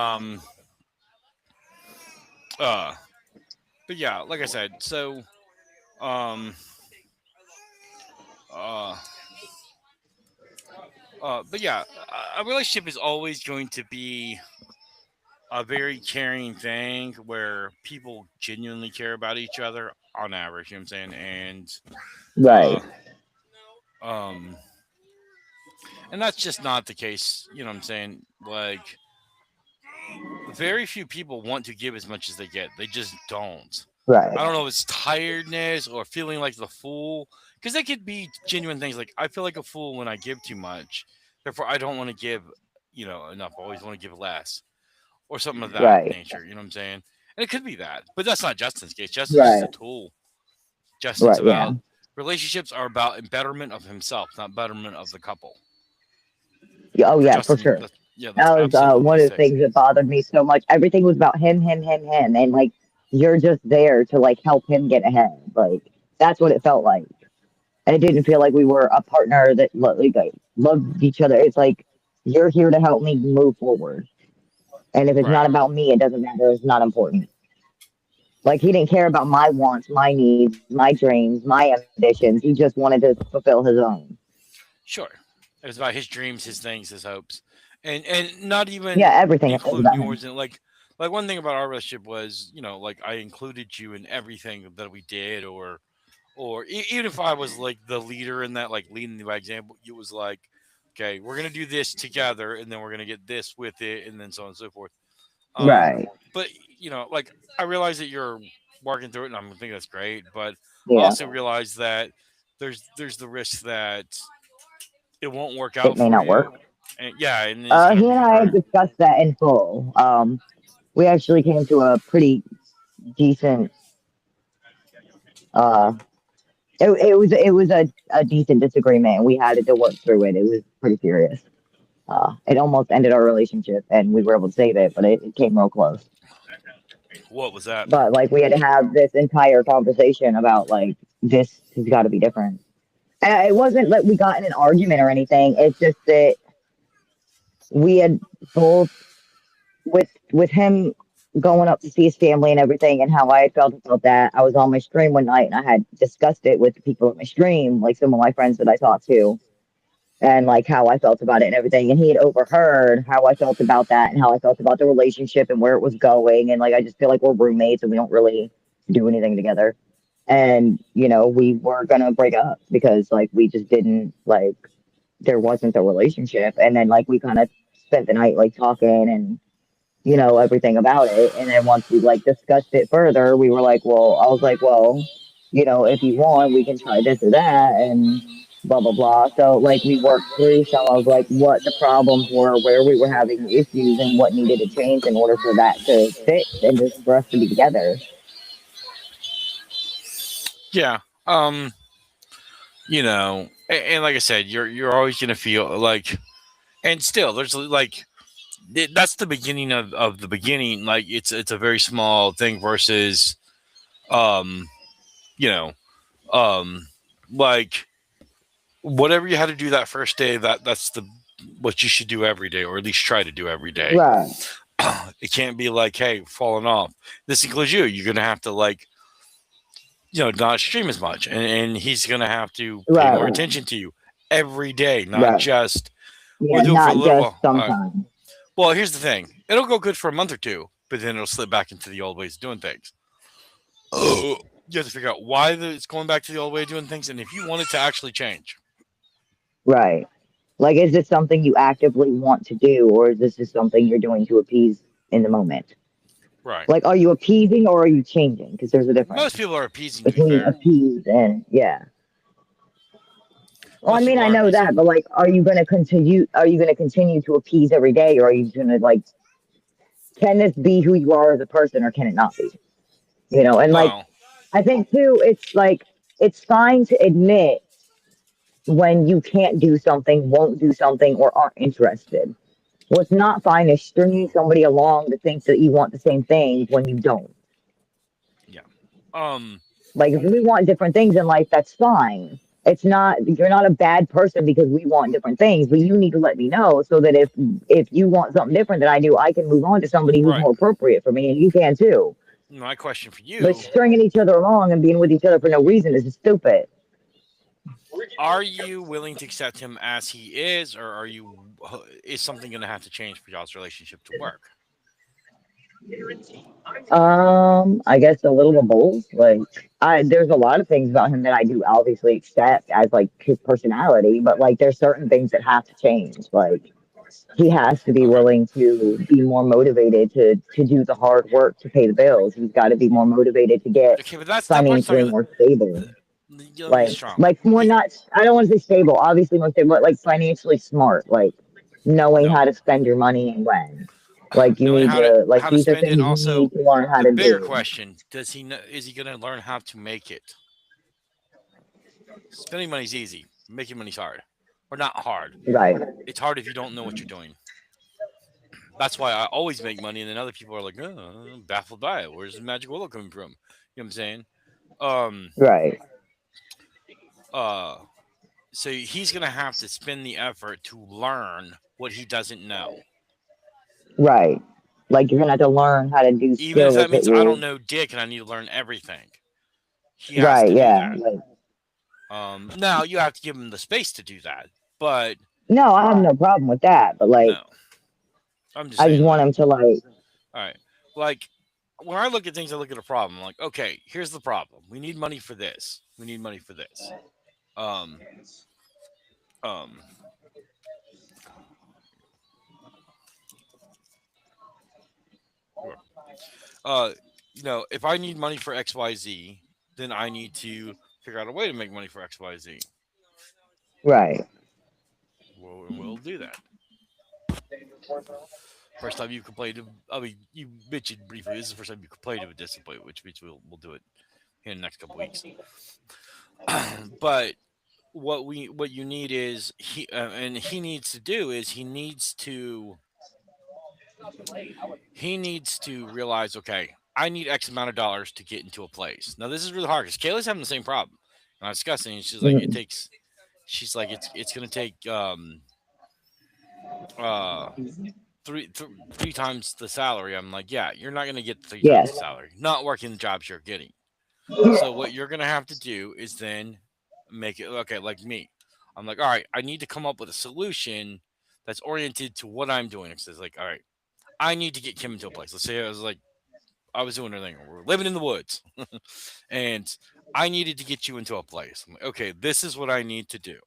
But yeah, like I said, so um uh but yeah, a relationship is always going to be a very caring thing where people genuinely care about each other on average. You know what I'm saying? Right. Uh, um, and that's just not the case. You know what I'm saying? Like, very few people want to give as much as they get. They just don't. I Right. don't know if it's tiredness or feeling like the fool, because they could be genuine things. Like I feel like a fool when I give too much, therefore I don't want to give, enough. I always want to give less, or something of that Right. nature. You know what I'm saying? And it could be that, but that's not Justin's case. Justin's just a Right. tool. Justin's Right. Yeah. about relationships are about betterment of himself, not betterment of the couple. Yeah, oh For yeah, for Justin, sure. yeah, that's That was absolutely one his of the case. things that bothered me so much. Everything was about him, him, him, him, and like you're just there to like help him get ahead. Like that's what it felt like, and it didn't feel like we were a partner that like loved each other. It's like you're here to help me move forward, and if it's not Right. about me, it doesn't matter. It's not important. Like he didn't care about my wants, my needs, my dreams, my ambitions. He just wanted to fulfill his own. Sure. It was about his dreams, his things, his hopes, and not Yeah, even everything is including about him. yours. And like one thing about our relationship was, like I included you in everything that we did, or even if I was like the leader in that, like leading by example, it was like, okay, we're gonna do this together, and then we're gonna get this with it, and then so on and so forth. Um, Right. but like I realize that you're working through it, and I'm thinking that's great. But I Yeah. also realize that there's the risk that it won't work It out may for not work. you, and yeah, and it's gonna He and be I had hard. discussed that in full. We actually came to a pretty decent. Uh, it was a decent disagreement, and we had to work through it. It was pretty serious. It almost ended our relationship, and we were able to save it, but it came real close. What was that? But like we had to have this entire conversation about like this has got to be different. And it wasn't like we got in an argument or anything. It's just that we had both with him going up to see his family and everything and how I had felt about that. I was on my stream one night and I had discussed it with the people at my stream, like some of my friends that I talked to, and like how I felt about it and everything. And he had overheard how I felt about that and how I felt about the relationship and where it was going. And like I just feel like we're roommates and we don't really do anything together. And we were gonna break up because like we just didn't like there wasn't a relationship. And then like we kind of spent the night like talking and everything about it. And then once we like discussed it further, we were like, well, I was like, well, if you want, we can try this or that and blah, blah, blah. So like we worked through some of like what the problems were, where we were having issues and what needed to change in order for that to fix and just for us to be together. Yeah. And like I said, you're always gonna feel like, and still, there's like that's the beginning of the beginning. Like it's a very small thing versus, um, you know, um, like whatever you had to do that first day. That's the what you should do every day, or at least try to do every day. Right, It can't be like, hey, falling off. This includes you. You're gonna have to like, not stream as much, and he's gonna have to pay more right, attention to you every day, not right. just we'll Yeah, do it for a not little just while. All right. sometimes. Well, here's the thing: it'll go good for a month or two, but then it'll slip back into the old ways of doing things. You have to figure out why it's going back to the old way of doing things, and if you want it to actually change. Right. Like, is this something you actively want to do, or is this just something you're doing to appease in the moment? Right. Like, are you appeasing or are you changing? Because there's a Most difference people are appeasing, to be between fair. appease and yeah. Well, I Most mean, people I are know appeasing. that, but like, are you going to continue? Are you going to continue to appease every day, or are you going to like? Can this be who you are as a person, or can it not be? And like, Well, I think too, it's like it's fine to admit when you can't do something, won't do something, or aren't interested. What's not fine is stringing somebody along to think that you want the same things when you don't. yeah. Um, Like if we want different things in life, that's fine. It's not you're not a bad person because we want different things, but you need to let me know so that if you want something different than I do, I can move on to somebody who's right. more appropriate for me, and you can too. My question for But you: stringing each other along and being with each other for no reason is stupid. are you willing to accept him as he is, or is something going to have to change for y'all's relationship to work? I guess a little of both. Like, there's a lot of things about him that I do obviously accept as like his personality, but like, there's certain things that have to change. Like, he has to be Okay. willing to be more motivated to do the hard work to pay the bills. He's got to be more motivated to get Okay, but that part's not financially gonna. more stable. Let me get strong. Like more He not. I don't want to say stable, obviously more stable, but like financially smart. Like knowing no. how to spend your money and when. Like you Knowing need to. Like how to these are spend it. things you Also, need to learn how the to bigger do. question: Does he know? Is he gonna learn how to make it? Spending money's easy. Making money's hard, or not hard. Right. It's hard if you don't know what you're doing. That's why I always make money, and then other people are like, oh, I'm baffled by it. Where's the magic willow coming from? You know what I'm saying? Um. Right. Uh. So he's gonna have to spend the effort to learn what he doesn't know, Right. Like you're gonna have to learn how to do even if that skills that means I don't will. know dick and I need to learn everything. He has Right. to do Yeah. that. Like Now you have to give him the space to do that, but no, I have no problem with that. But like no, I'm just I just saying, want like, him to like. all right, like when I look at things, I look at a problem. I'm like, okay, here's the problem. We need money for this. We need money for this. Um, um, sure. uh, if I need money for X, Y, Z, then I need to figure out a way to make money for X, Y, Z. Right. And we'll do that. First time you complained, I mean, you mentioned briefly. This is the first time you complained of a discipline, which means we'll do it in the next couple weeks. But what you need is and he needs to do is he needs to realize, okay, I need X amount of dollars to get into a place. Now this is really hard because Kayla's having the same problem. And I was discussing, and she's like, it Mhm. takes. She's like, it's gonna take uh three times the salary. I'm like, yeah, you're not gonna get three times Yes. the salary. Not working the jobs you're getting. So what you're gonna have to do is then make it okay. Like me, I'm like, all right, I need to come up with a solution that's oriented to what I'm doing. It's like, all right, I need to get Kim into a place. Let's say I was doing everything. We're living in the woods, and I needed to get you into a place. I'm like, okay, this is what I need to do.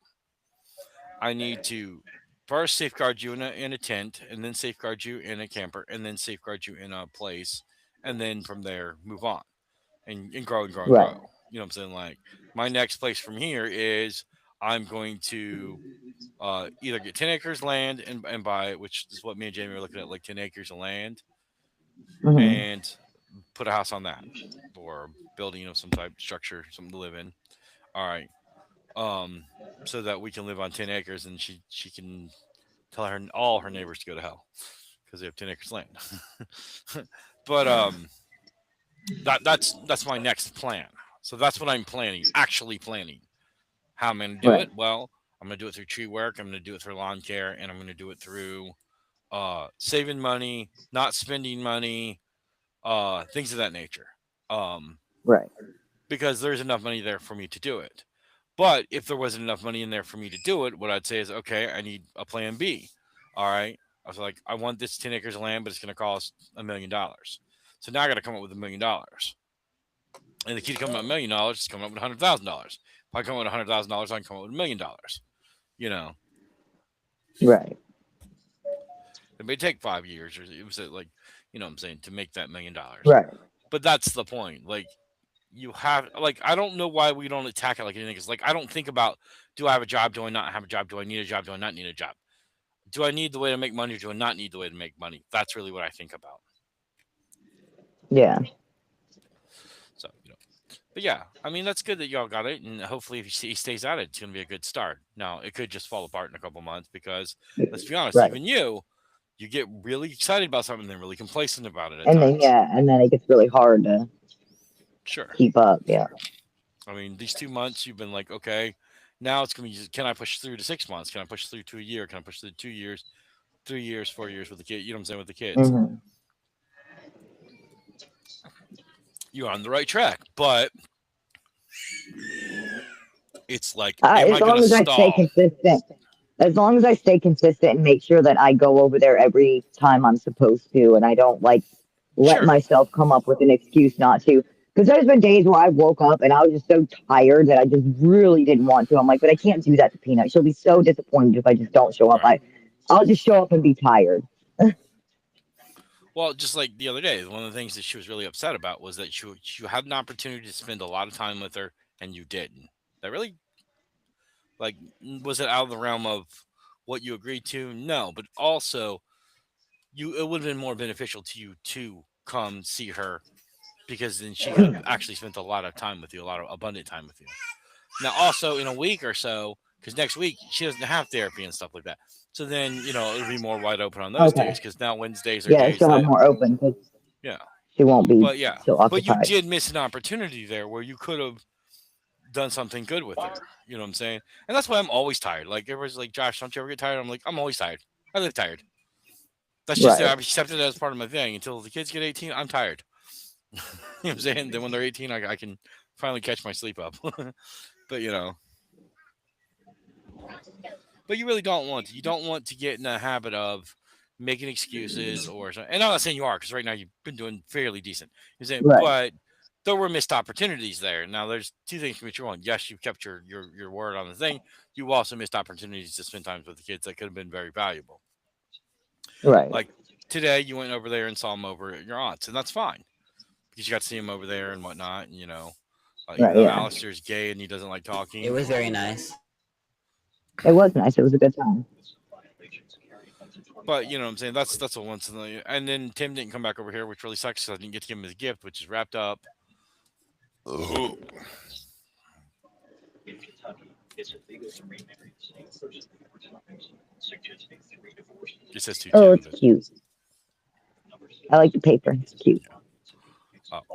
I need to first safeguard you in a tent, and then safeguard you in a camper, and then safeguard you in a place, and then from there move on and grow and grow and Right. grow. You know what I'm saying? Like my next place from here is I'm going to either get 10 acres land and buy it, which is what me and Jamie are looking at, like 10 acres of land, Hmm. and put a house on that or building, some type of structure, something to live in. All right. Um, so that we can live on 10 acres and she can tell all her neighbors to go to hell because they have 10 acres land. But that's my next plan. So that's what I'm planning, actually planning. How I'm going to do Right. it? Well, I'm going to do it through tree work. I'm going to do it through lawn care, and I'm going to do it through saving money, not spending money, things of that nature. Um, Right. because there's enough money there for me to do it. But if there wasn't enough money in there for me to do it, what I'd say is, okay, I need a plan B. All right. I was like, I want this 10 acres of land, but it's going to cost $1 million. So now I got to come up with $1 million. And the key to coming up with $1 million is coming up with $100,000. If I come up with $100,000, I can come up with $1 million. You know, Right. it may take 5 years, or it was like, what I'm saying, to make that $1 million. Right. But that's the point. Like, you have, like, I don't know why we don't attack it like anything. It's like, I don't think about, do I have a job? Do I not have a job? Do I need a job? Do I not need a job? Do I need the way to make money? Or do I not need the way to make money? That's really what I think about. Yeah. So, but yeah, I mean, that's good that y'all got it. And hopefully if he stays at it, it's going to be a good start. Now, it could just fall apart in a couple months because, let's be honest, Right. even you get really excited about something and then really complacent about it at And then times. and then it gets really hard to Sure. keep up. Yeah. I mean, these 2 months, you've been like, okay, now it's going to be, can I push through to 6 months? Can I push through to a year? Can I push through 2 years, 3 years, 4 years with the kid? You know what I'm saying? With the kids. Hmm. You're on the right track, but it's like, am I As going long to as I stay stall? consistent, as long as I stay consistent and make sure that I go over there every time I'm supposed to, and I don't like let Sure. myself come up with an excuse not to. Because there's been days where I woke up and I was just so tired that I just really didn't want to. I'm like, but I can't do that to Peanut. She'll be so disappointed if I just don't show up. Right. I'll just show up and be tired. Well, just like the other day, one of the things that she was really upset about was that you had an opportunity to spend a lot of time with her and you didn't. That really, like, was it out of the realm of what you agreed to? No, but also it would have been more beneficial to you to come see her because then she could have actually spent a lot of time with you, a lot of abundant time with you. Now, also in a week or so, because next week she doesn't have therapy and stuff like that. So then, it'll be more wide open on those days Okay. because now Wednesdays are Yeah, days she'll have that, more open because yeah. she won't be But yeah, so but you occupied. did miss an opportunity there where you could have done something good with her. You know what I'm saying? And that's why I'm always tired. Like everybody's like, Josh, don't you ever get tired? I'm like, I'm always tired. I live tired. That's just it. Right. I've accepted it as part of my thing. Until the kids get 18, I'm tired. You know what I'm saying? Then when they're 18, I can finally catch my sleep up. But but you really don't want to. You don't want to get in the habit of making excuses or something. And I'm not saying you are because right now you've been doing fairly decent. You're saying, Right. but there were missed opportunities there. Now there's two things from which you're on. Yes, you kept your word on the thing. You also missed opportunities to spend time with the kids that could have been very valuable. Right. Like today, you went over there and saw them over at your aunt's, and that's fine because you got to see him over there and whatnot. And even Right. though Yeah. Alistair's gay and he doesn't like It talking, was very nice. It was nice. It was a good time. but you know what I'm saying. That's a once in the. And then Tim didn't come back over here, which really sucks because I didn't get to give him his gift, which is wrapped up. Oh. It says to Oh, Tim, it's but cute. I like the paper. It's cute.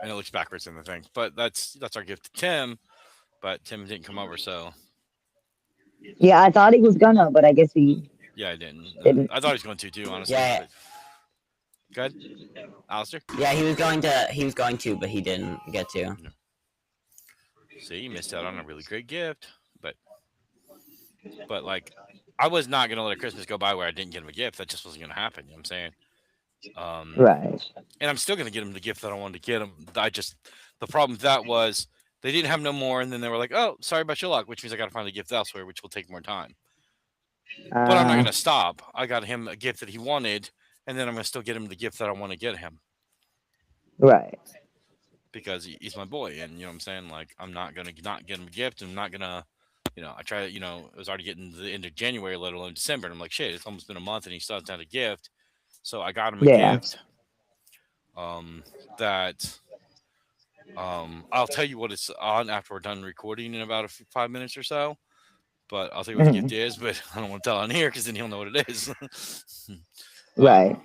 and it looks backwards in the thing. But that's our gift to Tim. But Tim didn't come over, so Yeah, I thought he was gonna, but I guess he yeah, I didn't. didn't. I thought he was going to too, honestly. Yeah, But good, Alistair. yeah, he was going to, but he didn't get to. See, you missed out on a really great gift. But like, I was not gonna let a Christmas go by where I didn't get him a gift. That just wasn't gonna happen. You know what I'm saying? Right. And I'm still gonna get him the gift that I wanted to get him. The problem with that was they didn't have no more, and then they were like, "Oh, sorry about your luck," which means I got to find a gift elsewhere, which will take more time. But I'm not Uh, gonna stop. I got him a gift that he wanted, and then I'm gonna still get him the gift that I want to get him right. because he's my boy, and you know what I'm saying. Like, I'm not gonna not get him a gift. I'm not gonna. I try to, it was already getting to the end of January, let alone December. And I'm like, shit, it's almost been a month and he still hasn't had a gift. So I got him a Yeah. gift that I'll tell you what it's on after we're done recording in about 5 minutes or so. But I'll tell you what the gift Mhm. is, but I don't want to tell on here because then he'll know what it is. Right.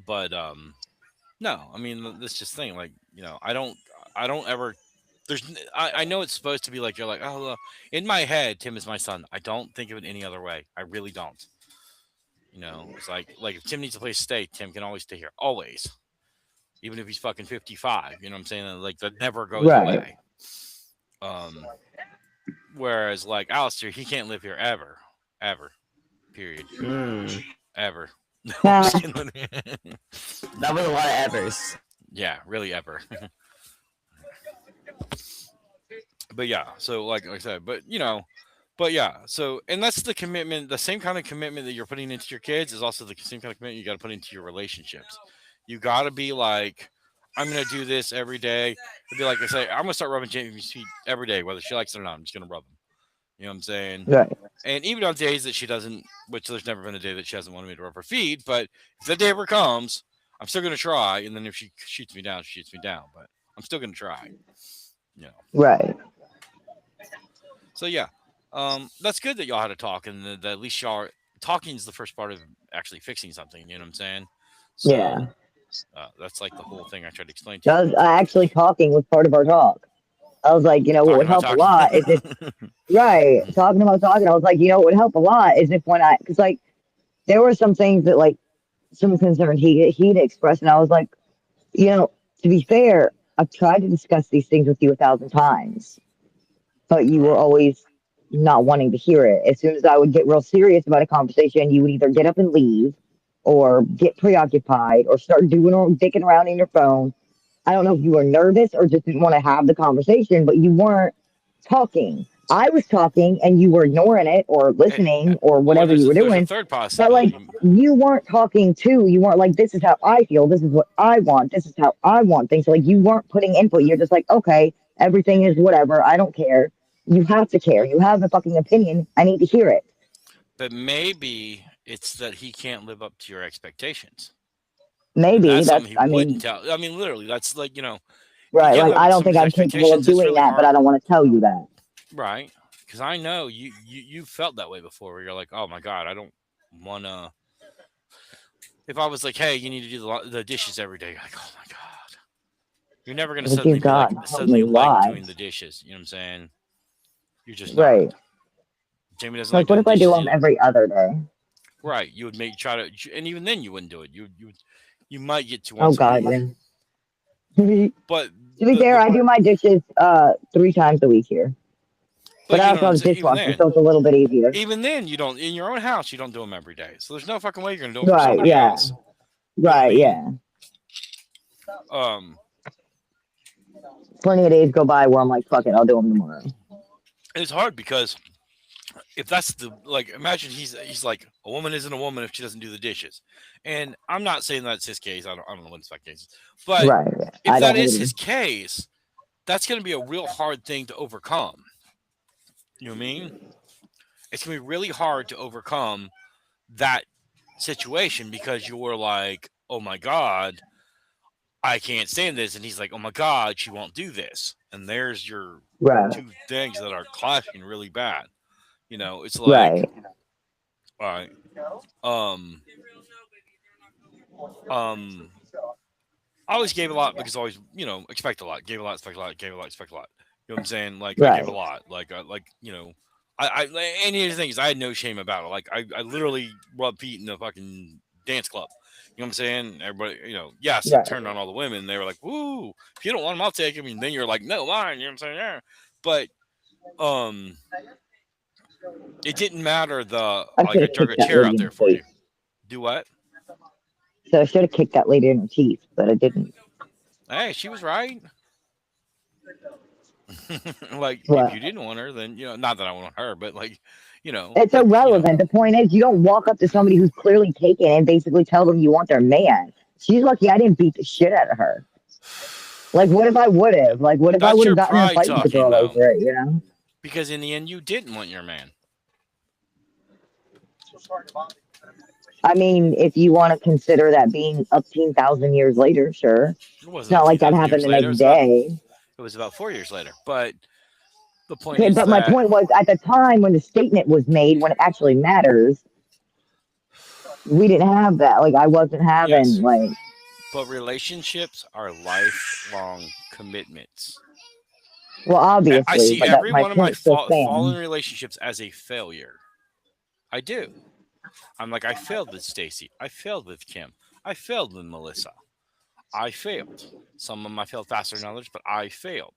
But no, I mean, this just thing, like, I don't ever. I know it's supposed to be like you're like, oh, in my head, Tim is my son. I don't think of it any other way. I really don't. It's like if Tim needs a place to stay, Tim can always stay here, always, even if he's fucking 55. You know what I'm saying? Like that never goes Right. away. Whereas like Alistair, he can't live here ever, period, Hmm. ever. No, I'm Nah. just kidding. That was a lot of evers. Yeah, really ever. But yeah, so like I said, but yeah, so and that's the commitment, the same kind of commitment that you're putting into your kids is also the same kind of commitment you got to put into your relationships. You got to be like, I'm gonna do this every day. It'd be like I say, I'm gonna start rubbing Jamie's feet every day, whether she likes it or not. I'm just gonna rub them. You know what I'm saying? Right. And even on days that she doesn't, which there's never been a day that she hasn't wanted me to rub her feet, but if that day ever comes, I'm still gonna try. And then if she shoots me down, she shoots me down. But I'm still gonna try. Right. So yeah, that's good that y'all had a talk, and that at least y'all talking is the first part of actually fixing something. You know what I'm saying? So Yeah. that's like the whole thing I tried to explain to you. Actually talking was part of our talk. I was like, what Talking would about help a lot is if talking. right talking about talking. I was like, what would help a lot is if when because like there were some things that like some concerns he'd expressed, and I was like, to be fair, I've tried to discuss these things with you 1,000 times, but you were Right. always not wanting to hear it. As soon as I would get real serious about a conversation, you would either get up and leave, or get preoccupied or start doing or dicking around in your phone. I don't know if you were nervous or just didn't want to have the conversation, but you weren't talking. I was talking and you were ignoring it or Eh, listening or or whatever you were there's a doing. third But like possibility. you weren't talking too. You weren't like, this is how I feel. This is what I want. This is how I want things. So like you weren't putting input. You're just like, okay, everything is whatever. I don't care. You have to care. You have a fucking opinion. I need to hear it. But maybe it's that he can't live up to your expectations. And Maybe that's that's, something he I wouldn't mean, tell. I mean, literally, that's like, you right. can't Like, live up I to don't think somebody's I'm capable of expectations. It's doing really that, but I hard. don't want to tell you that. Right. Because I know you felt that way before where you're like, oh my God, I don't want to. If I was like, hey, you need to do the dishes every day, you're like, oh my God. You're never going to Like, dear suddenly be like, God, help suddenly me. like Why? doing the dishes. You know what I'm saying? You're just Right. not. Jamie doesn't like Like, what doing if I do dishes. them every other day? Right. You would try to, and even then you wouldn't do it. You might get to Oh once a God, week. yeah. to But be fair, I do my dishes 3 times a week here, but I you know also what I'm have a saying. dishwasher, so it's a little bit easier. Even then, you don't in your own house. You don't do them every day. So there's no fucking way you're gonna do them for Right? somebody Yeah. else. You know what I Right. mean? Yeah. Um, Plenty of days go by where I'm like, fuck it, I'll do them tomorrow. it's hard because if that's the like, imagine he's like a woman isn't a woman if she doesn't do the dishes, and I'm not saying that's his case. I don't know what that case is, but Right. if I that don't is either. his case, that's gonna be a real hard thing to overcome. You know what I mean? It's gonna be really hard to overcome that situation because you're like, oh my God, I can't stand this. And he's like, oh my God, she won't do this. And there's your Right. two things that are clashing really bad. It's like, Right. all right, um, um, I always gave a lot because I always, expect a lot, gave a lot, expect a lot, gave a lot, expect a lot. You know what I'm saying? Like I gave a Right. lot, any of the things I had no shame about it. Like I literally rubbed feet in the fucking dance club. You know what I'm saying? Everybody, yes, it Right. turned on all the women. They were like, "Woo! If you don't want them, I'll take them." And then you're like, "No, mine." You know what I'm saying? Yeah. But um, it didn't matter. I Like should I have drug a kicked that chair lady out in there the for you. face. Do what? So I should have kicked that lady in her teeth, but I didn't. Hey, she was right. Like if But you didn't want her, then not that I want her, but like, it's but irrelevant. The point is, you don't walk up to somebody who's clearly taken and basically tell them you want their man. She's lucky I didn't beat the shit out of her. Like, what if I would have? Like, what if I that's would have your gotten in a pride fight with the talking girl though. over it? You know? Because in the end, you didn't want your man. I mean, if you want to consider that being 18,000 years later, sure. It It's wasn't not like that 18,000 years happened the later. next day. It was about 4 years later. But the point Okay, is but my that point was at the time when the statement was made, when it actually matters, we didn't have that. Like, I wasn't having, yes, like, but relationships are lifelong commitments. well, I obviously, see but that every my one of my point still fallen stands. relationships as a failure. I do. I'm like, I failed with Stacy. I failed with Kim. I failed with Melissa. I failed. Some of them I failed faster than others, but I failed.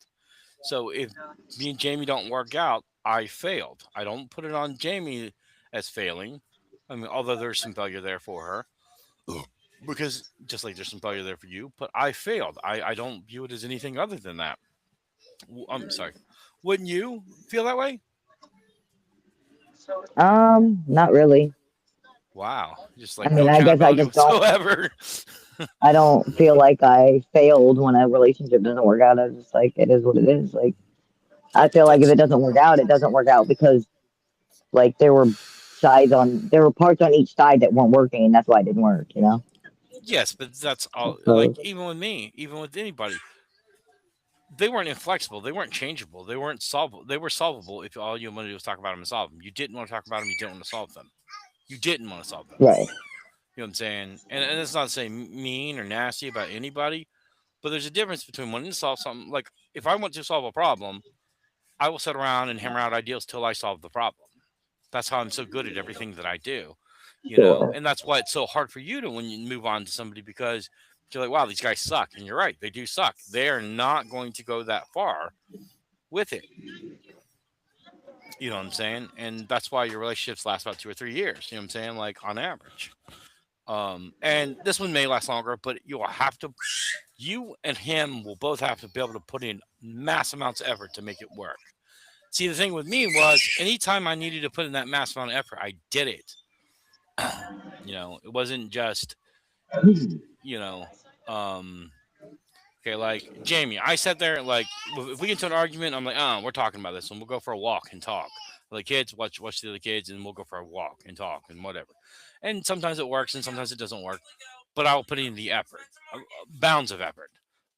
So if me and Jamie don't work out, I failed. I don't put it on Jamie as failing. I mean, although there's some failure there for her, because just like there's some failure there for you, but I failed. I don't view it as anything other than that. I'm sorry. Wouldn't you feel that way? Not really. Wow. Just I like no mean, I guess I accountability just don't. whatsoever. I don't feel like I failed when a relationship doesn't work out. I just like it is what it is. Like I feel like if That's it doesn't work out, it doesn't work out because like there were parts on each side that weren't working, and that's why it didn't work. You know. yes, but that's all. Like So even with me, even with anybody, they weren't inflexible. They weren't changeable. They weren't solvable. They were solvable if all you wanted to do was talk about them and solve them. You didn't want to talk about them. You didn't want to solve them. You didn't want to solve them. right, You know what I'm saying? And it's not saying mean or nasty about anybody, but there's a difference between wanting to solve something. Like if I want to solve a problem, I will sit around and hammer out ideas till I solve the problem. That's how I'm so good at everything that I do, sure, and that's why it's so hard for you to when you move on to somebody because you're like, wow, these guys suck. And you're right, they do suck. They are not going to go that far with it. You know what I'm saying? And that's why your relationships last about 2 or 3 years. You know what I'm saying? Like on average. And this one may last longer, but you and him will both have to be able to put in mass amounts of effort to make it work. See, the thing with me was anytime I needed to put in that mass amount of effort, I did it. It wasn't just, you know, um, okay, like Jamie, I sat there like if we get into an argument, I'm like, oh, we're talking about this, and we'll go for a walk and talk. The kids watch the other kids, and we'll go for a walk and talk and whatever. And sometimes it works, and sometimes it doesn't work. But I'll put in the effort, bounds of effort.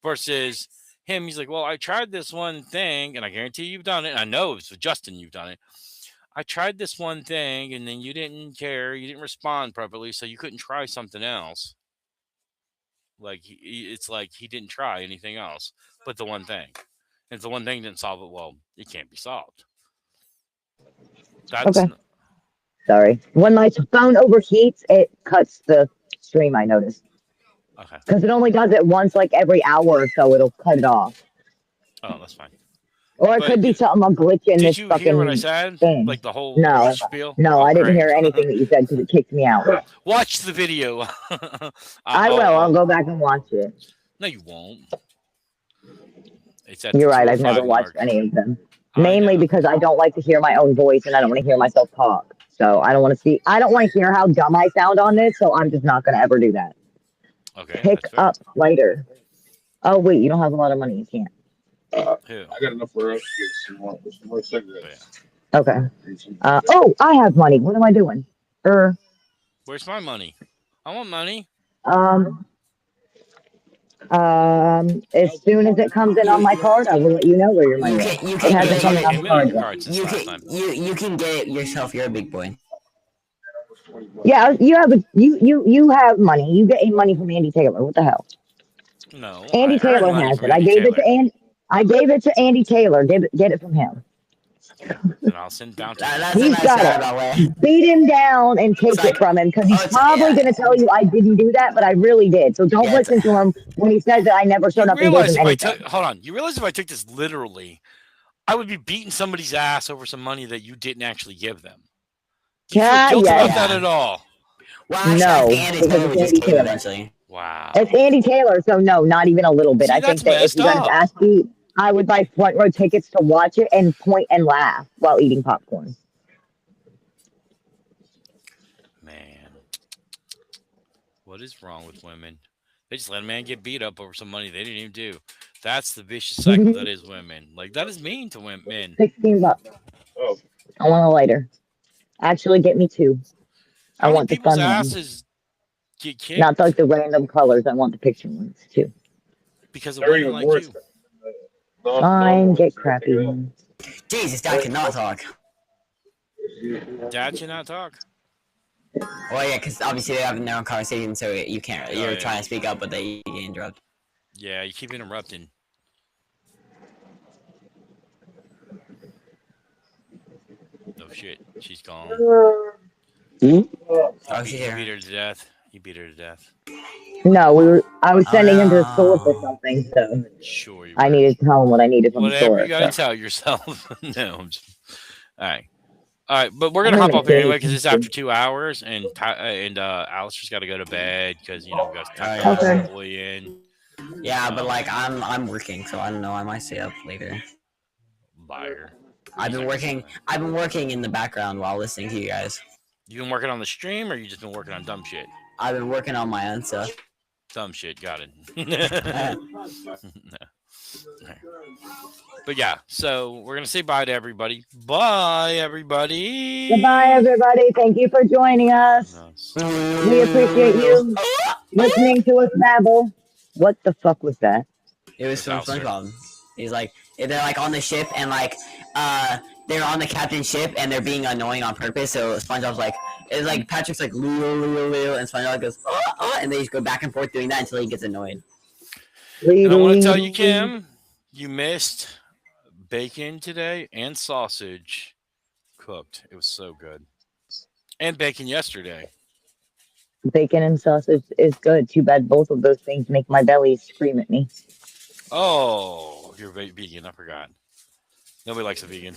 Versus him, he's like, well, I tried this one thing, and I guarantee you've done it. And I know it's with Justin, you've done it. I tried this one thing, and then you didn't care, you didn't respond properly, so you couldn't try something else. Like it's like he didn't try anything else but the one thing. If the one thing didn't solve it, well, it can't be solved. That's Okay. Sorry. When my phone overheats, it cuts the stream, I noticed. okay. Because it only does it once, like every hour or so, it'll cut it off. Oh, that's fine. Or it But could be something, a glitch in did this you hear what I fucking said? thing. Like the whole No. spiel? No, Oh, I didn't great. hear anything that you said because it kicked me out. Watch the video. I will. I'll go back and watch it. No, you won't. It's at You're the right. I've never 205 watched mark. any of them. I Mainly know. because I don't like to hear my own voice and I don't want to hear myself talk. So I don't want to see. I don't want to hear how dumb I sound on this. So I'm just not going to ever do that. Okay, Pick that's fair. up later. Oh wait, you don't have a lot of money. You can't. Who? I got enough for us to get some more cigarettes. Okay. Oh, I have money. What am I doing? Where's my money? I want money. As soon as it comes in on my card, I will let you know where your money is. You It can hasn't get come in on Came the in on card your yet. card since last time. you can get it yourself. You're a big boy. Yeah, you have money. You get money from Andy Taylor. What the hell? No, Andy I earned Taylor money has from it. I Andy gave it Taylor. to I gave it to Andy Taylor. Get it from him. Then I'll send down to That's He's a nice got it. roundabout way. Beat him down and take like- it from him because he's oh, it's- probably yeah. going to tell you I didn't do that, but I really did. So don't Yeah, it's- listen to him when he says that I never showed You up and gave realize him if I anything. took hold on, you realize if I took this literally, I would be beating somebody's ass over some money that you didn't actually give them. Do you feel guilty about that at all? Well, actually, No, I think Andy because Taylor it's would just Andy cave Taylor. eventually. Wow. It's Andy Taylor, so no, not even a little bit. See, I think that's that if messed you're going up. to ask me, I would buy front row tickets to watch it and point and laugh while eating popcorn. Man. What is wrong with women? They just let a man get beat up over some money they didn't even do. That's the vicious cycle that is women. Like, that is mean to men. $16. Oh, I want a lighter. Actually, get me two. How I many want the people's fun ones. asses get kicked Not like the random colors. I want the picture ones too. because of they're women even like more you? expensive. No, Fine, no, get crappy ones. Jesus, Dad cannot talk. Dad cannot talk. Well, yeah, because obviously they have their own conversation, so you can't. Oh, You're yeah. trying to speak up, but they interrupt. Yeah, you keep interrupting. No shit. She's gone. Oh, she's You beat here. her to death. You beat her to death. No, I was sending him to the store for Oh. something, so Sure you I were. needed to tell him what I needed from the Whatever store. you gotta So. tell yourself. No, I'm just... All right. All right, but we're I'm gonna hop gonna up here say anyway because it's after something. 2 hours, and Alistair's got to go to bed because we got to Oh, tuck yeah. the boy in. Yeah, but like I'm working, so I don't know. I might stay up later. Liar. I've been working in the background while listening to you guys. You been working on the stream, or you just been working on dumb shit? I've been working on my own stuff. Dumb shit. Got it. But yeah, so we're gonna say bye to everybody. Bye, everybody. Goodbye, everybody. Thank you for joining us. We appreciate you listening to us babble. What the fuck was that? It was from That's Alistair. SpongeBob. He's like, they're like on the ship and like, they're on the captain's ship and they're being annoying on purpose. So SpongeBob's like, it's like Patrick's like, Lou, and SpongeBob goes, and they just go back and forth doing that until he gets annoyed. And I want to tell you, Kim, you missed bacon today and sausage cooked. It was so good. And bacon yesterday. Bacon and sausage is good. Too bad both of those things make my belly scream at me. Oh, you're vegan. I forgot. Nobody likes a vegan.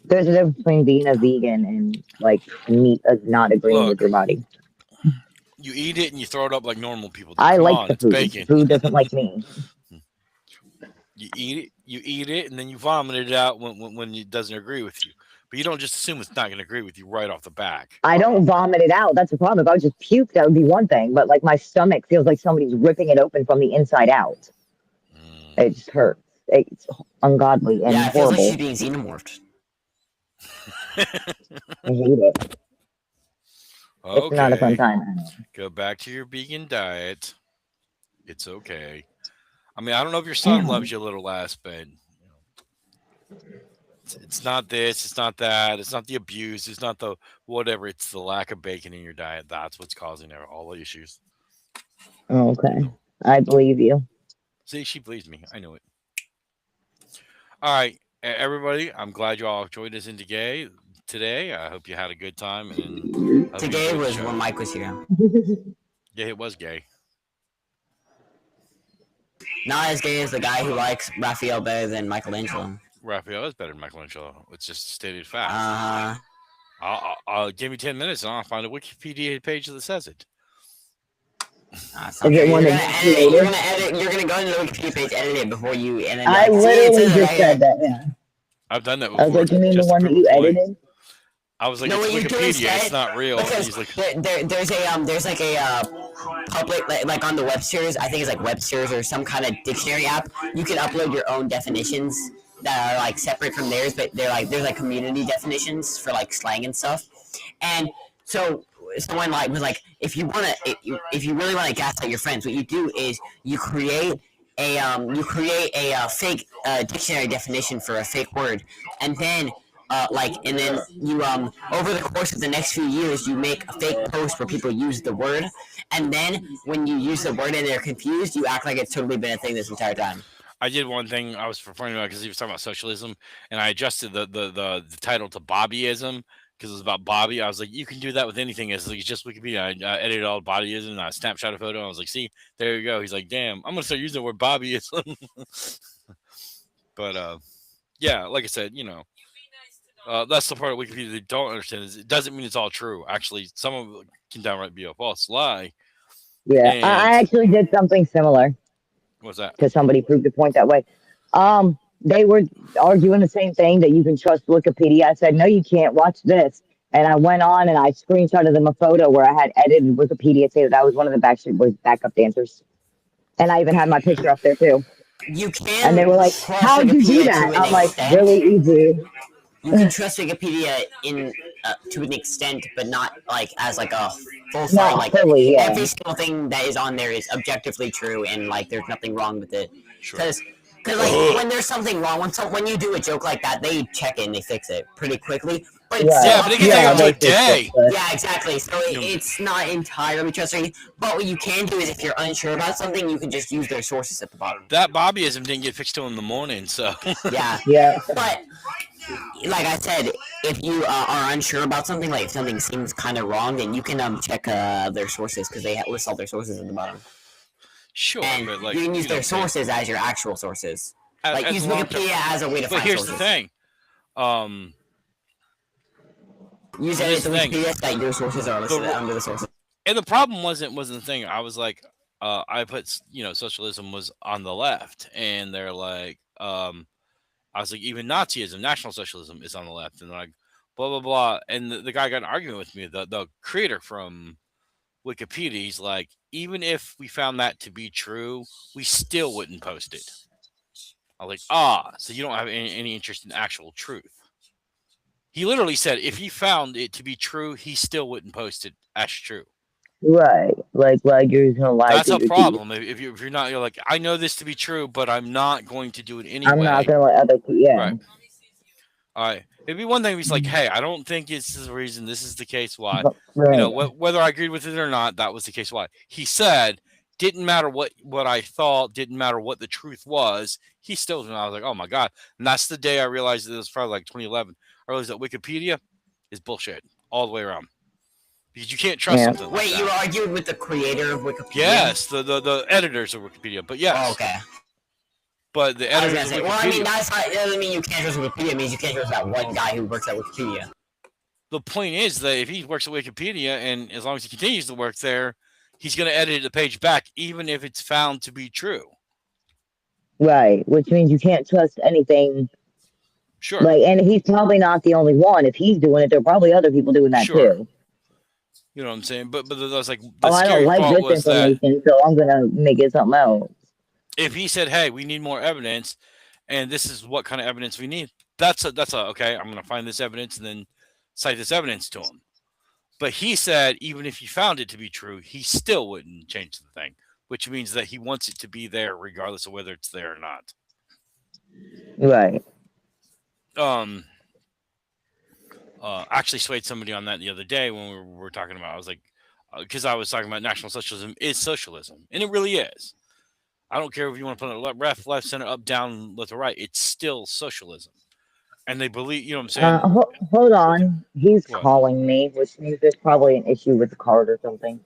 There's a difference between being a vegan and like meat not agreeing with Look, your body. you eat it and you throw it up like normal people do. I Come like on, the it's food. bacon. Food doesn't like me. You eat it, and then you vomit it out when it doesn't agree with you. But you don't just assume it's not going to agree with you right off the back. I don't vomit it out. That's the problem. If I would just puke, that would be one thing. But like my stomach feels like somebody's ripping it open from the inside out. Mm. It just hurts. It's ungodly and Yeah, it feels like horrible. she's being xenomorphed. I hate it. It's not a fun Okay, time. go back to your vegan diet. It's okay. I mean, I don't know if your son Damn. loves you a little less, but it's not this, it's not that, it's not the abuse, it's not the whatever. It's the lack of bacon in your diet. That's what's causing all the issues. Oh, okay. I believe you. See, she believes me. I know it. All right, everybody. I'm glad you all enjoyed us into gay today. I hope you had a good time. And Today was when Mike was here. Yeah, it was gay. Not as gay as the guy who likes Raphael better than Michelangelo. Raphael is better than Michelangelo. It's just a stated fact. I'll give me 10 minutes and I'll find a Wikipedia page that says it. Is it one that you created? You're gonna go into the Wikipedia page, edit it before you. And then I literally just said that. Yeah. I've done that before. I was like, you mean the one that you edited? I was like, no, it's what Wikipedia. Instead, it's not real. Because he's like, there's like a public like on the Webster's. I think it's like Webster's or some kind of dictionary app. You can upload your own definitions that are like separate from theirs, but they're like there's like community definitions for like slang and stuff. And so someone like was like, if you really want to gaslight your friends, what you do is you create a fake dictionary definition for a fake word, and then you over the course of the next few years you make a fake post where people use the word, and then when you use the word and they're confused, you act like it's totally been a thing this entire time. I did one thing I was referring about because he was talking about socialism, and I adjusted the title to Bobbyism because it was about Bobby. I was like, you can do that with anything. It's like, it's just Wikipedia. I edited all Bobbyism and I snapshot a photo. And I was like, see, there you go. He's like, damn, I'm gonna start using the word Bobbyism. But yeah, like I said, that's the part of Wikipedia they don't understand. Is it doesn't mean it's all true. Actually, some of it can downright be a false lie. Yeah, I actually did something similar. What's that? Because somebody proved a point that way. They were arguing the same thing, that you can trust Wikipedia. I said, no, you can't. Watch this. And I went on and I screenshotted them a photo where I had edited Wikipedia say that I was one of the Backstreet Boys backup dancers. And I even had my picture up there too. You can. And they were like, how'd you do that? I'm like, really easy. You can trust Wikipedia to an extent, but not like as like a full site. Like fully, yeah. Every single thing that is on there is objectively true, and like there's nothing wrong with it. Because like when there's something wrong, when you do a joke like that, they check it and they fix it pretty quickly. But but it can take up to a day. Yeah, exactly. So it's not entirely trustworthy. But what you can do is, if you're unsure about something, you can just use their sources at the bottom. That Bobbyism didn't get fixed till in the morning, so yeah. But like I said, if you are unsure about something, like if something seems kind of wrong, then you can check their sources, because they list all their sources at the bottom. Sure, and but like you can use their sources as your actual sources. Like use long Wikipedia as a way to But find here's sources. the thing. Use it as Wikipedia that your sources are listed under the sources. And the problem wasn't the thing. I was like, I put socialism was on the left, and they're like, I was like, even Nazism, National Socialism is on the left, and they're like, blah blah blah. And the guy got an argument with me, the creator from Wikipedia. He's like, even if we found that to be true, we still wouldn't post it. I was like, so you don't have any interest in actual truth. He literally said if he found it to be true, he still wouldn't post it as true. Right, like you're gonna lie. That's a problem. If you're not, you're like, I know this to be true, but I'm not going to do it anyway. I'm not gonna let other people. Yeah. Right. All right. It'd be one thing if he's like, hey, I don't think it's the reason. This is the case why. Right. Whether I agreed with it or not, that was the case why. He said, didn't matter what I thought, didn't matter what the truth was. He still, and I was like, oh my God. And that's the day I realized that it was probably like 2011. I realized that Wikipedia is bullshit all the way around. Because you can't trust something like that. Wait, you argued with the creator of Wikipedia? Yes, the editors of Wikipedia. But yes. Oh, okay. But the I was editors gonna of say, well, I mean, Wikipedia. that's how, it doesn't mean you can't trust Wikipedia. It means you can't trust that one guy who works at Wikipedia. The point is that if he works at Wikipedia, and as long as he continues to work there, he's going to edit the page back, even if it's found to be true. Right, which means you can't trust anything. Sure. Like, and he's probably not the only one. If he's doing it, there are probably other people doing that Sure. too. You know what I'm saying? But that's like the I don't scary like part this was that information, so I'm gonna make it something else. if he said, "Hey, we need more evidence, and this is what kind of evidence we need," that's a okay. I'm going to find this evidence and then cite this evidence to him. But he said even if he found it to be true, he still wouldn't change the thing, which means that he wants it to be there regardless of whether it's there or not. Right. Actually swayed somebody on that the other day when we were talking about. I was like, because I was talking about National Socialism is socialism, and it really is. I don't care if you want to put it left, center, up, down, left, or right. It's still socialism, and they believe. You know what I'm saying? Hold on. He's What? calling me, which means there's probably an issue with the card or something.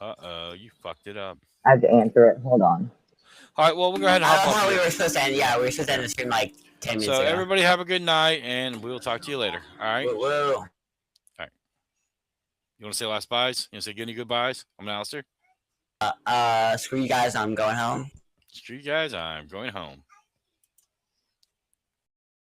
You fucked it up. I have to answer it. Hold on. All right, well, we'll go ahead and hop off. We were supposed to end. Yeah, we were supposed to end the stream like 10 minutes So ago. everybody have a good night, and we'll talk to you later. All right. Whoa. All right. You want to say last byes? You want to say any goodbyes? I'm Alistair. Screw you guys. I'm going home. Screw you guys. I'm going home.